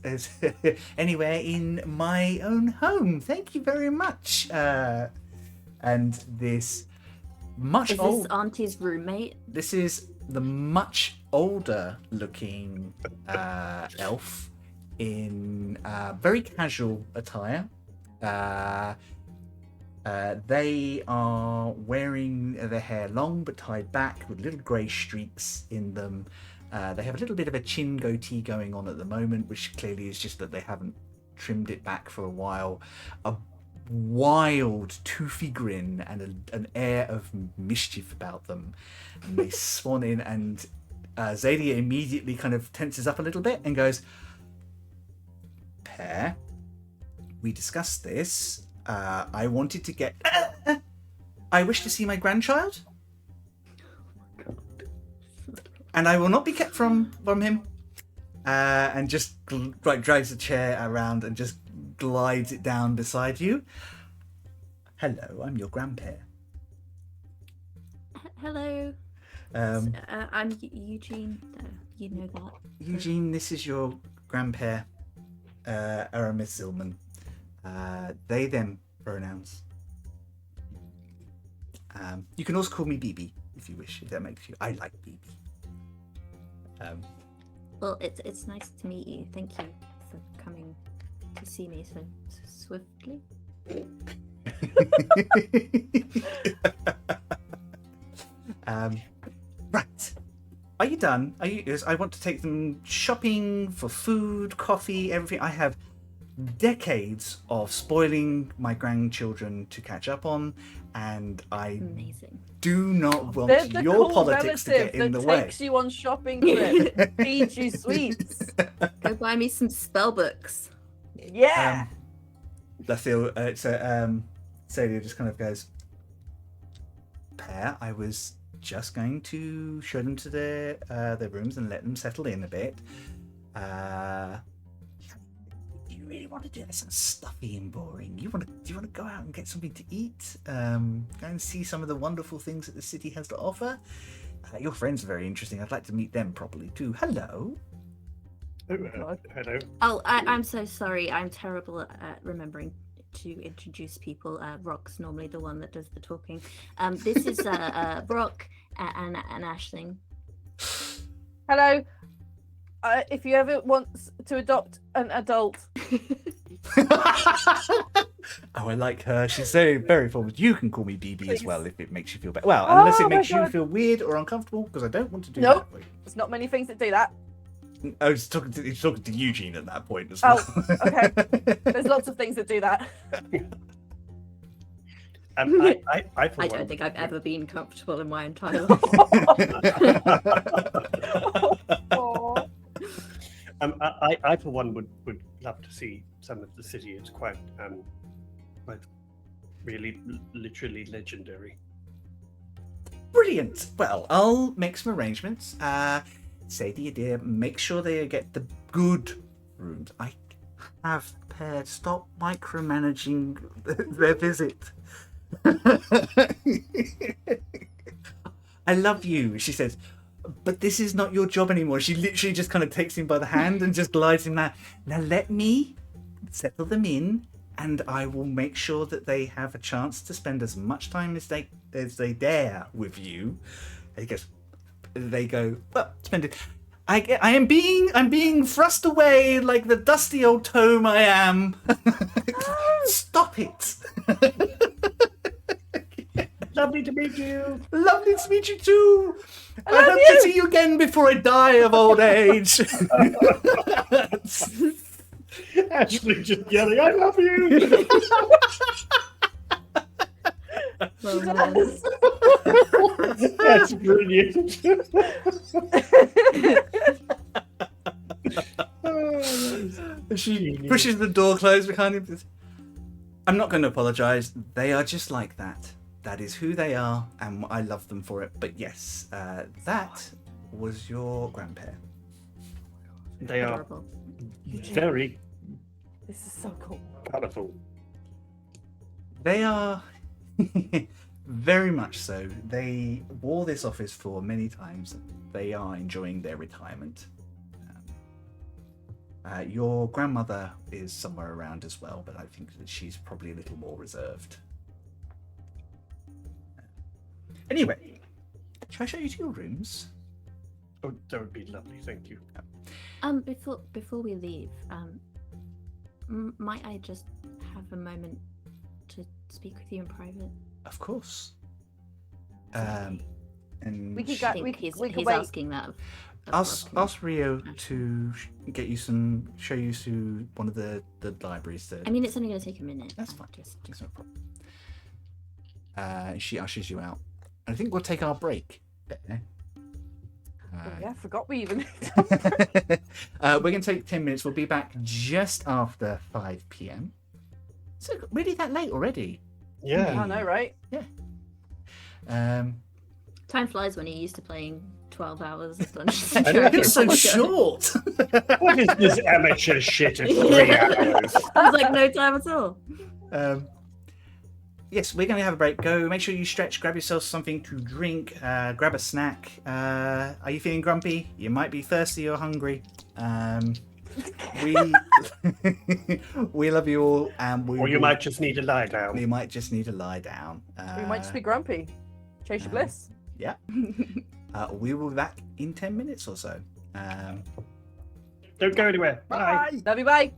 [SPEAKER 1] anywhere in my own home. Thank you very much. And this much
[SPEAKER 3] Is
[SPEAKER 1] old,
[SPEAKER 3] this Auntie's roommate?
[SPEAKER 1] this is the much older looking elf in very casual attire. They are wearing their hair long but tied back with little grey streaks in them. They have a little bit of a chin goatee going on at the moment, which clearly is just that they haven't trimmed it back for a while. A wild, toothy grin and an air of mischief about them. And they swan in, and Zadia immediately kind of tenses up a little bit and goes, Pear, we discussed this. I wanted to get... I wish to see my grandchild. And I will not be kept from him. And just drags a chair around and just glides it down beside you. Hello, I'm your grandpa.
[SPEAKER 3] Hello. I'm Eugene. You know that.
[SPEAKER 1] Eugene, this is your grandpa, Aramis Zillman. They, them pronouns. You can also call me BB if you wish, if that makes you. I like BB.
[SPEAKER 3] Well, it's nice to meet you. Thank you for coming to see me so swiftly.
[SPEAKER 1] Right. Are you done? I want to take them shopping for food, coffee, everything. I have decades of spoiling my grandchildren to catch up on, and I
[SPEAKER 3] Amazing.
[SPEAKER 1] do not want
[SPEAKER 4] There's the
[SPEAKER 1] your
[SPEAKER 4] cool
[SPEAKER 1] politics to
[SPEAKER 4] relative
[SPEAKER 1] get in
[SPEAKER 4] that
[SPEAKER 1] the way.
[SPEAKER 4] takes you on shopping trips, feeds you sweets.
[SPEAKER 3] Go buy me some spell books.
[SPEAKER 4] Yeah.
[SPEAKER 1] I feel Celia just kind of goes, Pear, I was just going to show them to their rooms and let them settle in a bit. Do you really want to do that? Sounds stuffy and boring. Do you want to go out and get something to eat? Go and see some of the wonderful things that the city has to offer. Your friends are very interesting. I'd like to meet them properly too. Hello.
[SPEAKER 2] Hello.
[SPEAKER 3] Oh, I'm so sorry. I'm terrible at remembering to introduce people. Rock's normally the one that does the talking. This is Brock and Aisling.
[SPEAKER 4] Hello. If you ever want to adopt an adult.
[SPEAKER 1] Oh, I like her. She's very, very forward. You can call me BB as
[SPEAKER 4] Please.
[SPEAKER 1] well if it makes you feel better. Well, unless
[SPEAKER 4] Oh
[SPEAKER 1] it
[SPEAKER 4] my
[SPEAKER 1] makes you
[SPEAKER 4] God.
[SPEAKER 1] feel weird or uncomfortable, because I don't want to do
[SPEAKER 4] Nope.
[SPEAKER 1] that.
[SPEAKER 4] There's not many things that do that.
[SPEAKER 1] I was talking to Eugene at that point as
[SPEAKER 4] Oh,
[SPEAKER 1] well.
[SPEAKER 4] okay. There's lots of things that do that.
[SPEAKER 2] I for
[SPEAKER 3] I
[SPEAKER 2] one,
[SPEAKER 3] don't think I've ever been comfortable in my entire life.
[SPEAKER 4] Aw.
[SPEAKER 2] I for one would love to see some of the city. It's quite really literally legendary.
[SPEAKER 1] Brilliant. Well, I'll make some arrangements. Say to your dear, make sure they get the good rooms. I have Pear, stop micromanaging their visit. I love you, she says, but this is not your job anymore. She literally just kind of takes him by the hand and just glides him now. Now let me settle them in, and I will make sure that they have a chance to spend as much time as they dare with you. And he goes, they go, well, splendid. I'm being thrust away like the dusty old tome I am. Stop it.
[SPEAKER 2] Lovely to meet you.
[SPEAKER 1] Lovely to meet you too. I hope to see you again before I die of old age.
[SPEAKER 2] Ashley just yelling, I love you.
[SPEAKER 3] Oh, man.
[SPEAKER 2] That's brilliant.
[SPEAKER 1] She
[SPEAKER 2] Genius.
[SPEAKER 1] pushes the door closed behind him. I'm not going to apologise. They are just like that. That is who they are, and I love them for it. But yes, that was your grandpa.
[SPEAKER 2] They are
[SPEAKER 3] Adorable.
[SPEAKER 2] very
[SPEAKER 4] This is so cool.
[SPEAKER 2] colourful.
[SPEAKER 1] They are very much so. They wore this office for many times. They are enjoying their retirement. Your grandmother is somewhere around as well, but I think that she's probably a little more reserved. Anyway, shall I show you to your rooms?
[SPEAKER 2] Oh, that would be lovely. Thank you.
[SPEAKER 3] Before we leave, might I just have a moment to speak with you in private?
[SPEAKER 1] Of course. And
[SPEAKER 4] We could
[SPEAKER 3] I
[SPEAKER 4] go.
[SPEAKER 3] think
[SPEAKER 4] We
[SPEAKER 3] he's
[SPEAKER 4] could wait.
[SPEAKER 3] asking that. of
[SPEAKER 1] ask
[SPEAKER 3] Rocky.
[SPEAKER 1] Rio to show you to one of the libraries.
[SPEAKER 3] I mean, it's only going to take a minute.
[SPEAKER 1] That's fine.
[SPEAKER 3] Just
[SPEAKER 1] It's no problem. She ushers you out. I think we'll take our break there.
[SPEAKER 4] Oh, yeah, I forgot we even.
[SPEAKER 1] We're going to take 10 minutes. We'll be back just after 5 p.m. So really that late already?
[SPEAKER 2] Yeah.
[SPEAKER 4] I know, right?
[SPEAKER 3] time flies when you're used to playing 12 hours of Dungeons
[SPEAKER 2] I
[SPEAKER 3] and
[SPEAKER 2] know,
[SPEAKER 3] Dragons.
[SPEAKER 1] It's so short.
[SPEAKER 2] What is this amateur shit of 3 hours?
[SPEAKER 3] I was like, no time at all.
[SPEAKER 1] Yes, we're going to have a break. Go, make sure you stretch, grab yourself something to drink, grab a snack. Are you feeling grumpy? You might be thirsty or hungry. We we love you all, and
[SPEAKER 2] Or you might just need to lie down.
[SPEAKER 1] we might just need to lie down.
[SPEAKER 4] We might just be grumpy. Chase your bliss.
[SPEAKER 1] Yeah. We will be back in 10 minutes or so.
[SPEAKER 2] Don't go anywhere. Bye.
[SPEAKER 4] Love you, bye.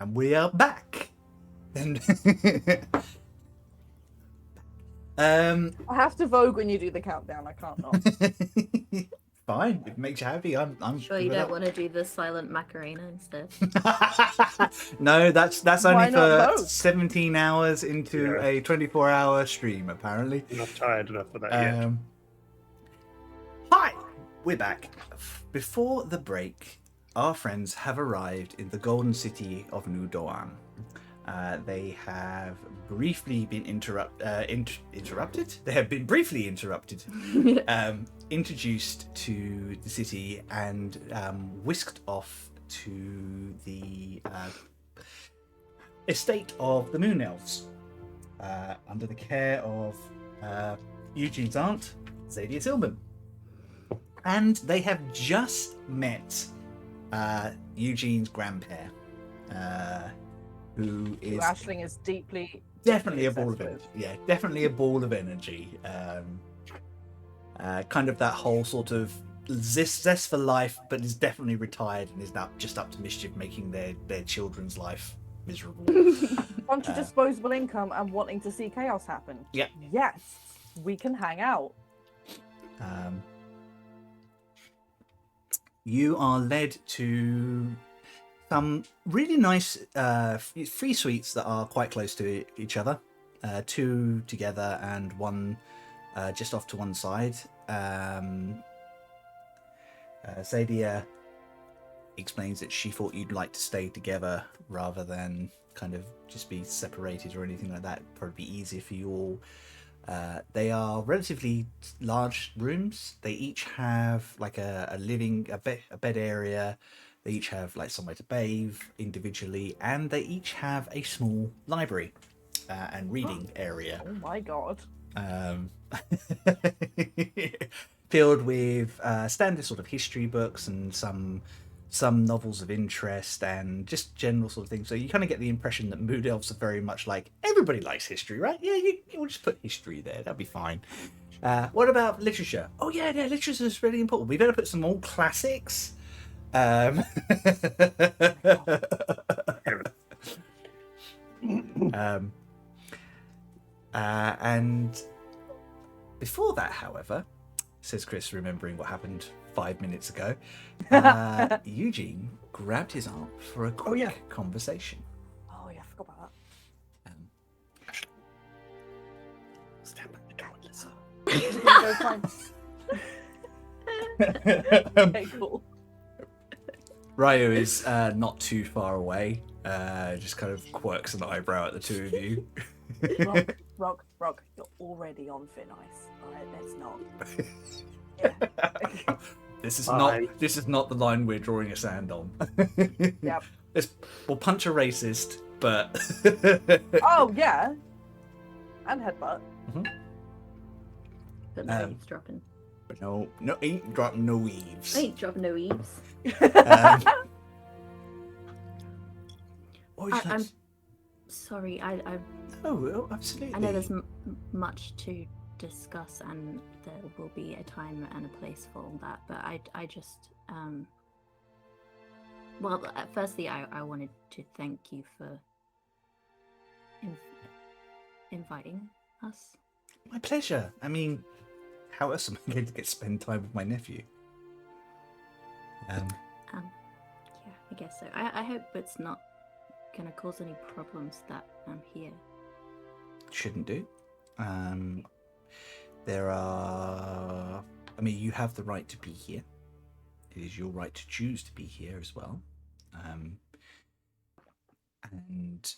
[SPEAKER 1] And we are back. And
[SPEAKER 4] I have to vogue when you do the countdown. I can't not.
[SPEAKER 1] fine. If it makes you happy, I'm
[SPEAKER 3] Sure, you don't want to do the silent Macarena instead.
[SPEAKER 1] No, that's
[SPEAKER 4] Why
[SPEAKER 1] only
[SPEAKER 4] not
[SPEAKER 1] for
[SPEAKER 4] both?
[SPEAKER 1] 17 hours into
[SPEAKER 2] Yeah.
[SPEAKER 1] a 24-hour stream, apparently.
[SPEAKER 2] I'm not tired enough for that yet.
[SPEAKER 1] Hi, we're back. Before the break, our friends have arrived in the golden city of New Doan. They have briefly been interrupted. They have been briefly interrupted, introduced to the city, and whisked off to the estate of the Moon Elves, under the care of Eugene's aunt, Zadia Silman. And they have just met Eugene's grandpare, who is
[SPEAKER 4] Ashling is deeply
[SPEAKER 1] definitely a ball of
[SPEAKER 4] obsessed
[SPEAKER 1] energy. Yeah, definitely a ball of energy. Kind of that whole sort of zest for life, but is definitely retired and is now just up to mischief, making their children's life miserable.
[SPEAKER 4] bunch of disposable income and wanting to see chaos happen.
[SPEAKER 1] Yeah.
[SPEAKER 4] Yes, we can hang out.
[SPEAKER 1] You are led to some really nice free suites that are quite close to each other. Two together and one just off to one side. Zadia explains that she thought you'd like to stay together rather than kind of just be separated or anything like that. It'd probably be easier for you all. They are relatively large rooms. They each have like a bed area. They each have like somewhere to bathe individually, and they each have a small library and reading area.
[SPEAKER 4] Oh my god.
[SPEAKER 1] Filled with standard sort of history books and some novels of interest and just general sort of things. So you kind of get the impression that Mood Elves are very much like, everybody likes history, right? Yeah, you'll just put history there. That'll be fine. What about literature? Oh yeah, literature is really important. We better put some old classics. And before that, however, says Chris, remembering what happened 5 minutes ago, Eugene grabbed his arm for a quick conversation.
[SPEAKER 4] Oh yeah, I forgot about
[SPEAKER 2] Stand by the door and listen.
[SPEAKER 4] that. Okay, cool.
[SPEAKER 1] Ryo is not too far away, just kind of quirks an eyebrow at the two of you.
[SPEAKER 4] Rock, you're already on thin ice. Alright, let's not. Yeah.
[SPEAKER 1] This is
[SPEAKER 2] Fine.
[SPEAKER 1] not the line we're drawing a sand on.
[SPEAKER 4] Yep.
[SPEAKER 1] We'll punch a racist, but
[SPEAKER 4] Oh yeah. And headbutt.
[SPEAKER 3] But no eaves dropping.
[SPEAKER 1] But no, ain't dropping no eaves.
[SPEAKER 3] I ain't dropping no eaves.
[SPEAKER 1] What would you like
[SPEAKER 3] I'm
[SPEAKER 1] to-
[SPEAKER 3] sorry,
[SPEAKER 1] Oh, absolutely.
[SPEAKER 3] I know there's much to discuss, and there will be a time and a place for all that. But I just, well, firstly, I wanted to thank you for inviting us.
[SPEAKER 1] My pleasure. I mean, how else am I going to get to spend time with my nephew?
[SPEAKER 3] Yeah, I guess so. I hope it's not going to cause any problems that I'm here.
[SPEAKER 1] Shouldn't do. There are. I mean, you have the right to be here. It is your right to choose to be here as well. And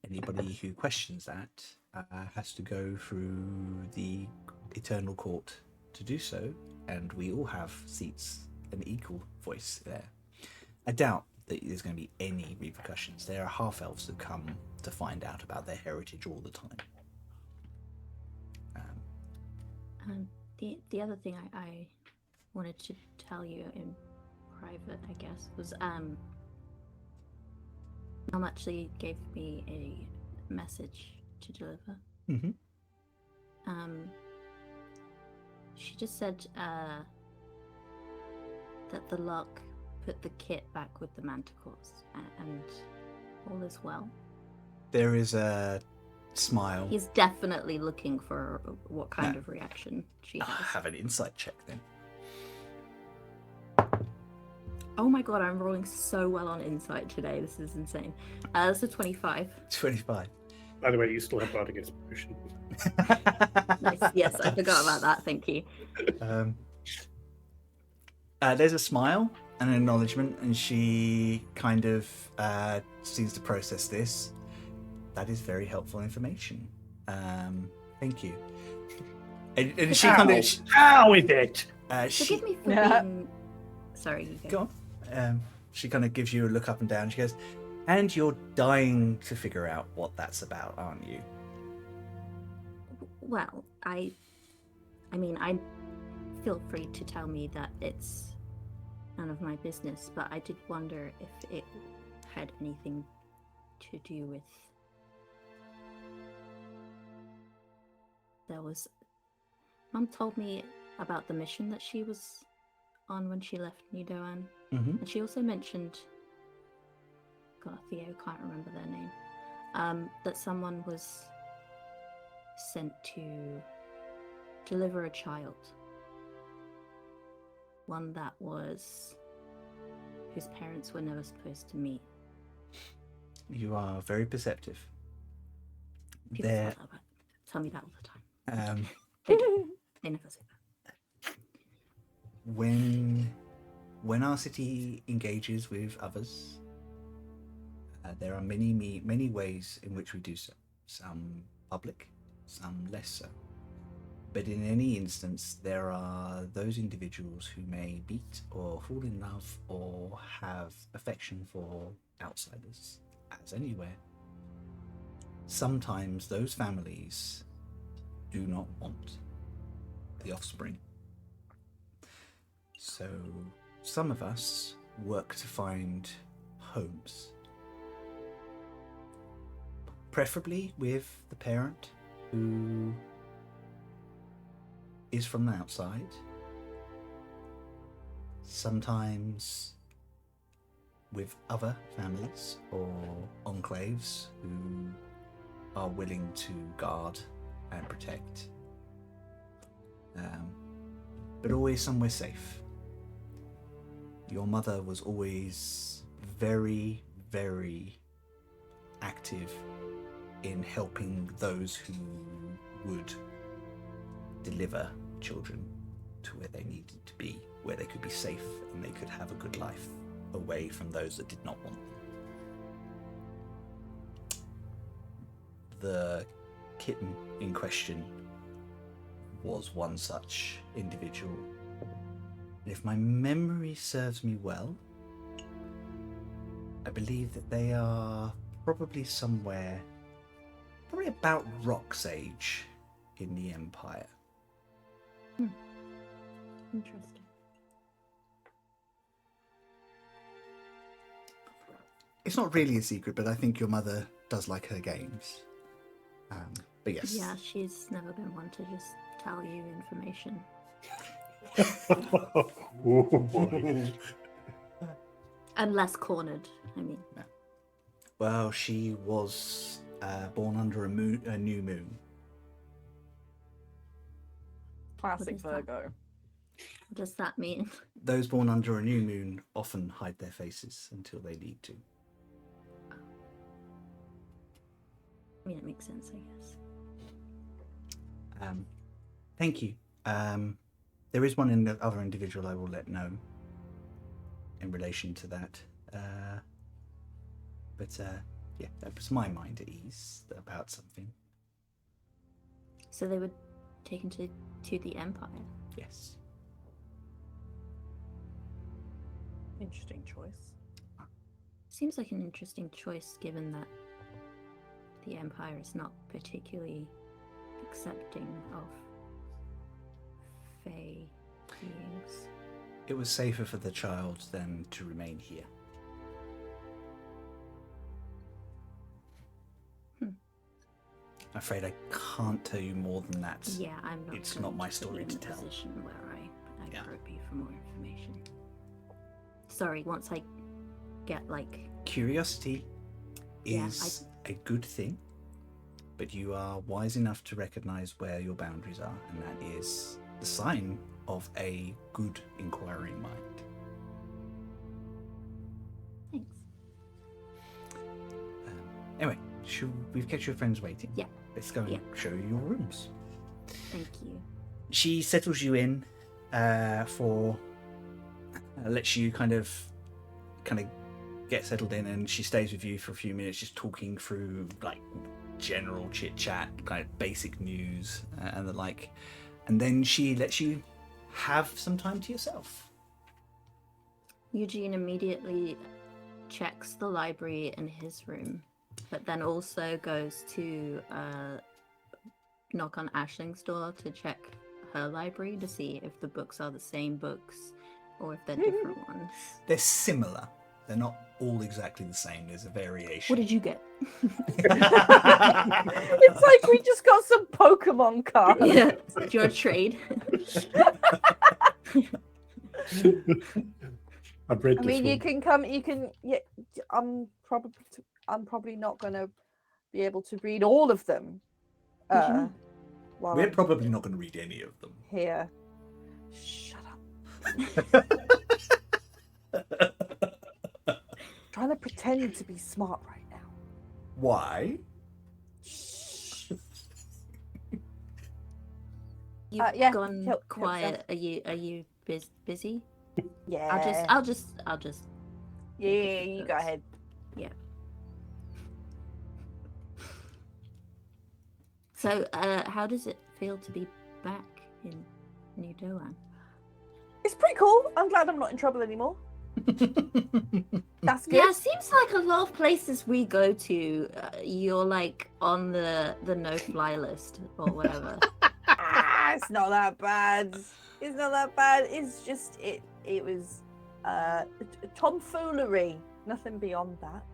[SPEAKER 1] anybody who questions that has to go through the Eternal Court to do so, and we all have seats, an equal voice there. I doubt that there's going to be any repercussions. There are half-elves that come to find out about their heritage all the time.
[SPEAKER 3] The other thing I wanted to tell you in private, I guess, was Mum actually gave me a message to deliver.
[SPEAKER 1] Mm-hmm.
[SPEAKER 3] She just said that the luck put the kit back with the manticores, and All is well.
[SPEAKER 1] There is a smile.
[SPEAKER 3] He's definitely looking for what kind of reaction she has.
[SPEAKER 1] Have an insight check then.
[SPEAKER 3] Oh my god, I'm rolling so well on insight today. This is insane. That's a 25.
[SPEAKER 1] 25.
[SPEAKER 2] By the way, you still have bardic inspiration.
[SPEAKER 3] Nice. Yes, I forgot about that. Thank you.
[SPEAKER 1] There's a smile and an acknowledgement, and she kind of seems to process this. That is very helpful information. Thank you. And she kind of
[SPEAKER 2] How is it?
[SPEAKER 1] she
[SPEAKER 3] Forgive me for being... Sorry, you
[SPEAKER 1] go on. She kind of gives you a look up and down. She goes, and you're dying to figure out what that's about, aren't you?
[SPEAKER 3] Well, I mean, I feel free to tell me that it's none of my business, but I did wonder if it had anything to do with... There was... Mum told me about the mission that she was on when she left New Doan,
[SPEAKER 1] Mm-hmm.
[SPEAKER 3] and she also mentioned... God, Theo, can't remember their name. That someone was sent to deliver a child. One that was... whose parents were never supposed to meet.
[SPEAKER 1] You are very perceptive.
[SPEAKER 3] People
[SPEAKER 1] There,
[SPEAKER 3] tell me that all the time.
[SPEAKER 1] um,
[SPEAKER 3] They never say that.
[SPEAKER 1] when our city engages with others, there are many ways in which we do so. Some public, some less so. But in any instance, there are those individuals who may meet or fall in love or have affection for outsiders, as anywhere. Sometimes those families do not want the offspring. So some of us work to find homes, preferably with the parent who is from the outside. Sometimes with other families or enclaves who are willing to guard and protect, but always somewhere safe. Your mother was always very, very active in helping those who would deliver children to where they needed to be, where they could be safe and they could have a good life away from those that did not want them. The kitten in question was one such individual. And if my memory serves me well, I believe that they are probably somewhere, probably about Rock's age in the Empire.
[SPEAKER 3] Interesting.
[SPEAKER 1] It's not really a secret, but I think your mother does like her games. But yes.
[SPEAKER 3] Yeah, she's never been one to just tell you information.
[SPEAKER 2] Oh, boy.
[SPEAKER 3] Unless cornered, I mean.
[SPEAKER 1] Well, she was born under a new moon.
[SPEAKER 4] Classic
[SPEAKER 3] is that?
[SPEAKER 4] Virgo.
[SPEAKER 3] What does that mean?
[SPEAKER 1] Those born under a new moon often hide their faces until they need to.
[SPEAKER 3] I mean, it makes sense, I guess.
[SPEAKER 1] Thank you. There is one other individual I will let know in relation to that. But yeah, that puts my mind at ease about something.
[SPEAKER 3] So they were taken to the Empire.
[SPEAKER 1] Yes.
[SPEAKER 4] Interesting choice.
[SPEAKER 3] Seems like an interesting choice, given that the Empire is not particularly accepting of Fey beings.
[SPEAKER 1] It was safer for the child than to remain here. I'm afraid I can't tell you more than that.
[SPEAKER 3] Yeah, I'm not.
[SPEAKER 1] It's
[SPEAKER 3] going
[SPEAKER 1] not my
[SPEAKER 3] put
[SPEAKER 1] story
[SPEAKER 3] you
[SPEAKER 1] to
[SPEAKER 3] in a
[SPEAKER 1] tell.
[SPEAKER 3] Position where I
[SPEAKER 1] Yeah.
[SPEAKER 3] probe you for more information. Sorry, once I get like
[SPEAKER 1] Curiosity
[SPEAKER 3] Yeah,
[SPEAKER 1] is a good thing, but you are wise enough to recognize where your boundaries are, and that is the sign of a good inquiring mind.
[SPEAKER 3] Thanks.
[SPEAKER 1] Anyway, we've kept your friends waiting.
[SPEAKER 3] Yeah.
[SPEAKER 1] Let's go and show you your rooms.
[SPEAKER 3] Thank you.
[SPEAKER 1] She settles you in lets you kind of get settled in, and she stays with you for a few minutes, just talking through like general chit chat, kind of basic news and the like, and then she lets you have some time to yourself.
[SPEAKER 3] Eugene immediately checks the library in his room, but then also goes to knock on Ashling's door to check her library to see if the books are the same books or if they're different ones.
[SPEAKER 1] They're similar. They're not all exactly the same. There's a variation.
[SPEAKER 3] What did you get?
[SPEAKER 4] It's like we just got some Pokemon cards.
[SPEAKER 3] Yeah. Do you want to trade?
[SPEAKER 2] I've read
[SPEAKER 4] I
[SPEAKER 2] this
[SPEAKER 4] mean,
[SPEAKER 2] one.
[SPEAKER 4] you can come. You can. Yeah, I'm probably not going to be able to read all of them.
[SPEAKER 3] What do you mean?
[SPEAKER 4] While
[SPEAKER 1] We're
[SPEAKER 4] I'm
[SPEAKER 1] probably not going to read any of them.
[SPEAKER 4] here. Shut up. Trying to pretend to be smart right now.
[SPEAKER 1] Why?
[SPEAKER 3] You've
[SPEAKER 4] yeah,
[SPEAKER 3] gone
[SPEAKER 4] help
[SPEAKER 3] quiet. Are you busy?
[SPEAKER 4] Yeah.
[SPEAKER 3] I'll just.
[SPEAKER 4] Yeah, you go ahead.
[SPEAKER 3] Yeah. So, how does it feel to be back in New Doan?
[SPEAKER 4] It's pretty cool. I'm glad I'm not in trouble anymore. That's good.
[SPEAKER 3] Yeah, it seems like a lot of places we go to, you're like on the no-fly list or whatever.
[SPEAKER 4] It's not that bad. It's not that bad. It's just it was tomfoolery. Nothing beyond that.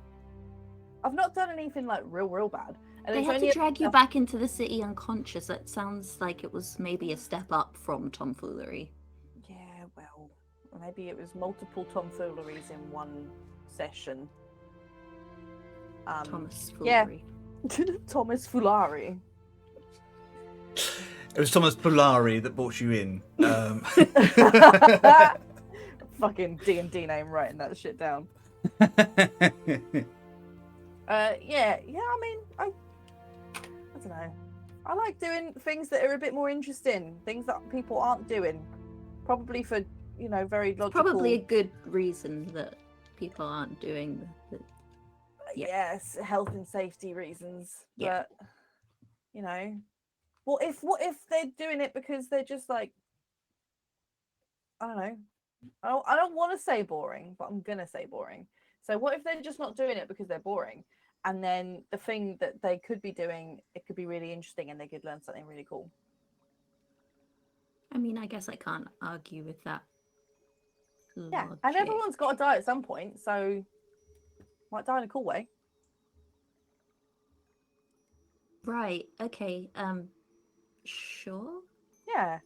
[SPEAKER 4] I've not done anything like real bad. And
[SPEAKER 3] They
[SPEAKER 4] it's
[SPEAKER 3] had
[SPEAKER 4] only
[SPEAKER 3] to drag you back into the city unconscious. That sounds like it was maybe a step up from tomfoolery.
[SPEAKER 4] Yeah, well, maybe it was multiple tomfooleries in one session.
[SPEAKER 3] Thomas
[SPEAKER 4] yeah.
[SPEAKER 3] Foolery.
[SPEAKER 4] Thomas Fulari.
[SPEAKER 1] It was Thomas Polari that brought you in.
[SPEAKER 4] Fucking D&D name, writing that shit down. Yeah. I mean, I don't know. I like doing things that are a bit more interesting, things that people aren't doing. Probably for, very logical.
[SPEAKER 3] Probably a good reason that people aren't doing the
[SPEAKER 4] Yes, health and safety reasons.
[SPEAKER 3] Yeah.
[SPEAKER 4] But, what if they're doing it because they're just like, I don't know. I don't want to say boring, but I'm gonna say boring. So what if they're just not doing it because they're boring, and then the thing that they could be doing, it could be really interesting, and they could learn something really cool.
[SPEAKER 3] I mean, I guess I can't argue with that.
[SPEAKER 4] Yeah, and
[SPEAKER 3] logic.
[SPEAKER 4] everyone's got to die at some point, so might die in a cool way.
[SPEAKER 3] Right. Okay. Sure.
[SPEAKER 4] Yeah,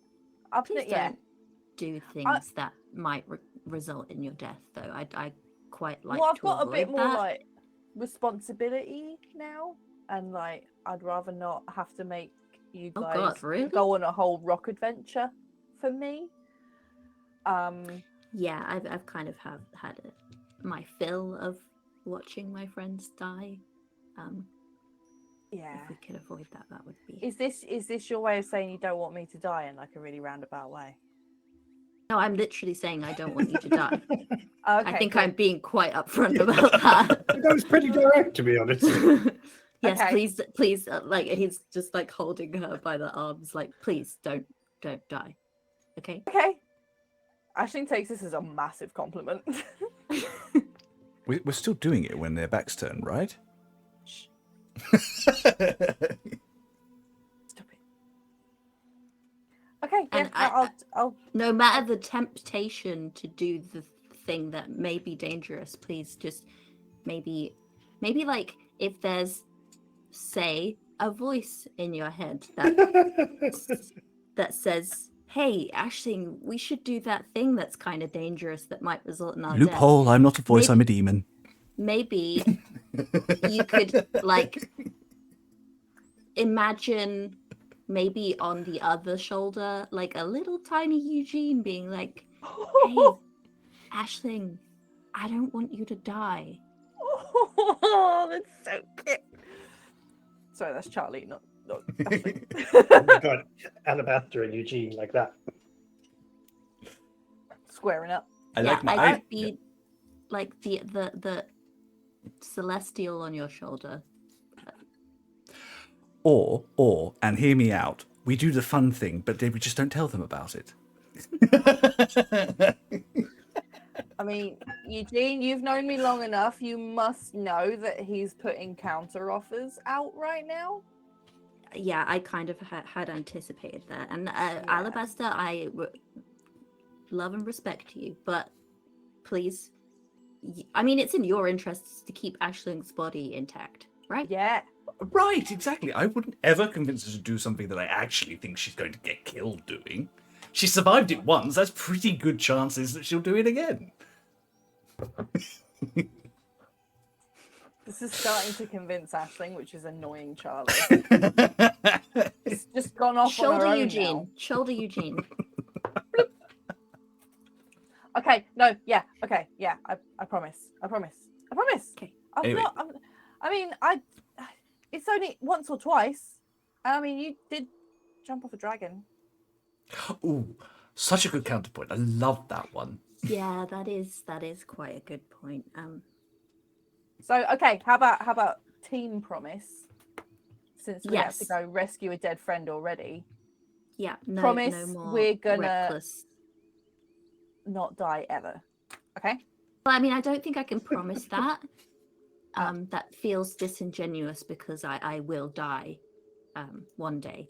[SPEAKER 3] Please
[SPEAKER 4] yeah.
[SPEAKER 3] don't do things that might result in your death, though. I quite like.
[SPEAKER 4] Well, I've
[SPEAKER 3] to
[SPEAKER 4] got a bit
[SPEAKER 3] avoid
[SPEAKER 4] more
[SPEAKER 3] that.
[SPEAKER 4] like responsibility now, and like I'd rather not have to make you
[SPEAKER 3] Oh
[SPEAKER 4] guys
[SPEAKER 3] God, really?
[SPEAKER 4] go on a whole rock adventure for me.
[SPEAKER 3] Yeah, I've kind of had my fill of watching my friends die.
[SPEAKER 4] Yeah.
[SPEAKER 3] If we could avoid that, that would be.
[SPEAKER 4] Is this your way of saying you don't want me to die in like a really roundabout way?
[SPEAKER 3] No, I'm literally saying I don't want you to die.
[SPEAKER 4] Okay,
[SPEAKER 3] I think
[SPEAKER 4] cool.
[SPEAKER 3] I'm being quite upfront about that.
[SPEAKER 2] That was pretty direct, to be honest.
[SPEAKER 3] Yes,
[SPEAKER 4] Okay.
[SPEAKER 3] please. Like he's just like holding her by the arms, like please don't die. Okay.
[SPEAKER 4] Okay. Aisling takes this as a massive compliment.
[SPEAKER 1] We're still doing it when their backs turned, right?
[SPEAKER 4] Stop it. Okay, yeah,
[SPEAKER 3] And
[SPEAKER 4] I'll
[SPEAKER 3] No matter the temptation to do the thing that may be dangerous, please just maybe like if there's say a voice in your head that says, hey, Aisling, we should do that thing that's kind of dangerous that might result in our death.
[SPEAKER 1] Loophole, I'm not a voice,
[SPEAKER 3] Maybe-
[SPEAKER 1] I'm a demon.
[SPEAKER 3] Maybe you could like imagine maybe on the other shoulder, like a little tiny Eugene being like, "Hey, Aisling, I don't want you to die."
[SPEAKER 4] Oh, that's so cute. Sorry, that's Charlie, not Ashley.
[SPEAKER 2] Oh my god, Alabaster and Eugene like that.
[SPEAKER 4] Squaring up.
[SPEAKER 1] I
[SPEAKER 3] Yeah,
[SPEAKER 1] like my.
[SPEAKER 3] I could be like the celestial on your shoulder.
[SPEAKER 1] Or, and hear me out. We do the fun thing, but we just don't tell them about it.
[SPEAKER 4] I mean, Eugene, you've known me long enough. You must know that he's putting counter offers out right now.
[SPEAKER 3] Yeah, I kind of had anticipated that. And Alabaster, I love and respect you, but please, I mean, it's in your interests to keep Aisling's body intact, right?
[SPEAKER 4] Yeah.
[SPEAKER 1] Right, exactly. I wouldn't ever convince her to do something that I actually think she's going to get killed doing. She survived it once. That's pretty good chances that she'll do it again.
[SPEAKER 4] This is starting to convince Aisling, which is annoying Charlie. It's just gone off on
[SPEAKER 3] Shoulder
[SPEAKER 4] her own
[SPEAKER 3] Eugene.
[SPEAKER 4] now.
[SPEAKER 3] Shoulder Eugene.
[SPEAKER 4] Okay, no, yeah, okay, yeah, I promise. I promise.
[SPEAKER 3] Okay.
[SPEAKER 1] Anyway.
[SPEAKER 4] It's only once or twice. I mean, you did jump off a dragon.
[SPEAKER 1] Ooh, such a good counterpoint. I love that one.
[SPEAKER 3] Yeah, that is quite a good point.
[SPEAKER 4] So, okay, how about team promise? Since we have to
[SPEAKER 3] Yes.
[SPEAKER 4] go rescue a dead friend already,
[SPEAKER 3] Yeah, no,
[SPEAKER 4] Promise
[SPEAKER 3] no more
[SPEAKER 4] we're gonna-
[SPEAKER 3] reckless.
[SPEAKER 4] not die ever. Okay?
[SPEAKER 3] Well, I mean, I don't think I can promise that. That feels disingenuous because I will die one day.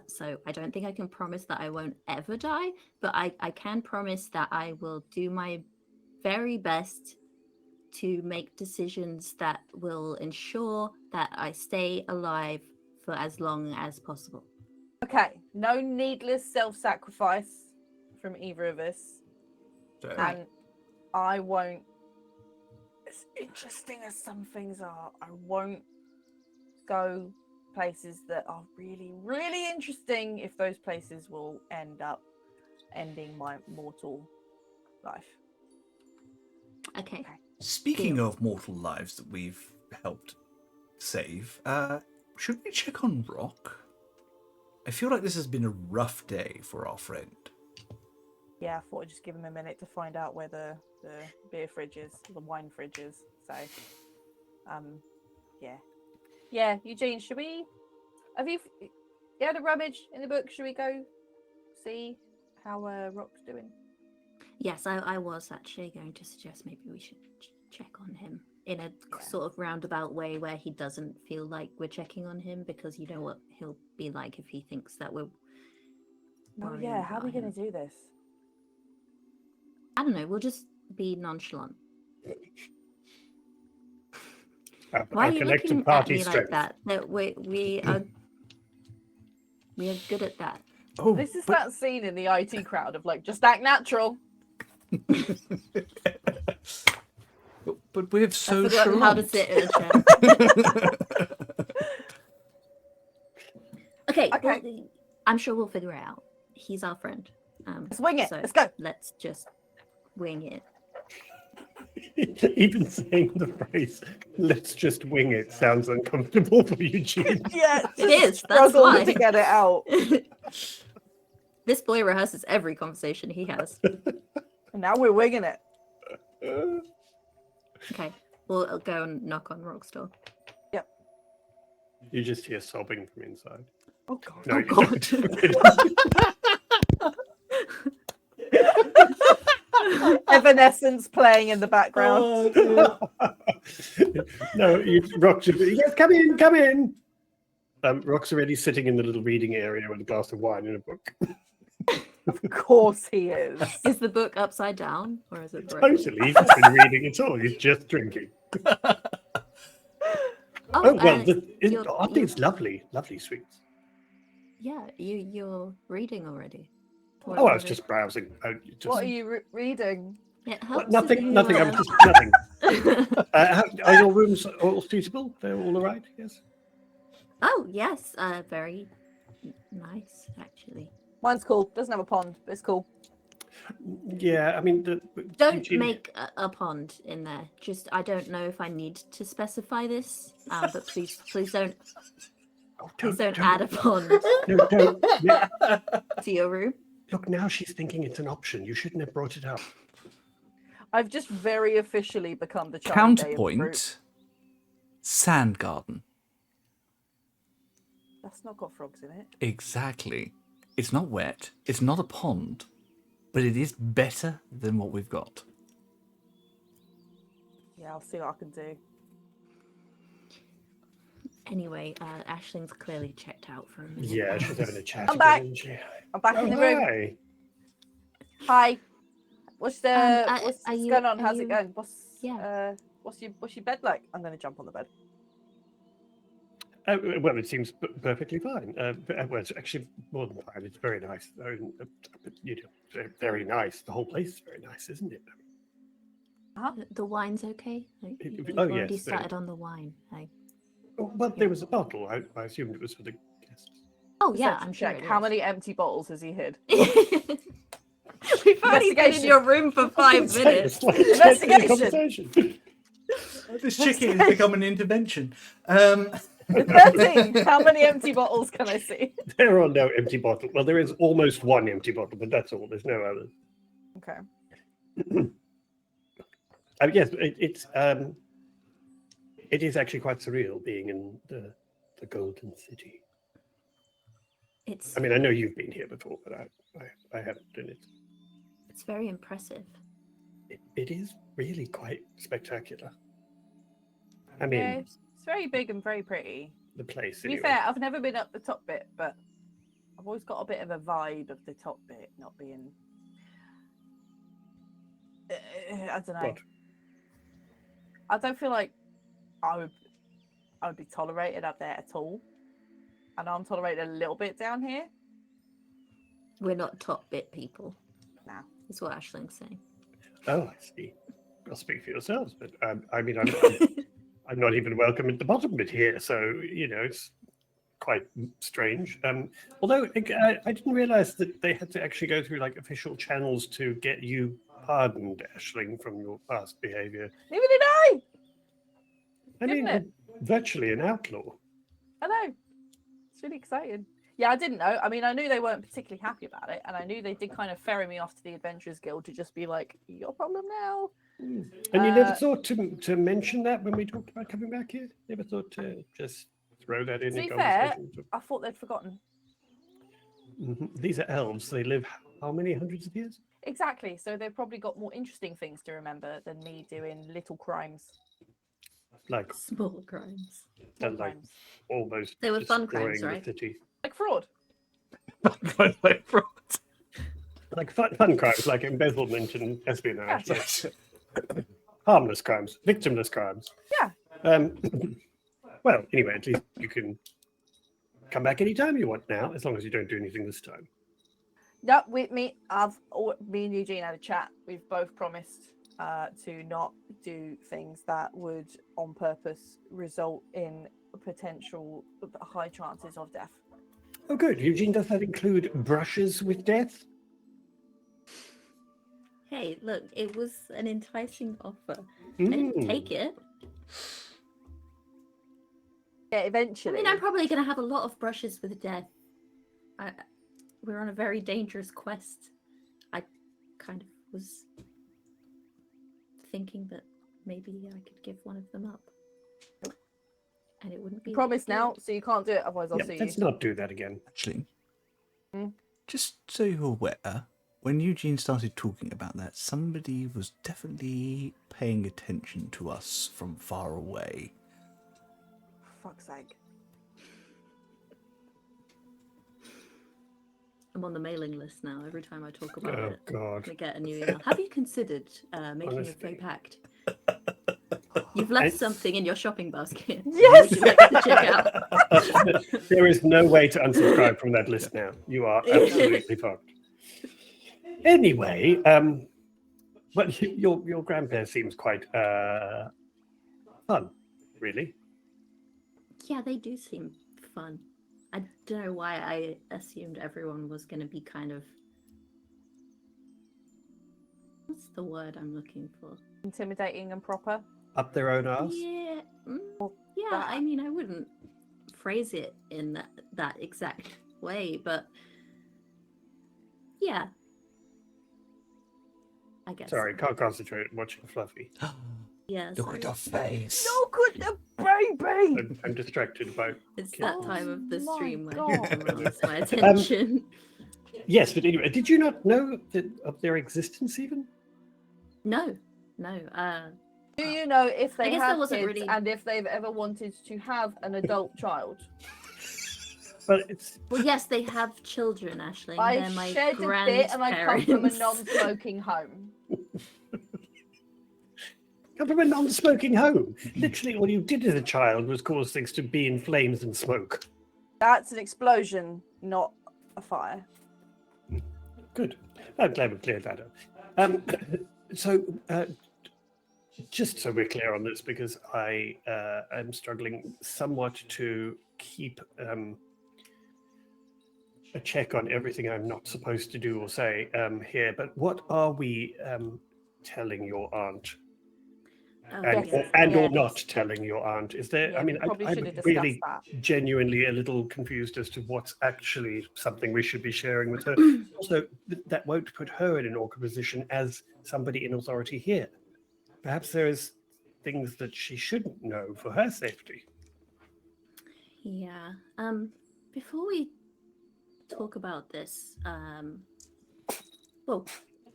[SPEAKER 3] So I don't think I can promise that I won't ever die, but I can promise that I will do my very best to make decisions that will ensure that I stay alive for as long as possible.
[SPEAKER 4] Okay, no needless self-sacrifice from either of us.
[SPEAKER 1] So,
[SPEAKER 4] And I won't, as interesting as some things are, I won't go places that are really, really interesting if those places will end up ending my mortal life.
[SPEAKER 3] Okay.
[SPEAKER 1] speaking of mortal lives that we've helped save, should we check on Rock? I feel like this has been a rough day for our friend.
[SPEAKER 4] Yeah, I thought I'd just give him a minute to find out where the beer fridge is, the wine fridge is. So, yeah. Yeah, Eugene, should we... you had a rummage in the book? Should we go see how Rock's doing?
[SPEAKER 3] Yes, I was actually going to suggest maybe we should check on him in a sort of roundabout way where he doesn't feel like we're checking on him, because you know what he'll be like if he thinks that we're...
[SPEAKER 4] Oh
[SPEAKER 3] worrying
[SPEAKER 4] yeah, how are we
[SPEAKER 3] about
[SPEAKER 4] going to
[SPEAKER 3] him.
[SPEAKER 4] do this?
[SPEAKER 3] I don't know, we'll just be nonchalant. Why
[SPEAKER 2] Our
[SPEAKER 3] are you
[SPEAKER 2] collective
[SPEAKER 3] looking at
[SPEAKER 2] party
[SPEAKER 3] me
[SPEAKER 2] strength.
[SPEAKER 3] like that? That we are good at that.
[SPEAKER 1] Oh,
[SPEAKER 4] This is
[SPEAKER 1] but
[SPEAKER 4] that scene in the IT crowd of like, just act natural.
[SPEAKER 1] but we're
[SPEAKER 3] I've
[SPEAKER 1] so
[SPEAKER 3] forgotten how to
[SPEAKER 1] chalant.
[SPEAKER 3] sit in a chair. Okay,
[SPEAKER 4] Okay.
[SPEAKER 3] well, I'm sure we'll figure it out. He's our friend.
[SPEAKER 4] Let's wing it.
[SPEAKER 3] So
[SPEAKER 4] Let's go.
[SPEAKER 3] let's just wing it.
[SPEAKER 2] Even saying the phrase "let's just wing it" sounds uncomfortable for Eugene.
[SPEAKER 4] Yeah,
[SPEAKER 3] It is, that's
[SPEAKER 4] struggling
[SPEAKER 3] why.
[SPEAKER 4] to get it out.
[SPEAKER 3] This boy rehearses every conversation he has.
[SPEAKER 4] And now we're winging it.
[SPEAKER 3] Okay, we'll go and knock on Rock's door.
[SPEAKER 2] You just hear sobbing from inside.
[SPEAKER 4] Oh god.
[SPEAKER 2] No,
[SPEAKER 3] Oh,
[SPEAKER 2] you don't.
[SPEAKER 4] Evanescence playing in the background.
[SPEAKER 1] Oh,
[SPEAKER 2] No, Rock should be. Yes, come in, come in. Rock's already sitting in the little reading area with a glass of wine and a book.
[SPEAKER 4] Of course he is.
[SPEAKER 3] Is the book upside down, or is it broken?
[SPEAKER 2] Totally, he's not been reading at all. He's just drinking. Oh well, I think it's lovely, lovely sweets.
[SPEAKER 3] Yeah, you're reading already.
[SPEAKER 2] Oh, I was just browsing.
[SPEAKER 4] What are you reading?
[SPEAKER 3] It
[SPEAKER 2] Well,
[SPEAKER 3] helps.
[SPEAKER 2] nothing.
[SPEAKER 3] if you,
[SPEAKER 2] I'm just nothing. Are your rooms all suitable? They're all alright. Yes.
[SPEAKER 3] Oh yes, very nice actually.
[SPEAKER 4] Mine's cool. Doesn't have a pond, but it's cool.
[SPEAKER 2] Yeah. I mean,
[SPEAKER 3] Don't
[SPEAKER 2] Eugene-
[SPEAKER 3] make a pond in there. Just I don't know if I need to specify this, but please don't
[SPEAKER 2] Oh,
[SPEAKER 3] please don't add a pond
[SPEAKER 2] No, don't. Yeah.
[SPEAKER 3] to your room.
[SPEAKER 2] Look, now she's thinking it's an option. You shouldn't have brought it up.
[SPEAKER 4] I've just very officially become the Charlie Day of the group.
[SPEAKER 1] Counterpoint, sand garden.
[SPEAKER 4] That's not got frogs in it.
[SPEAKER 1] Exactly. It's not wet. It's not a pond, but it is better than what we've got.
[SPEAKER 4] Yeah, I'll see what I can do.
[SPEAKER 3] Anyway, Ashling's clearly checked out for a minute.
[SPEAKER 2] Yeah, she's having a chat.
[SPEAKER 4] I'm
[SPEAKER 2] again,
[SPEAKER 4] back.
[SPEAKER 2] isn't she?
[SPEAKER 4] I'm back
[SPEAKER 2] Oh,
[SPEAKER 4] in the room.
[SPEAKER 2] hi.
[SPEAKER 4] Hi. What's
[SPEAKER 3] are you-
[SPEAKER 4] going on?
[SPEAKER 3] are
[SPEAKER 4] How's
[SPEAKER 3] you-
[SPEAKER 4] it going?
[SPEAKER 3] Yeah.
[SPEAKER 4] What's your bed like? I'm going to jump on the bed.
[SPEAKER 2] Well, it seems perfectly fine. Well, it's actually more than fine. It's very nice. Very nice. The whole place is very nice, isn't it?
[SPEAKER 3] The wine's okay. Like,
[SPEAKER 2] It-
[SPEAKER 3] you've
[SPEAKER 2] oh,
[SPEAKER 3] already
[SPEAKER 2] yes,
[SPEAKER 3] started on the wine. Like,
[SPEAKER 2] Well, there was a bottle. I assumed it was for the guests.
[SPEAKER 3] oh yeah,
[SPEAKER 4] Perception
[SPEAKER 3] I'm sure.
[SPEAKER 4] check.
[SPEAKER 3] it
[SPEAKER 4] How
[SPEAKER 3] is.
[SPEAKER 4] many empty bottles has he hid?
[SPEAKER 3] We've only been in your room for 5 minutes.
[SPEAKER 2] It's like a 10-minute
[SPEAKER 4] Investigation.
[SPEAKER 2] conversation.
[SPEAKER 1] This chicken has become an intervention.
[SPEAKER 4] 13. How many empty bottles can I see?
[SPEAKER 2] There are no empty bottles. Well, there is almost one empty bottle, but that's all. There's no others.
[SPEAKER 4] Okay.
[SPEAKER 2] Yes, it is actually quite surreal being in the Golden City.
[SPEAKER 3] It's
[SPEAKER 2] I mean, I know you've been here before, but I haven't, and
[SPEAKER 3] it's very impressive.
[SPEAKER 2] it is really quite spectacular. I mean,
[SPEAKER 4] Yeah, it's very big and very pretty.
[SPEAKER 2] the place.
[SPEAKER 4] To be
[SPEAKER 2] Anyway.
[SPEAKER 4] fair, I've never been up the top bit, but I've always got a bit of a vibe of the top bit not being. I don't know.
[SPEAKER 2] What?
[SPEAKER 4] I don't feel like I would be tolerated up there at all. I know I'm tolerated a little bit down here.
[SPEAKER 3] We're not top bit people.
[SPEAKER 4] Nah.
[SPEAKER 3] Is what Ashling's saying.
[SPEAKER 2] Oh, I see. I'll speak for yourselves, but I mean, I'm not even welcome at the bottom bit here, so it's quite strange. Although I didn't realise that they had to actually go through like official channels to get you pardoned, Ashling, from your past behaviour.
[SPEAKER 4] Neither did I.
[SPEAKER 2] I
[SPEAKER 4] Isn't
[SPEAKER 2] mean,
[SPEAKER 4] it?
[SPEAKER 2] virtually an outlaw.
[SPEAKER 4] I know. It's really exciting. Yeah, I didn't know. I mean, I knew they weren't particularly happy about it, and I knew they did kind of ferry me off to the Adventurers Guild to just be like, "Your problem now."
[SPEAKER 2] And you never thought to mention that when we talked about coming back here? Never thought to just throw that in
[SPEAKER 4] To
[SPEAKER 2] a
[SPEAKER 4] be fair,
[SPEAKER 2] conversation?
[SPEAKER 4] I thought they'd forgotten.
[SPEAKER 2] These are elves. They live how many hundreds of years?
[SPEAKER 4] Exactly. So they've probably got more interesting things to remember than me doing little crimes.
[SPEAKER 2] Like,
[SPEAKER 3] Small crimes.
[SPEAKER 2] like
[SPEAKER 4] crimes.
[SPEAKER 2] almost
[SPEAKER 3] They were fun
[SPEAKER 2] destroying
[SPEAKER 3] crimes,
[SPEAKER 2] the
[SPEAKER 3] right?
[SPEAKER 2] city.
[SPEAKER 4] Like fraud.
[SPEAKER 2] Like fun crimes, like embezzlement and espionage.
[SPEAKER 4] Yeah.
[SPEAKER 2] Yes. Harmless crimes, victimless crimes.
[SPEAKER 4] Yeah.
[SPEAKER 2] Well, anyway, at least you can come back anytime you want now, as long as you don't do anything this time.
[SPEAKER 4] No, with me, me and Eugene had a chat. We've both promised to not do things that would, on purpose, result in potential high chances of death.
[SPEAKER 2] Oh, good. Eugene, does that include brushes with death?
[SPEAKER 3] Hey, look, it was an enticing offer. I didn't take it.
[SPEAKER 4] Yeah,
[SPEAKER 3] I
[SPEAKER 4] eventually.
[SPEAKER 3] mean, I'm probably going to have a lot of brushes with death. We're on a very dangerous quest. I kind of was thinking that maybe I could give one of them up. And it wouldn't be.
[SPEAKER 4] Promise now,
[SPEAKER 3] good.
[SPEAKER 4] so you can't do it, otherwise I'll
[SPEAKER 2] Yeah,
[SPEAKER 4] sue
[SPEAKER 2] let's
[SPEAKER 4] you.
[SPEAKER 2] not do that again.
[SPEAKER 1] Actually,
[SPEAKER 4] Hmm?
[SPEAKER 1] just so you're aware, when Eugene started talking about that, somebody was definitely paying attention to us from far away.
[SPEAKER 4] For fuck's sake.
[SPEAKER 3] I'm on the mailing list now. Every time I talk about
[SPEAKER 2] Oh,
[SPEAKER 3] it,
[SPEAKER 2] God.
[SPEAKER 3] I get a new email. Have you considered making
[SPEAKER 2] Honestly.
[SPEAKER 3] a faux pact? You've left
[SPEAKER 2] I-
[SPEAKER 3] something in your shopping basket.
[SPEAKER 4] Yes!
[SPEAKER 3] Would you like to check out?
[SPEAKER 2] There is no way to unsubscribe from that list now. You are absolutely fucked. Anyway, Well, your grandpa seems quite fun, really.
[SPEAKER 3] Yeah, they do seem fun. I don't know why I assumed everyone was going to be kind of. What's the word I'm looking for?
[SPEAKER 4] Intimidating and proper.
[SPEAKER 2] Up their own arse.
[SPEAKER 3] Yeah, yeah.
[SPEAKER 4] that-
[SPEAKER 3] I mean, I wouldn't phrase it in that exact way, but yeah, I guess.
[SPEAKER 2] Sorry, can't concentrate watching Fluffy.
[SPEAKER 3] Yeah,
[SPEAKER 1] Look at
[SPEAKER 3] sorry.
[SPEAKER 1] her face.
[SPEAKER 4] Look at the baby!
[SPEAKER 2] I'm distracted by.
[SPEAKER 3] It's that
[SPEAKER 4] Oh
[SPEAKER 3] time of the
[SPEAKER 4] my
[SPEAKER 3] stream where
[SPEAKER 4] God.
[SPEAKER 3] everyone loses my attention.
[SPEAKER 2] Yes, but anyway, did you not know of their existence even?
[SPEAKER 3] No.
[SPEAKER 4] Do you know if they
[SPEAKER 3] guess there
[SPEAKER 4] have
[SPEAKER 3] wasn't
[SPEAKER 4] kids
[SPEAKER 3] really-
[SPEAKER 4] and if they've ever wanted to have an adult child?
[SPEAKER 2] Well, it's
[SPEAKER 3] Well, yes, they have children, Ashley.
[SPEAKER 4] I
[SPEAKER 3] They're my
[SPEAKER 4] shed a bit and I come from a
[SPEAKER 3] grandparents.
[SPEAKER 4] non-smoking home.
[SPEAKER 2] come from a non-smoking home. Literally, all you did as a child was cause things to be in flames and smoke.
[SPEAKER 4] That's an explosion, not a fire.
[SPEAKER 2] Good. I'm glad we cleared that up. So, just so we're clear on this, because I am struggling somewhat to keep a check on everything I'm not supposed to do or say here. But what are we telling your aunt?
[SPEAKER 3] Oh,
[SPEAKER 2] And,
[SPEAKER 3] yes.
[SPEAKER 2] or
[SPEAKER 4] Yes.
[SPEAKER 2] not telling your aunt? Is there?
[SPEAKER 4] Yeah,
[SPEAKER 2] I mean,
[SPEAKER 4] we probably
[SPEAKER 2] I'm
[SPEAKER 4] should have discussed
[SPEAKER 2] really
[SPEAKER 4] that.
[SPEAKER 2] genuinely a little confused as to what's actually something we should be sharing with her. Also, that won't put her in an awkward position as somebody in authority here. Perhaps there is things that she shouldn't know for her safety.
[SPEAKER 3] Yeah. Before we talk about this, well,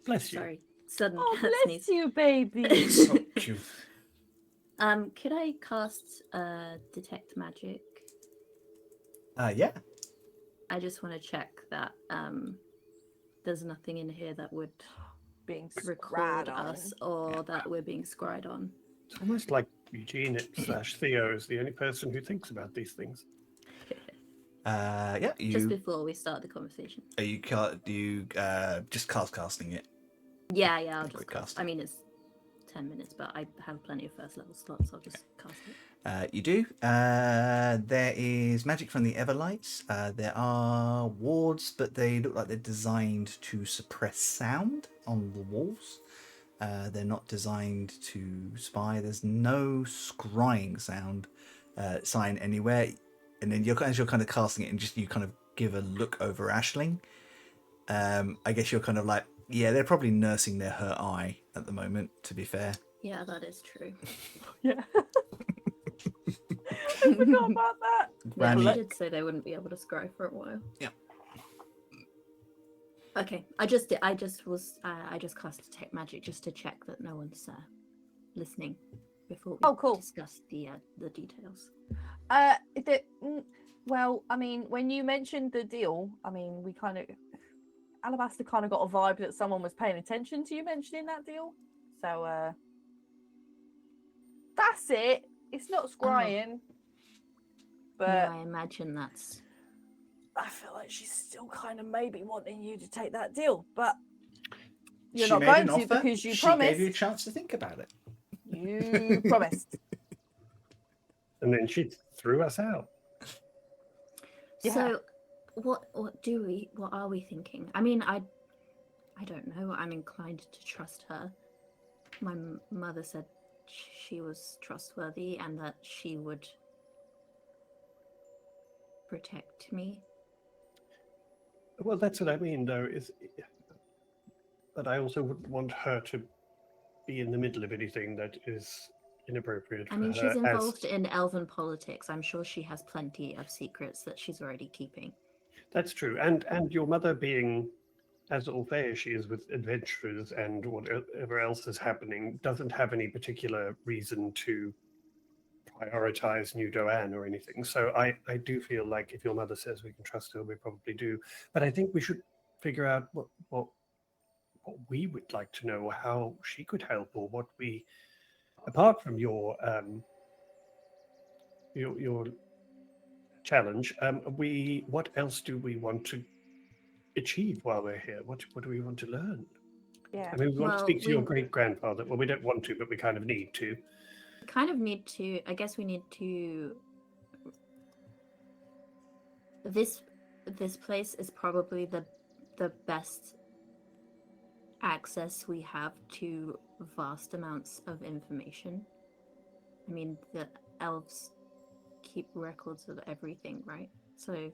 [SPEAKER 2] Bless you.
[SPEAKER 3] sorry, sudden
[SPEAKER 4] Oh,
[SPEAKER 3] cat
[SPEAKER 4] bless
[SPEAKER 3] sneeze.
[SPEAKER 4] you, baby.
[SPEAKER 1] So cute.
[SPEAKER 3] Could I cast detect magic?
[SPEAKER 1] Yeah.
[SPEAKER 3] I just want to check that there's nothing in here that would
[SPEAKER 4] Being
[SPEAKER 3] record
[SPEAKER 4] scryed on.
[SPEAKER 3] us or that we're being scryed on.
[SPEAKER 2] It's almost like Eugene / Theo is the only person who thinks about these things.
[SPEAKER 1] Yeah.
[SPEAKER 3] Just
[SPEAKER 1] You
[SPEAKER 3] before we start the conversation.
[SPEAKER 1] are you just casting it?
[SPEAKER 3] Yeah, I'll just
[SPEAKER 1] Quick
[SPEAKER 3] cast.
[SPEAKER 1] cast.
[SPEAKER 3] I mean, it's 10 minutes, but I have plenty of first level slots. I'll just cast it.
[SPEAKER 1] You do. There is magic from the Everlights. There are wards, but they look like they're designed to suppress sound on the walls. They're not designed to spy. There's no scrying sound sign anywhere. And then as you're kind of casting it, and just you kind of give a look over Aisling. I guess you're kind of like, yeah, they're probably nursing their hurt eye at the moment. To be fair.
[SPEAKER 3] Yeah, that is true.
[SPEAKER 4] Yeah. I forgot about that.
[SPEAKER 3] Yeah,
[SPEAKER 1] Granny.
[SPEAKER 3] she did say they wouldn't be able to scry for a while.
[SPEAKER 1] Yeah.
[SPEAKER 3] Okay, I just cast detect magic just to check that no one's listening before we
[SPEAKER 4] Oh, cool.
[SPEAKER 3] discuss the details.
[SPEAKER 4] Well, I mean, when you mentioned the deal, I mean, we kind of Alabaster kind of got a vibe that someone was paying attention to you mentioning that deal. So that's it. It's not scrying, but
[SPEAKER 3] No, I imagine that's
[SPEAKER 4] I feel like she's still kind of maybe wanting you to take that deal, but you're
[SPEAKER 1] She
[SPEAKER 4] not
[SPEAKER 1] made
[SPEAKER 4] going
[SPEAKER 1] an
[SPEAKER 4] to
[SPEAKER 1] offer,
[SPEAKER 4] because you
[SPEAKER 1] she
[SPEAKER 4] promised.
[SPEAKER 1] gave you a chance to think about it.
[SPEAKER 4] You promised.
[SPEAKER 2] And then she threw us out.
[SPEAKER 4] Yeah.
[SPEAKER 3] So what are we thinking? I mean, I don't know. I'm inclined to trust her. My mother said she was trustworthy and that she would protect me.
[SPEAKER 2] Well, that's what I mean, though. But I also wouldn't want her to be in the middle of anything that is inappropriate.
[SPEAKER 3] I mean,
[SPEAKER 2] for her
[SPEAKER 3] she's involved in elven politics. I'm sure she has plenty of secrets that she's already keeping.
[SPEAKER 2] That's true, and your mother being as au fait as she is with adventurers and whatever else is happening, doesn't have any particular reason to prioritize New Doan or anything. So I do feel like if your mother says we can trust her, we probably do. But I think we should figure out what we would like to know, how she could help, or what we, apart from your challenge, what else do we want to achieve while we're here? What do we want to learn?
[SPEAKER 4] Yeah.
[SPEAKER 2] I mean, we want to
[SPEAKER 3] Well,
[SPEAKER 2] speak to your
[SPEAKER 3] we-
[SPEAKER 2] great-grandfather. Well, we don't want to, but we kind of need to.
[SPEAKER 3] Kind of need to. I guess we need to. This place is probably the best access we have to vast amounts of information. I mean, the elves keep records of everything, right? So,
[SPEAKER 2] Well,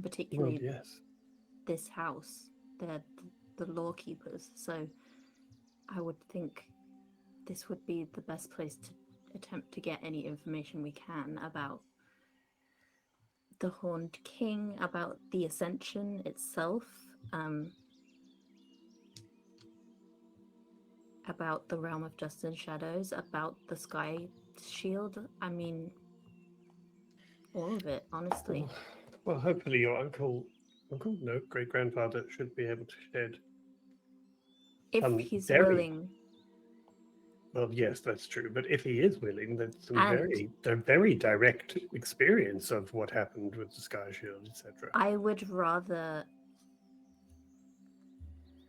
[SPEAKER 3] particularly
[SPEAKER 2] yes.
[SPEAKER 3] this house, they're the law keepers. So, I would think this would be the best place to attempt to get any information we can about the Horned King, about the Ascension itself, about the Realm of Dust and Shadows, about the Sky Shield. I mean, all of it, honestly.
[SPEAKER 2] Well, hopefully your no, great-grandfather should be able to shed.
[SPEAKER 3] If
[SPEAKER 2] Um,
[SPEAKER 3] he's
[SPEAKER 2] very-
[SPEAKER 3] willing.
[SPEAKER 2] Well, yes, that's true. But if he is willing, that's some
[SPEAKER 3] And-
[SPEAKER 2] very direct experience of what happened with the Sky Shield, etc.
[SPEAKER 3] I would rather.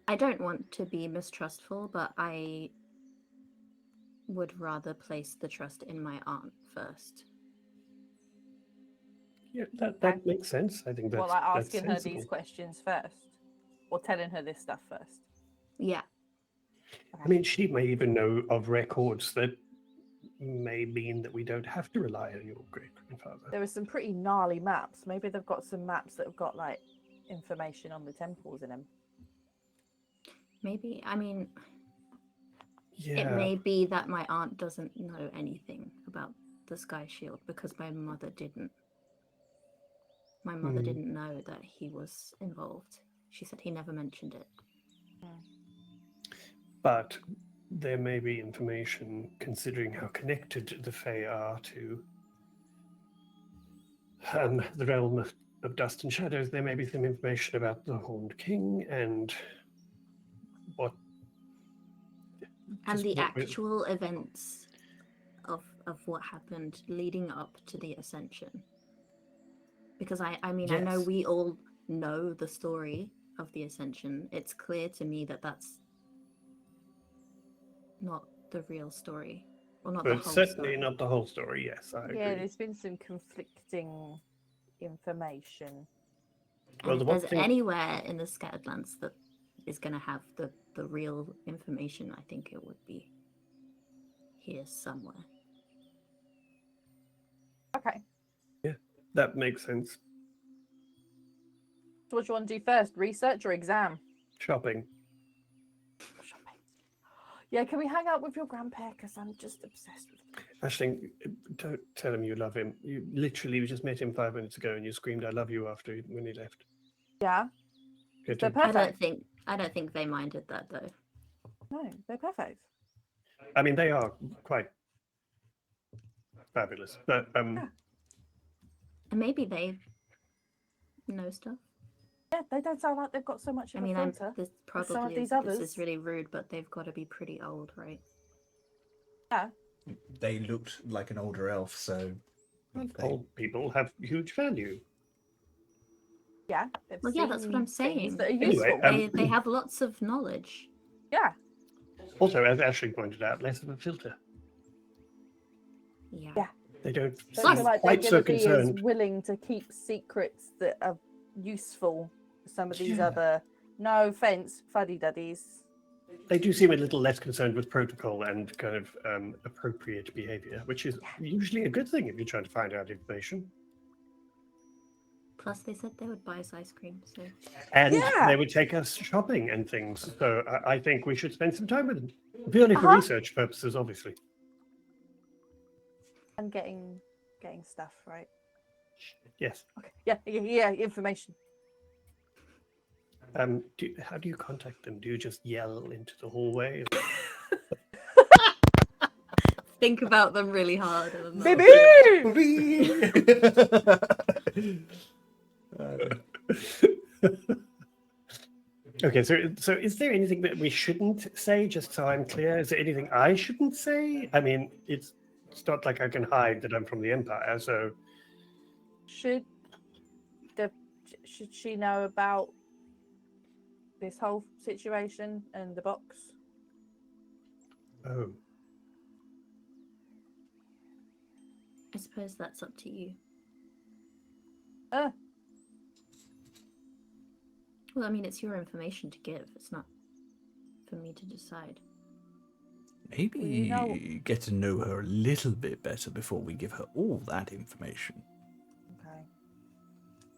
[SPEAKER 3] I don't want to be mistrustful, but I would rather place the trust in my aunt first.
[SPEAKER 2] Yeah, that
[SPEAKER 4] Okay.
[SPEAKER 2] makes sense. I think that's
[SPEAKER 4] Well, like
[SPEAKER 2] that's
[SPEAKER 4] asking her
[SPEAKER 2] sensible.
[SPEAKER 4] these questions first, or telling her this stuff first.
[SPEAKER 3] Yeah.
[SPEAKER 2] I mean, she may even know of records that may mean that we don't have to rely on your great-grandfather.
[SPEAKER 4] There were some pretty gnarly maps. Maybe they've got some maps that have got like information on the temples in them.
[SPEAKER 3] Maybe. I mean,
[SPEAKER 2] Yeah.
[SPEAKER 3] it may be that my aunt doesn't know anything about the Sky Shield because my mother didn't. My mother
[SPEAKER 2] Hmm.
[SPEAKER 3] didn't know that he was involved. She said he never mentioned it.
[SPEAKER 2] But there may be information, considering how connected the Fae are to the realm of dust and shadows. There may be some information about the Horned King and what.
[SPEAKER 3] And
[SPEAKER 2] just
[SPEAKER 3] the
[SPEAKER 2] what we-
[SPEAKER 3] actual events of what happened leading up to the Ascension. Because I mean, I know
[SPEAKER 2] Yes.
[SPEAKER 3] we all know the story of the Ascension. It's clear to me that that's not the real story. Or not the
[SPEAKER 2] Well,
[SPEAKER 3] whole
[SPEAKER 2] certainly
[SPEAKER 3] story.
[SPEAKER 2] not the whole story. Yes, I
[SPEAKER 4] Yeah,
[SPEAKER 2] agree.
[SPEAKER 4] there's been some conflicting information.
[SPEAKER 3] And
[SPEAKER 2] Well, the
[SPEAKER 3] if
[SPEAKER 2] one
[SPEAKER 3] there's
[SPEAKER 2] thing-
[SPEAKER 3] anywhere in the Scattered Lands that is going to have the real information, I think it would be here somewhere.
[SPEAKER 4] Okay,
[SPEAKER 2] That makes sense.
[SPEAKER 4] so what do you want to do first? Research or exam?
[SPEAKER 2] Shopping.
[SPEAKER 4] Shopping. Yeah, can we hang out with your grandpa? Because I'm just obsessed with him.
[SPEAKER 2] Ashling, don't tell him you love him. You literally just met him 5 minutes ago, and you screamed "I love you" when he left.
[SPEAKER 4] Yeah.
[SPEAKER 2] Good
[SPEAKER 4] They're
[SPEAKER 2] to-
[SPEAKER 4] perfect.
[SPEAKER 3] I don't think they minded that though.
[SPEAKER 4] No, they're perfect.
[SPEAKER 2] I mean, they are quite fabulous, but
[SPEAKER 3] And maybe they know stuff.
[SPEAKER 4] Yeah, they don't sound like they've got so much
[SPEAKER 3] I
[SPEAKER 4] of a
[SPEAKER 3] mean,
[SPEAKER 4] filter.
[SPEAKER 3] this
[SPEAKER 4] some of
[SPEAKER 3] probably
[SPEAKER 4] these
[SPEAKER 3] this
[SPEAKER 4] others.
[SPEAKER 3] is really rude, but they've got to be pretty old, right?
[SPEAKER 4] Yeah.
[SPEAKER 1] They looked like an older elf, so
[SPEAKER 2] old people have huge value.
[SPEAKER 4] Yeah. they've
[SPEAKER 3] Well, yeah, that's what I'm
[SPEAKER 4] seen things
[SPEAKER 3] saying.
[SPEAKER 4] That are
[SPEAKER 2] Anyway,
[SPEAKER 4] useful.
[SPEAKER 3] They have lots of knowledge.
[SPEAKER 4] Yeah.
[SPEAKER 2] Also, as Ashley pointed out, less of a filter.
[SPEAKER 3] Yeah.
[SPEAKER 4] Yeah.
[SPEAKER 2] They don't
[SPEAKER 4] Don't
[SPEAKER 2] seem
[SPEAKER 4] feel like
[SPEAKER 2] quite
[SPEAKER 4] they're
[SPEAKER 2] so
[SPEAKER 4] going to be as
[SPEAKER 2] concerned.
[SPEAKER 4] willing to keep secrets that are useful for some of these
[SPEAKER 2] Yeah.
[SPEAKER 4] other, no offense, fuddy-duddies.
[SPEAKER 2] They do seem a little less concerned with protocol and kind of appropriate behavior, which is usually a good thing if you're trying to find out information.
[SPEAKER 3] Plus, they said they would buy us ice cream, so
[SPEAKER 2] And
[SPEAKER 4] Yeah.
[SPEAKER 2] they would take us shopping and things. So I think we should spend some time with them. Purely for
[SPEAKER 4] Uh-huh.
[SPEAKER 2] research purposes, obviously.
[SPEAKER 4] And getting stuff, right?
[SPEAKER 2] Yes.
[SPEAKER 4] Okay. Yeah, information.
[SPEAKER 2] How do you contact them? Do you just yell into the hallway?
[SPEAKER 3] think about them really hard. And
[SPEAKER 4] Baby!
[SPEAKER 2] Okay, so is there anything that we shouldn't say, just so I'm clear? Is there anything I shouldn't say? I mean, it's not like I can hide that I'm from the Empire, so
[SPEAKER 4] Should she know about this whole situation and the box?
[SPEAKER 2] Oh,
[SPEAKER 3] I suppose that's up to you.
[SPEAKER 4] Uh,
[SPEAKER 3] Well, I mean, it's your information to give. It's not for me to decide.
[SPEAKER 1] Maybe
[SPEAKER 4] Well, you know-
[SPEAKER 1] get to know her a little bit better before we give her all that information.
[SPEAKER 4] okay.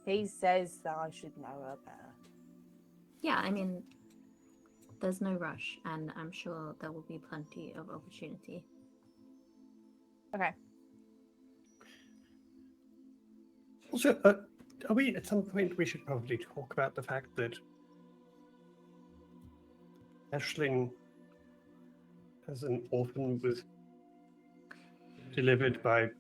[SPEAKER 4] He says that I should know her better.
[SPEAKER 3] Yeah, I mean, there's no rush, and I'm sure there will be plenty of opportunity.
[SPEAKER 4] Okay.
[SPEAKER 2] also, are we at some point? We should probably talk about the fact that Aisling, as an orphan, was delivered by.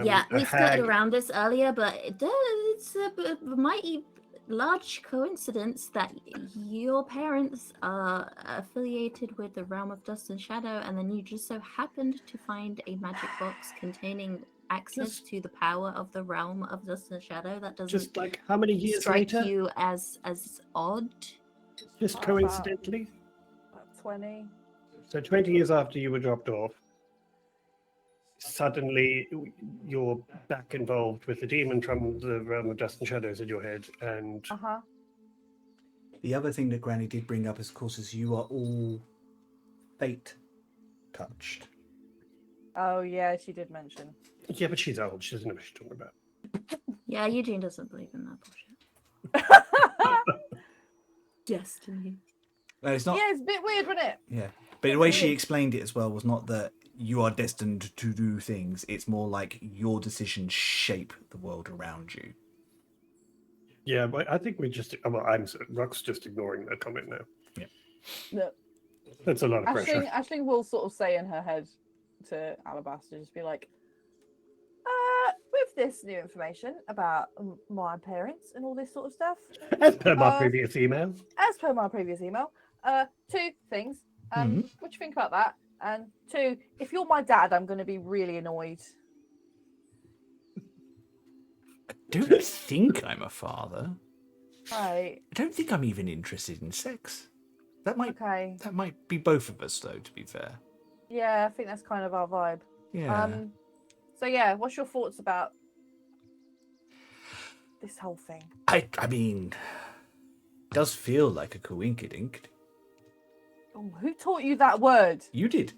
[SPEAKER 3] Yeah,
[SPEAKER 2] a
[SPEAKER 3] we skirted
[SPEAKER 2] hag.
[SPEAKER 3] around this earlier, but it's a mighty large coincidence that your parents are affiliated with the realm of dust and shadow, and then you just so happened to find a magic box containing access
[SPEAKER 2] Just-
[SPEAKER 3] to the power of the realm of dust and shadow. That doesn't
[SPEAKER 2] Just like how many years
[SPEAKER 3] strike
[SPEAKER 2] later?
[SPEAKER 3] you as odd.
[SPEAKER 2] Just
[SPEAKER 4] About-
[SPEAKER 2] coincidentally.
[SPEAKER 4] About 20.
[SPEAKER 2] So 20 years after you were dropped off, suddenly you're back involved with the demon from the realm of dust and shadows in your head, and
[SPEAKER 4] Uh-huh.
[SPEAKER 1] The other thing that Granny did bring up, of course, is you are all fate touched.
[SPEAKER 4] Oh, yeah, she did mention.
[SPEAKER 2] yeah, but she's old. She doesn't know what she's talking about.
[SPEAKER 3] Yeah, Eugene doesn't believe in that bullshit. Destiny.
[SPEAKER 1] No, it's not.
[SPEAKER 4] Yeah, it's a bit weird, wasn't it?
[SPEAKER 1] Yeah. But the way she
[SPEAKER 4] weird.
[SPEAKER 1] explained it as well was not that you are destined to do things. It's more like your decisions shape the world around you.
[SPEAKER 2] Yeah, but I think we just. Well, Rock's just ignoring that comment now.
[SPEAKER 4] No.
[SPEAKER 2] That's a lot of pressure.
[SPEAKER 4] Aisling will sort of say in her head to Alabaster, just be like, with this new information about my parents and all this sort of stuff,
[SPEAKER 2] As per my previous email.
[SPEAKER 4] as per my previous email, 2 things. What do you think about that? And 2, if you're my dad, I'm going to be really annoyed.
[SPEAKER 1] I don't think I'm a father.
[SPEAKER 4] Right.
[SPEAKER 1] I don't think I'm even interested in sex. That
[SPEAKER 4] Okay.
[SPEAKER 1] might be both of us, though, to be fair.
[SPEAKER 4] Yeah, I think that's kind of our vibe.
[SPEAKER 1] Yeah.
[SPEAKER 4] So yeah, what's your thoughts about this whole thing?
[SPEAKER 1] I mean, does feel like a coinkydink.
[SPEAKER 4] Oh, who taught you that word?
[SPEAKER 1] You did.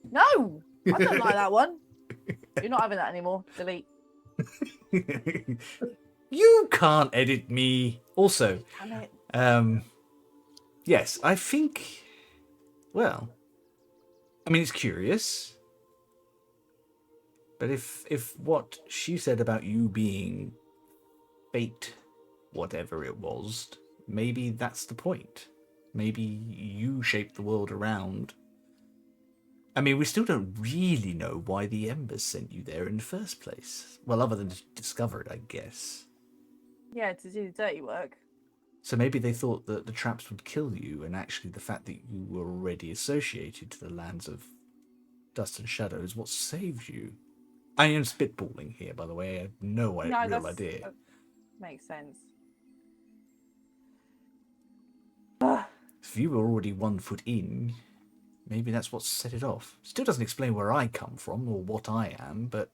[SPEAKER 4] No, I don't like that one. You're not having that anymore. Delete.
[SPEAKER 1] You can't edit me. Also,
[SPEAKER 4] Damn it.
[SPEAKER 1] yes, I think. Well, I mean, it's curious, but if what she said about you being fate, whatever it was, maybe that's the point. Maybe you shaped the world around. I mean, we still don't really know why the Embers sent you there in the first place. Well, other than to discover it, I guess.
[SPEAKER 4] Yeah, to do the dirty work.
[SPEAKER 1] So maybe they thought that the traps would kill you, and actually the fact that you were already associated to the lands of dust and shadow is what saved you. I am spitballing here, by the way. I have no real idea.
[SPEAKER 4] That makes sense.
[SPEAKER 1] If you were already 1 foot in, maybe that's what set it off. Still doesn't explain where I come from or what I am, but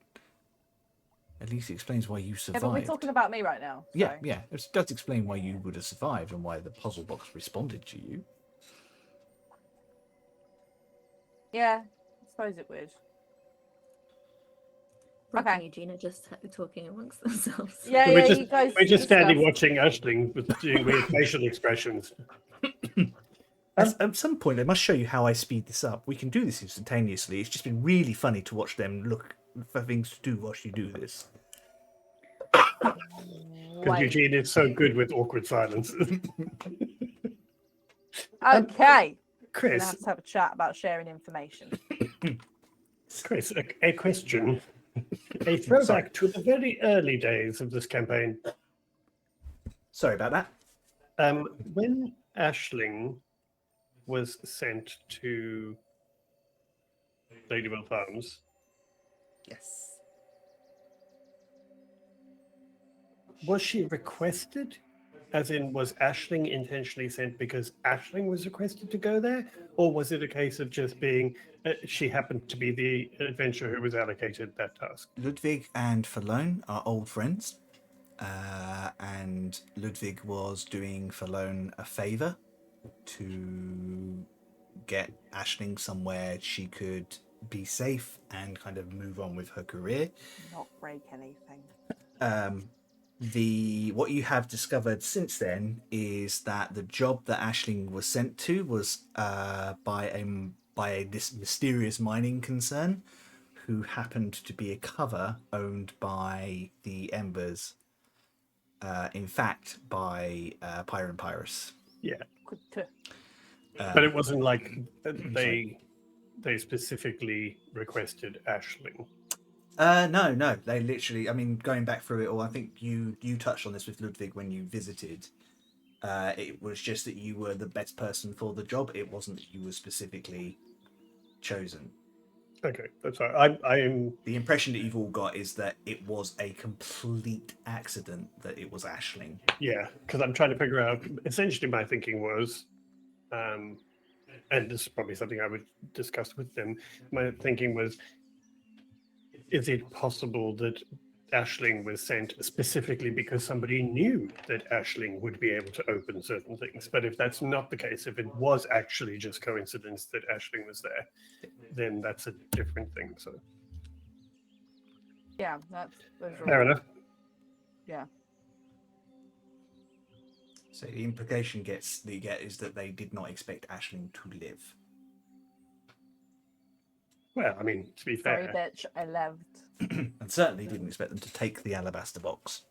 [SPEAKER 1] at least it explains why you
[SPEAKER 4] Yeah,
[SPEAKER 1] survived.
[SPEAKER 4] but we're talking about me right now. So.
[SPEAKER 1] Yeah. It does explain why you would have survived and why the puzzle box responded to you.
[SPEAKER 4] Yeah, I suppose it would.
[SPEAKER 3] Rock
[SPEAKER 4] Okay.
[SPEAKER 3] and Eugene are just talking amongst themselves.
[SPEAKER 4] Yeah,
[SPEAKER 2] we're
[SPEAKER 4] yeah,
[SPEAKER 2] just,
[SPEAKER 4] you guys.
[SPEAKER 2] we're just standing
[SPEAKER 4] discuss.
[SPEAKER 2] watching Aisling with doing weird facial expressions.
[SPEAKER 1] At some point, I must show you how I speed this up. We can do this instantaneously. It's just been really funny to watch them look for things to do whilst you do this.
[SPEAKER 2] Because
[SPEAKER 4] Wait.
[SPEAKER 2] Eugene is so good with awkward silence.
[SPEAKER 4] Okay. We're
[SPEAKER 2] Chris,
[SPEAKER 4] gonna have a chat about sharing information.
[SPEAKER 2] Chris, a question. A throwback to the very early days of this campaign.
[SPEAKER 1] Sorry about that.
[SPEAKER 2] When Aisling was sent to Ladywell Farms,
[SPEAKER 1] Yes.
[SPEAKER 2] was she requested As in, was Aisling intentionally sent because Aisling was requested to go there? Or was it a case of just being, she happened to be the adventurer who was allocated that task?
[SPEAKER 1] Ludwig and Falone are old friends, and Ludwig was doing Falone a favour to get Aisling somewhere she could be safe and kind of move on with her career.
[SPEAKER 4] Not break anything.
[SPEAKER 1] What you have discovered since then is that the job that Aisling was sent to was by this mysterious mining concern, who happened to be a cover owned by the Embers. In fact, by Pyron Pyrus.
[SPEAKER 2] Yeah.
[SPEAKER 4] Good.
[SPEAKER 2] But it wasn't like they specifically requested Aisling.
[SPEAKER 1] No. They literally, I mean, going back through it all, I think you touched on this with Ludwig when you visited. It was just that you were the best person for the job. It wasn't that you were specifically chosen.
[SPEAKER 2] Okay, that's right. I am.
[SPEAKER 1] The impression that you've all got is that it was a complete accident that it was Aisling.
[SPEAKER 2] Yeah, because I'm trying to figure out. Essentially, my thinking was, and this is probably something I would discuss with them. My thinking was, is it possible that Aisling was sent specifically because somebody knew that Aisling would be able to open certain things? But if that's not the case, if it was actually just coincidence that Aisling was there, then that's a different thing. So
[SPEAKER 4] Yeah, that's
[SPEAKER 2] fair enough.
[SPEAKER 4] Yeah.
[SPEAKER 1] So the implication that you get is that they did not expect Aisling to live.
[SPEAKER 2] Well, I mean, to be
[SPEAKER 4] Sorry,
[SPEAKER 2] fair,
[SPEAKER 4] bitch. I loved.
[SPEAKER 1] And certainly didn't expect them to take the alabaster box.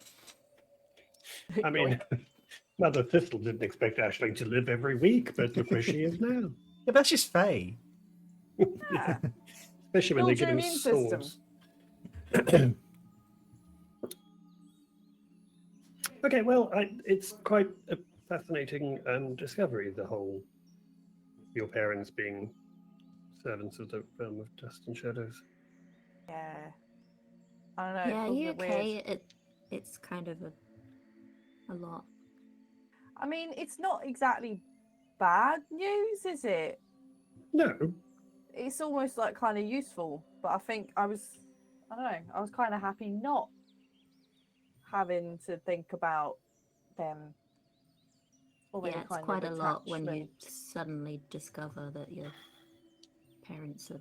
[SPEAKER 2] I mean, Mother Thistle didn't expect Aisling to live every week, but look where she is now.
[SPEAKER 1] Yeah, but that's just Faye.
[SPEAKER 4] Yeah.
[SPEAKER 2] Especially when they
[SPEAKER 4] Build
[SPEAKER 2] give
[SPEAKER 4] your
[SPEAKER 2] them
[SPEAKER 4] immune system.
[SPEAKER 2] swords. Okay, well, it's quite a fascinating discovery, the whole your parents being servants of the realm of dust and shadows.
[SPEAKER 4] Yeah. I don't know.
[SPEAKER 3] Yeah,
[SPEAKER 4] it feels a
[SPEAKER 3] you
[SPEAKER 4] bit weird.
[SPEAKER 3] okay? It's kind of a lot.
[SPEAKER 4] I mean, it's not exactly bad news, is it?
[SPEAKER 2] No,
[SPEAKER 4] It's almost like kind of useful, but I think I don't know, I was kind of happy not having to think about them. Or
[SPEAKER 3] Yeah,
[SPEAKER 4] any
[SPEAKER 3] it's
[SPEAKER 4] kind
[SPEAKER 3] quite
[SPEAKER 4] of
[SPEAKER 3] a lot when you
[SPEAKER 4] attachment.
[SPEAKER 3] suddenly discover that your parents are,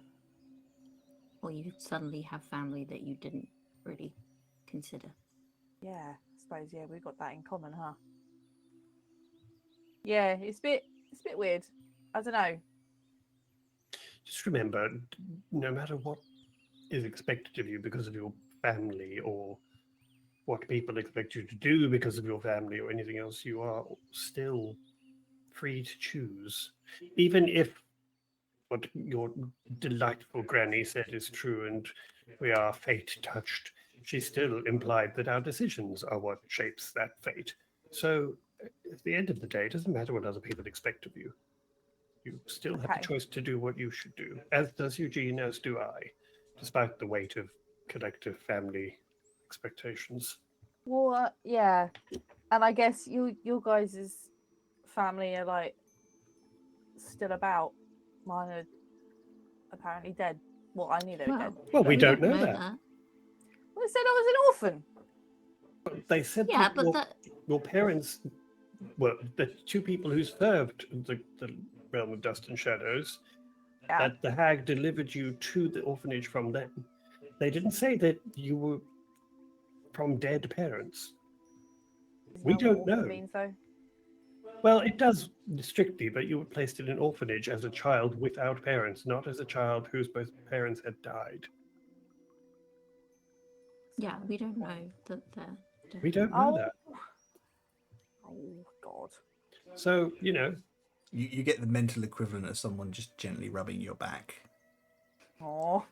[SPEAKER 3] or you suddenly have family that you didn't really consider.
[SPEAKER 4] Yeah, I suppose. Yeah, we've got that in common, huh? Yeah, it's a bit weird. I don't know.
[SPEAKER 2] just remember, no matter what is expected of you because of your family or what people expect you to do because of your family or anything else, you are still free to choose. Even if what your delightful granny said is true and we are fate touched, she still implied that our decisions are what shapes that fate. So at the end of the day, it doesn't matter what other people expect of you. You still have the
[SPEAKER 4] Okay.
[SPEAKER 2] choice to do what you should do, as does Eugene, as do I, despite the weight of collective family expectations.
[SPEAKER 4] Well, yeah, and I guess your guys' family are like still about. Mine are apparently dead. Well, I knew they were dead.
[SPEAKER 2] Well, we don't know that.
[SPEAKER 4] Well, they said I was an orphan.
[SPEAKER 2] They said
[SPEAKER 3] Yeah,
[SPEAKER 2] that
[SPEAKER 3] but that
[SPEAKER 2] your parents were the two people who served the realm of dust and shadows,
[SPEAKER 4] Yeah.
[SPEAKER 2] that the hag delivered you to the orphanage from them. They didn't say that you were from dead parents.
[SPEAKER 4] Isn't
[SPEAKER 2] We
[SPEAKER 4] that what
[SPEAKER 2] don't
[SPEAKER 4] orphan
[SPEAKER 2] know.
[SPEAKER 4] means, though?
[SPEAKER 2] Well, it does strictly, but you were placed in an orphanage as a child without parents, not as a child whose both parents had died.
[SPEAKER 3] yeah, we don't know that they're dead.
[SPEAKER 2] We don't know that.
[SPEAKER 4] Oh God.
[SPEAKER 2] So, you know,
[SPEAKER 1] You get the mental equivalent of someone just gently rubbing your back.
[SPEAKER 4] Oh.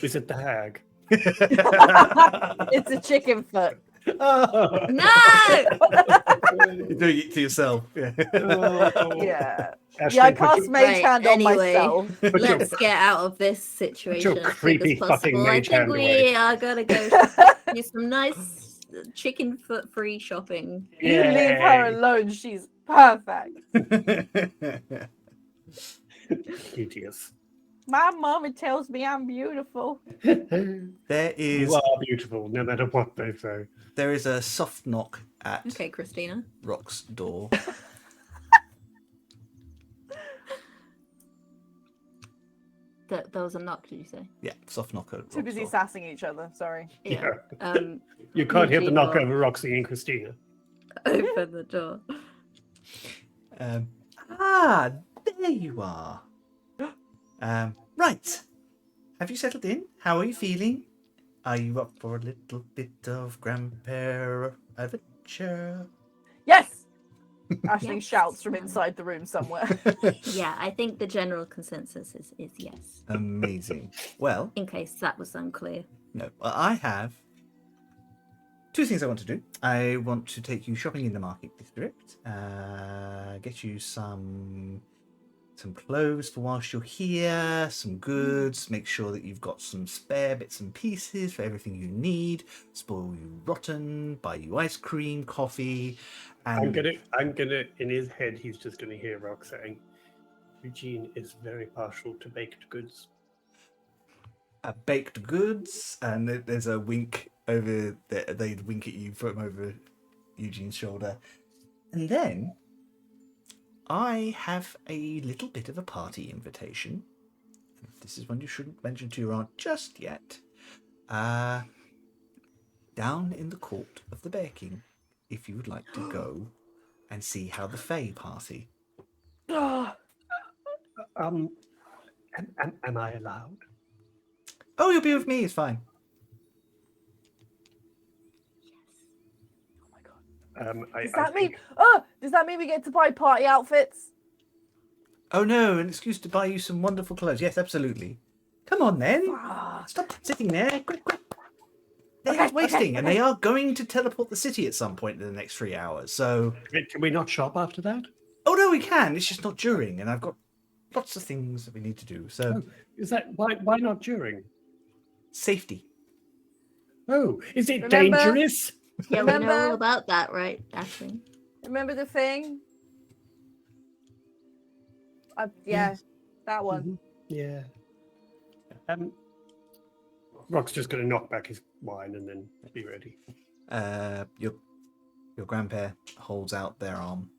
[SPEAKER 2] is it the hag?
[SPEAKER 4] It's a chicken foot.
[SPEAKER 2] Oh,
[SPEAKER 3] No!
[SPEAKER 1] You're doing it to yourself. Yeah.
[SPEAKER 4] Yeah.
[SPEAKER 2] Aisling,
[SPEAKER 4] Yeah, I
[SPEAKER 2] put
[SPEAKER 4] cast
[SPEAKER 2] your-
[SPEAKER 4] mage
[SPEAKER 3] Right,
[SPEAKER 4] hand on
[SPEAKER 3] anyway.
[SPEAKER 4] myself.
[SPEAKER 2] put your-
[SPEAKER 3] Let's get out of this situation as quick
[SPEAKER 2] creepy
[SPEAKER 3] as
[SPEAKER 2] fucking
[SPEAKER 3] possible. I
[SPEAKER 2] mage
[SPEAKER 3] think
[SPEAKER 2] hand
[SPEAKER 3] we
[SPEAKER 2] away.
[SPEAKER 3] are gonna go do some nice chicken foot free shopping.
[SPEAKER 4] You leave her
[SPEAKER 2] Yay.
[SPEAKER 4] alone. She's perfect.
[SPEAKER 2] Hideous.
[SPEAKER 4] My mama tells me I'm beautiful.
[SPEAKER 1] There is
[SPEAKER 2] You are beautiful, no matter what they say.
[SPEAKER 1] there is a soft knock at
[SPEAKER 3] Okay, Christina.
[SPEAKER 1] Rock's door.
[SPEAKER 3] There was a knock, did you say?
[SPEAKER 1] Yeah, soft knock at Rock's
[SPEAKER 4] Too busy
[SPEAKER 1] door.
[SPEAKER 4] sassing each other. Sorry.
[SPEAKER 3] Yeah.
[SPEAKER 2] You can't hear the
[SPEAKER 3] Eugene
[SPEAKER 2] knock
[SPEAKER 3] will
[SPEAKER 2] over Roxy and Christina.
[SPEAKER 3] Open the door.
[SPEAKER 1] There you are. Right. Have you settled in? How are you feeling? Are you up for a little bit of grandpa adventure?
[SPEAKER 4] Yes. Ashling
[SPEAKER 3] Yes.
[SPEAKER 4] shouts from inside the room somewhere.
[SPEAKER 3] Yeah, I think the general consensus is yes.
[SPEAKER 1] Amazing. Well,
[SPEAKER 3] In case that was unclear.
[SPEAKER 1] no, I have two things I want to do. I want to take you shopping in the market district, get you some clothes for whilst you're here, some goods, make sure that you've got some spare bits and pieces for everything you need, spoil you rotten, buy you ice cream, coffee, and
[SPEAKER 2] I'm gonna, in his head, he's just gonna hear Rox saying, Eugene is very partial to baked goods.
[SPEAKER 1] baked goods, and there's a wink over there. They'd wink at you from over Eugene's shoulder. And then I have a little bit of a party invitation. This is one you shouldn't mention to your aunt just yet. Down in the court of the Bear King, if you would like to go and see how the Fae party.
[SPEAKER 2] Am I allowed?
[SPEAKER 1] Oh, you'll be with me, it's fine.
[SPEAKER 4] Oh my god.
[SPEAKER 2] I
[SPEAKER 4] Does that mean?
[SPEAKER 2] think-
[SPEAKER 4] Does that mean we get to buy party outfits?
[SPEAKER 1] Oh no, an excuse to buy you some wonderful clothes. Yes, absolutely. Come on then.
[SPEAKER 4] Fuck.
[SPEAKER 1] Stop sitting there. Quick, quick. They're
[SPEAKER 4] Okay,
[SPEAKER 1] wasting, and
[SPEAKER 4] okay.
[SPEAKER 1] they are going to teleport the city at some point in the next 3 hours. So,
[SPEAKER 2] Can we not shop after that?
[SPEAKER 1] oh no, we can. It's just not during, and I've got lots of things that we need to do. So,
[SPEAKER 2] Is that why not during?
[SPEAKER 1] safety.
[SPEAKER 2] Oh, is it
[SPEAKER 4] Remember-
[SPEAKER 2] dangerous?
[SPEAKER 3] Yeah, we know all
[SPEAKER 4] Remember?
[SPEAKER 3] about that, right, Ashley?
[SPEAKER 4] Remember the thing? Yeah, that one.
[SPEAKER 2] Mhm. Yeah. Rock's just going to knock back his wine and then be ready.
[SPEAKER 1] Your grandpa holds out their arm,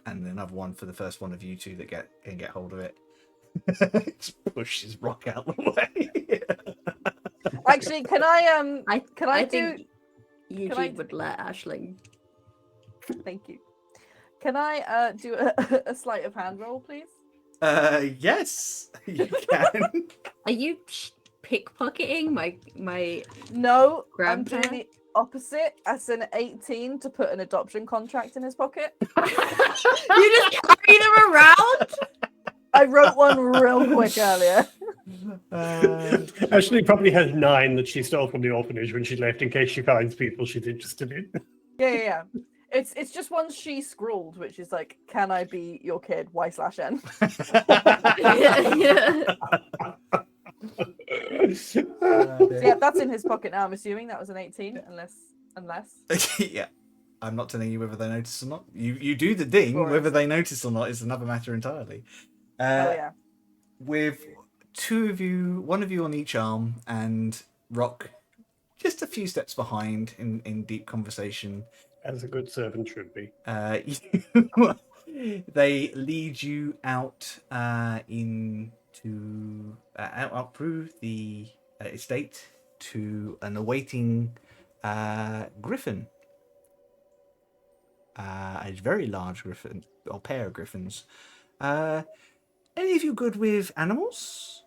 [SPEAKER 1] and another one for the first one of you two that can get hold of it. Just pushes Rock out the way.
[SPEAKER 4] Actually, can I Can I
[SPEAKER 3] think
[SPEAKER 4] do-
[SPEAKER 3] Eugene
[SPEAKER 4] I-
[SPEAKER 3] would let Ashling.
[SPEAKER 4] Thank you. Can I do a sleight of hand roll, please?
[SPEAKER 1] Yes, you can.
[SPEAKER 3] Are you pickpocketing my
[SPEAKER 4] No, I'm
[SPEAKER 3] Grandpa?
[SPEAKER 4] doing the opposite. As an 18 to put an adoption contract in his pocket.
[SPEAKER 3] You just carry them around?
[SPEAKER 4] I wrote one real quick earlier.
[SPEAKER 2] Ashley probably has 9 that she stole from the orphanage when she left in case she finds people she's interested in.
[SPEAKER 4] Yeah. It's just one she scrawled, which is like, "Can I be your kid? Y/N."
[SPEAKER 3] Yeah.
[SPEAKER 4] So yeah, that's in his pocket now. I'm assuming that was an 18, unless.
[SPEAKER 1] Yeah, I'm not telling you whether they notice or not. You do the ding.
[SPEAKER 4] Of course.
[SPEAKER 1] Whether they notice or not is another matter entirely.
[SPEAKER 4] Oh yeah.
[SPEAKER 1] With two of you, one of you on each arm, and Rock just a few steps behind in deep conversation.
[SPEAKER 2] As a good servant should be.
[SPEAKER 1] They lead you out into out through the estate to an awaiting griffin, a very large griffin or pair of griffins. Any of you good with animals?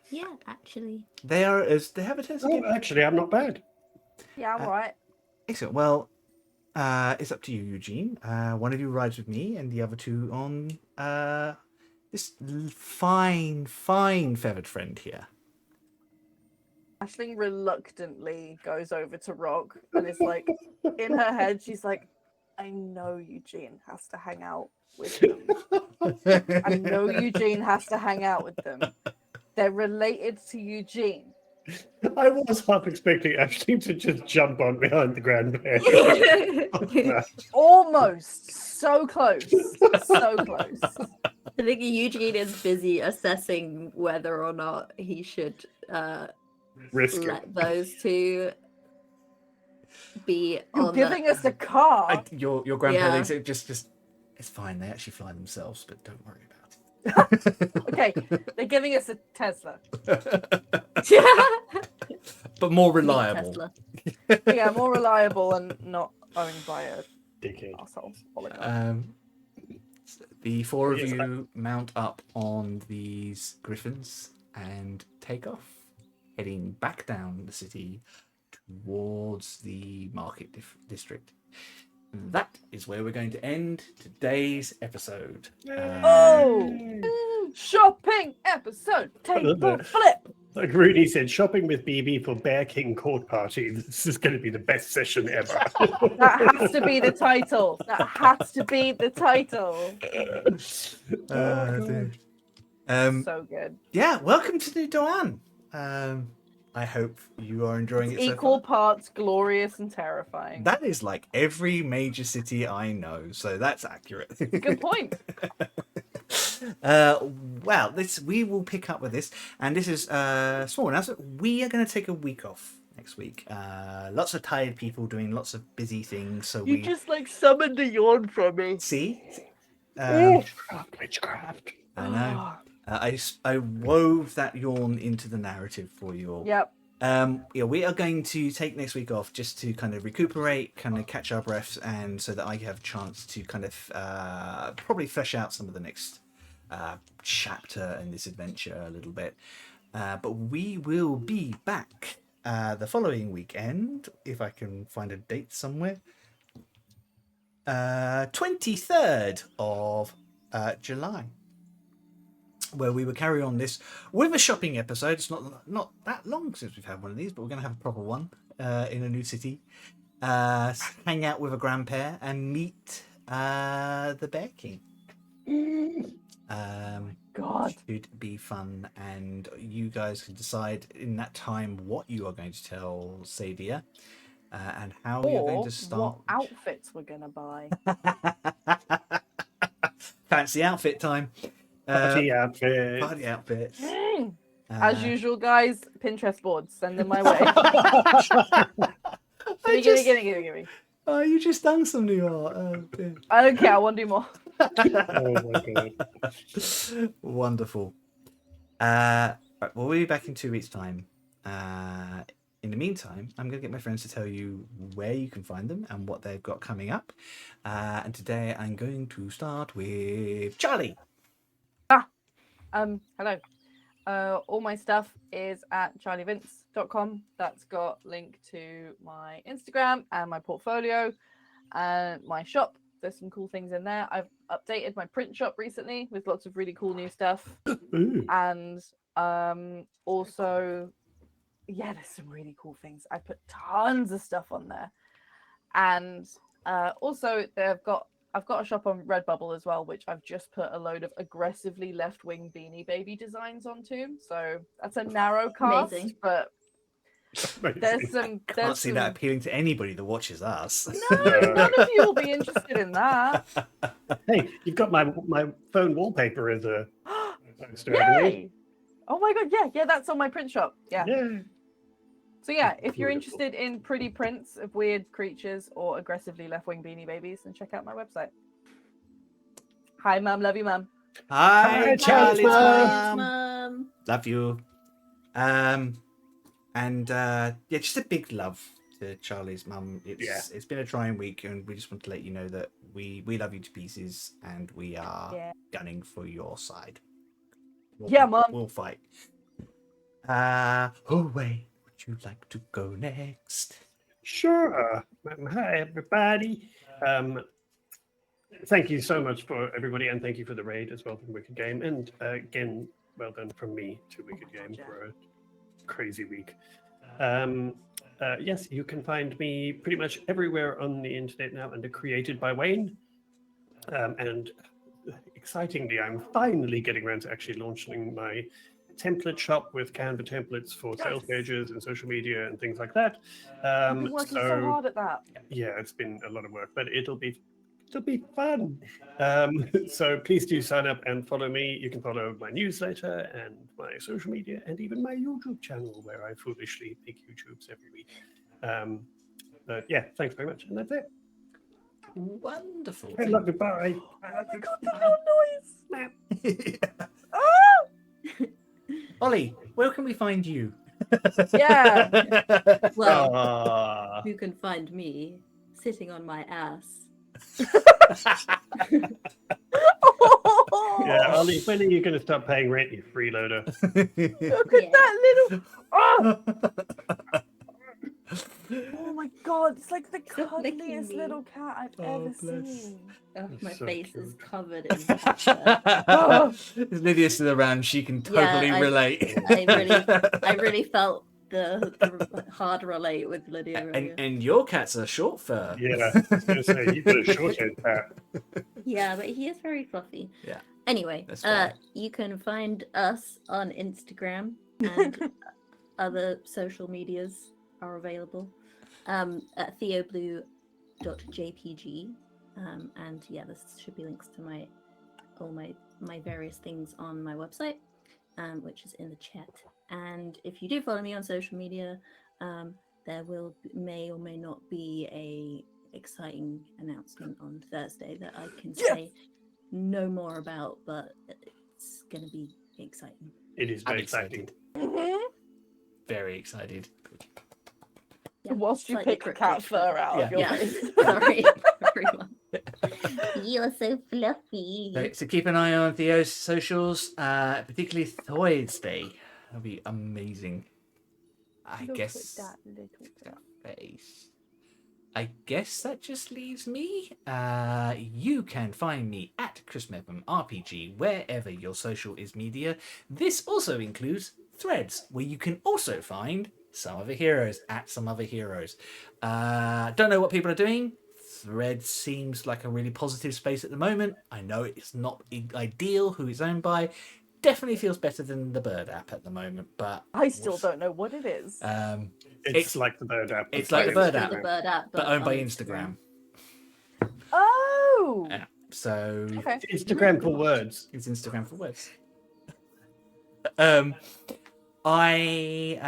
[SPEAKER 3] Yeah, actually.
[SPEAKER 1] They have a tendency. to
[SPEAKER 2] Oh,
[SPEAKER 1] give-
[SPEAKER 2] actually, I'm not bad.
[SPEAKER 4] Yeah, I'm right.
[SPEAKER 1] Excellent. Well, it's up to you, Eugene. One of you rides with me, and the other two on this fine feathered friend here.
[SPEAKER 4] Ashling reluctantly goes over to Rock and is like, in her head, she's like, I know Eugene has to hang out with them. I know Eugene has to hang out with them. They're related to Eugene.
[SPEAKER 2] I was half expecting Ashley to just jump on behind the grandparent.
[SPEAKER 4] Almost. So close. So close.
[SPEAKER 3] I think Eugene is busy assessing whether or not he should
[SPEAKER 2] Risk it.
[SPEAKER 3] let those two be
[SPEAKER 4] You're
[SPEAKER 3] on
[SPEAKER 4] giving us a car.
[SPEAKER 1] Your
[SPEAKER 3] Yeah.
[SPEAKER 1] grandparents just it's fine. They actually fly themselves, but don't worry about it.
[SPEAKER 4] Okay, they're giving us a Tesla.
[SPEAKER 1] But more
[SPEAKER 3] Meet
[SPEAKER 1] reliable.
[SPEAKER 3] Tesla.
[SPEAKER 4] Yeah, more reliable and not owned by a
[SPEAKER 2] Dickhead.
[SPEAKER 4] asshole oligarch.
[SPEAKER 1] The four of
[SPEAKER 2] Yes,
[SPEAKER 1] you mount up on these griffins and take off, heading back down the city towards the market district. And that is where we're going to end today's episode.
[SPEAKER 4] Oh, shopping episode. Table flip.
[SPEAKER 2] Like Rooney said, shopping with BB for Bear King Court Party. This is going to be the best session ever.
[SPEAKER 4] That has to be the title. That has to be the title.
[SPEAKER 1] Dear.
[SPEAKER 4] So good.
[SPEAKER 1] Yeah, welcome to New Doan. I hope you are enjoying it so
[SPEAKER 4] Equal
[SPEAKER 1] far.
[SPEAKER 4] parts glorious and terrifying.
[SPEAKER 1] That is like every major city I know, so that's accurate.
[SPEAKER 4] Good point.
[SPEAKER 1] Well, we will pick up with this, and this is a small announcement. We are going to take a week off next week. Lots of tired people doing lots of busy things, so
[SPEAKER 4] You just like summoned a yawn from me.
[SPEAKER 1] see.
[SPEAKER 2] Witchcraft.
[SPEAKER 1] I know. I wove that yawn into the narrative for you all.
[SPEAKER 4] Yep.
[SPEAKER 1] Yeah, we are going to take next week off just to kind of recuperate, kind of catch our breaths, and so that I have a chance to kind of probably flesh out some of the next chapter in this adventure a little bit. But we will be back the following weekend, if I can find a date somewhere. 23rd of July. Where we will carry on this with a shopping episode. It's not that long since we've had one of these, but we're going to have a proper one in a new city. Hang out with a grandpair and meet the Bear King.
[SPEAKER 4] God.
[SPEAKER 1] Should be fun, and you guys can decide in that time what you are going to tell Sadia and how you're going to start.
[SPEAKER 4] What outfits we're gonna buy.
[SPEAKER 1] Fancy outfit time.
[SPEAKER 2] Party outfit.
[SPEAKER 1] Party outfits.
[SPEAKER 4] As usual, guys, Pinterest boards, send them my way. Give me.
[SPEAKER 1] Oh, you just done some new art. Oh, dear.
[SPEAKER 4] I don't care, I want to do more.
[SPEAKER 2] Oh my god.
[SPEAKER 1] Wonderful. Right, well, we'll be back in 2 weeks' time. In the meantime, I'm going to get my friends to tell you where you can find them and what they've got coming up. And today I'm going to start with Charlie.
[SPEAKER 4] Hello. All my stuff is at charlievince.com. That's got link to my Instagram and my portfolio and my shop. There's some cool things in there. I've updated my print shop recently with lots of really cool new stuff.
[SPEAKER 2] Ooh.
[SPEAKER 4] And also, yeah, there's some really cool things. I put tons of stuff on there. And also I've got a shop on Redbubble as well, which I've just put a load of aggressively left-wing Beanie Baby designs onto. So that's a narrow cast,
[SPEAKER 3] Amazing.
[SPEAKER 4] but there's some.
[SPEAKER 1] Can't see that appealing to anybody that watches us.
[SPEAKER 4] No, none of you will be interested in that.
[SPEAKER 2] Hey, you've got my phone wallpaper as a poster, haven't you?
[SPEAKER 4] Yay! Oh my god, yeah, that's on my print shop. Yeah.
[SPEAKER 2] Yeah.
[SPEAKER 4] So yeah, if you're
[SPEAKER 2] Beautiful.
[SPEAKER 4] interested in pretty prints of weird creatures or aggressively left-wing Beanie Babies, then check out my website. Hi, Mum. Love you, Mum.
[SPEAKER 1] Hi, Charlie's
[SPEAKER 2] Mum.
[SPEAKER 1] mum. Love you. And yeah, just a big love to Charlie's mum. It's been a trying week, and we just want to let you know that we love you to pieces, and we are gunning for your side.
[SPEAKER 4] Mum.
[SPEAKER 1] We'll fight. Oh wait, would you like to go next?
[SPEAKER 2] Sure. Hi, everybody. Thank you so much for everybody, and thank you for the raid as well from Wicked Game. And again, well done from me to Wicked Game for a crazy week. Yes, you can find me pretty much everywhere on the internet now under Created by Wayne. And excitingly, I'm finally getting around to actually launching my template shop with Canva templates for sales
[SPEAKER 4] Yes.
[SPEAKER 2] pages and social media and things like that.
[SPEAKER 4] I've been working so hard at that.
[SPEAKER 2] Yeah, it's been a lot of work, but it'll be fun. So please do sign up and follow me. You can follow my newsletter and my social media and even my YouTube channel where I foolishly make YouTubes every week. But yeah, thanks very much, and that's it.
[SPEAKER 1] Wonderful.
[SPEAKER 2] I love you. Bye.
[SPEAKER 4] Oh my god, the little noise!
[SPEAKER 1] Ollie, where can we find you?
[SPEAKER 4] Yeah.
[SPEAKER 3] Well,
[SPEAKER 2] Ah.
[SPEAKER 3] you can find me sitting on my ass.
[SPEAKER 2] Yeah, Ollie, when are you going to stop paying rent, you freeloader?
[SPEAKER 4] Look
[SPEAKER 3] Yeah.
[SPEAKER 4] at that little. Oh! Oh my god, it's like the
[SPEAKER 3] Stop licking
[SPEAKER 4] cuddliest
[SPEAKER 3] me.
[SPEAKER 4] little cat I've
[SPEAKER 1] Oh,
[SPEAKER 4] ever
[SPEAKER 1] bless.
[SPEAKER 4] seen.
[SPEAKER 3] Oh, my
[SPEAKER 2] So
[SPEAKER 3] face is
[SPEAKER 2] cute.
[SPEAKER 3] covered in pasta.
[SPEAKER 1] If Lydia's still around, she can totally
[SPEAKER 3] I-
[SPEAKER 1] relate.
[SPEAKER 3] I really felt the hard relate with Lydia.
[SPEAKER 1] and your cat's a short fur.
[SPEAKER 2] Yeah, I was going to say, you've got a short head, Pat.
[SPEAKER 3] Yeah, but he is very fluffy.
[SPEAKER 1] Yeah.
[SPEAKER 3] Anyway,
[SPEAKER 1] That's fair.
[SPEAKER 3] you can find us on Instagram and other social medias are available at theoblue.jpg. And yeah, there should be links to all my various things on my website, which is in the chat. And if you do follow me on social media, there may or may not be a exciting announcement on Thursday that I can say no more about, but it's going to be exciting.
[SPEAKER 2] It is
[SPEAKER 1] I'm
[SPEAKER 2] very exciting.
[SPEAKER 1] excited.
[SPEAKER 4] Mhm.
[SPEAKER 1] Very excited.
[SPEAKER 3] Yeah,
[SPEAKER 4] Whilst you
[SPEAKER 3] slightly
[SPEAKER 4] pick the
[SPEAKER 3] cryptic,
[SPEAKER 4] cat fur out of your
[SPEAKER 3] Yeah,
[SPEAKER 4] face.
[SPEAKER 3] sorry, everyone. You're so fluffy.
[SPEAKER 1] So keep an eye on Theo's socials, particularly Thoid's Day. That'll be amazing. I
[SPEAKER 4] Look
[SPEAKER 1] guess
[SPEAKER 4] at that little cat.
[SPEAKER 1] face. I guess that just leaves me. You can find me at Chris Mepham RPG wherever your social is media. This also includes Threads, where you can also find Some Other Heroes at Some Other Heroes. Don't know what people are doing. Threads seems like a really positive space at the moment. I know it's not ideal who it's owned by. Definitely feels better than the Bird app at the moment, but
[SPEAKER 4] I still don't know what it is.
[SPEAKER 2] It's like the Bird app.
[SPEAKER 1] it's like the
[SPEAKER 2] but
[SPEAKER 1] Bird app.
[SPEAKER 3] The Bird app,
[SPEAKER 1] but owned
[SPEAKER 3] on
[SPEAKER 1] by Instagram.
[SPEAKER 4] Oh!
[SPEAKER 1] Yeah. So
[SPEAKER 4] Okay.
[SPEAKER 2] Instagram for words.
[SPEAKER 1] it's Instagram for words. I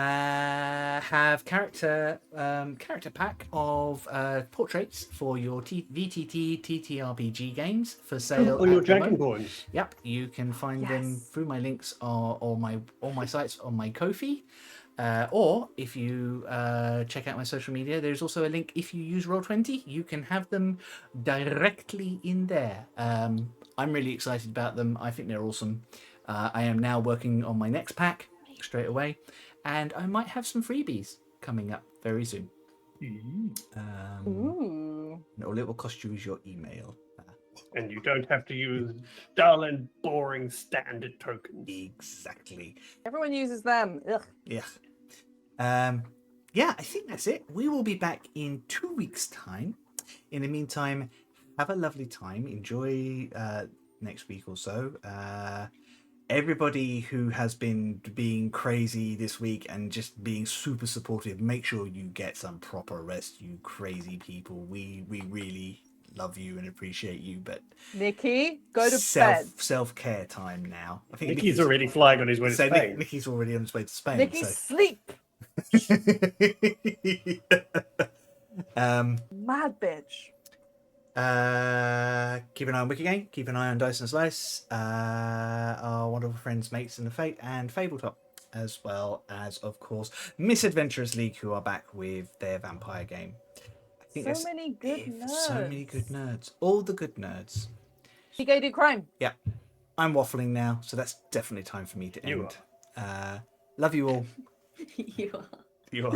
[SPEAKER 1] have character pack of portraits for your VTT TTRPG games for sale.
[SPEAKER 2] On your
[SPEAKER 1] at the moment.
[SPEAKER 2] Dragonborns.
[SPEAKER 1] Yep, you can find them
[SPEAKER 4] Yes.
[SPEAKER 1] through my links or my sites on my Ko-fi. Or if you check out my social media, there's also a link. If you use Roll20, you can have them directly in there. I'm really excited about them. I think they're awesome. I am now working on my next pack straight away, and I might have some freebies coming up very soon.
[SPEAKER 4] Ooh.
[SPEAKER 1] All it will cost you is your email.
[SPEAKER 2] And you don't have to use dull and boring standard tokens.
[SPEAKER 1] Exactly.
[SPEAKER 4] Everyone uses them. Ugh.
[SPEAKER 1] Yeah. Yeah, I think that's it. We will be back in 2 weeks' time. In the meantime, have a lovely time. Enjoy next week or so. Everybody who has been being crazy this week and just being super supportive, make sure you get some proper rest, you crazy people. We really love you and appreciate you, but
[SPEAKER 4] Nikki, go to bed.
[SPEAKER 1] self-care time now. I think
[SPEAKER 2] Nikki's already flying on his way to
[SPEAKER 1] so
[SPEAKER 2] Spain.
[SPEAKER 1] Nikki's already on his way to Spain.
[SPEAKER 4] Nikki,
[SPEAKER 1] so.
[SPEAKER 4] sleep. Mad bitch.
[SPEAKER 1] Keep an eye on Wikigame, keep an eye on Dice and Slice, our wonderful friends Mates in the Fate and Fabletop, as well as, of course, Misadventurers League, who are back with their vampire game. I think
[SPEAKER 4] So
[SPEAKER 1] that's
[SPEAKER 4] many good nerds.
[SPEAKER 1] so many good nerds. All the good nerds.
[SPEAKER 4] You go do crime.
[SPEAKER 1] Yeah. I'm waffling now, so that's definitely time for me to
[SPEAKER 2] You
[SPEAKER 1] end. Love you all.
[SPEAKER 3] You are.
[SPEAKER 1] You are.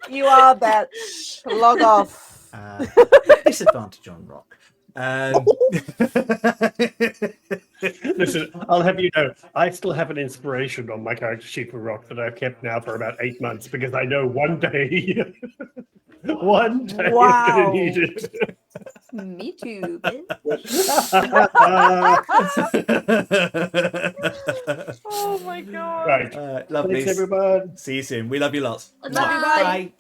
[SPEAKER 4] You are bitch. Log off.
[SPEAKER 1] Disadvantage on rock.
[SPEAKER 2] Listen, I'll have you know, I still have an inspiration on my character sheet for Rock that I've kept now for about 8 months because I know one day, one day I'm
[SPEAKER 4] Wow.
[SPEAKER 2] going to need it.
[SPEAKER 3] Me too, bitch.
[SPEAKER 4] Oh my god.
[SPEAKER 2] Right.
[SPEAKER 1] Lovely.
[SPEAKER 2] Thanks, everyone.
[SPEAKER 1] See you soon. We love you lots.
[SPEAKER 3] Love you, bye.
[SPEAKER 1] Bye.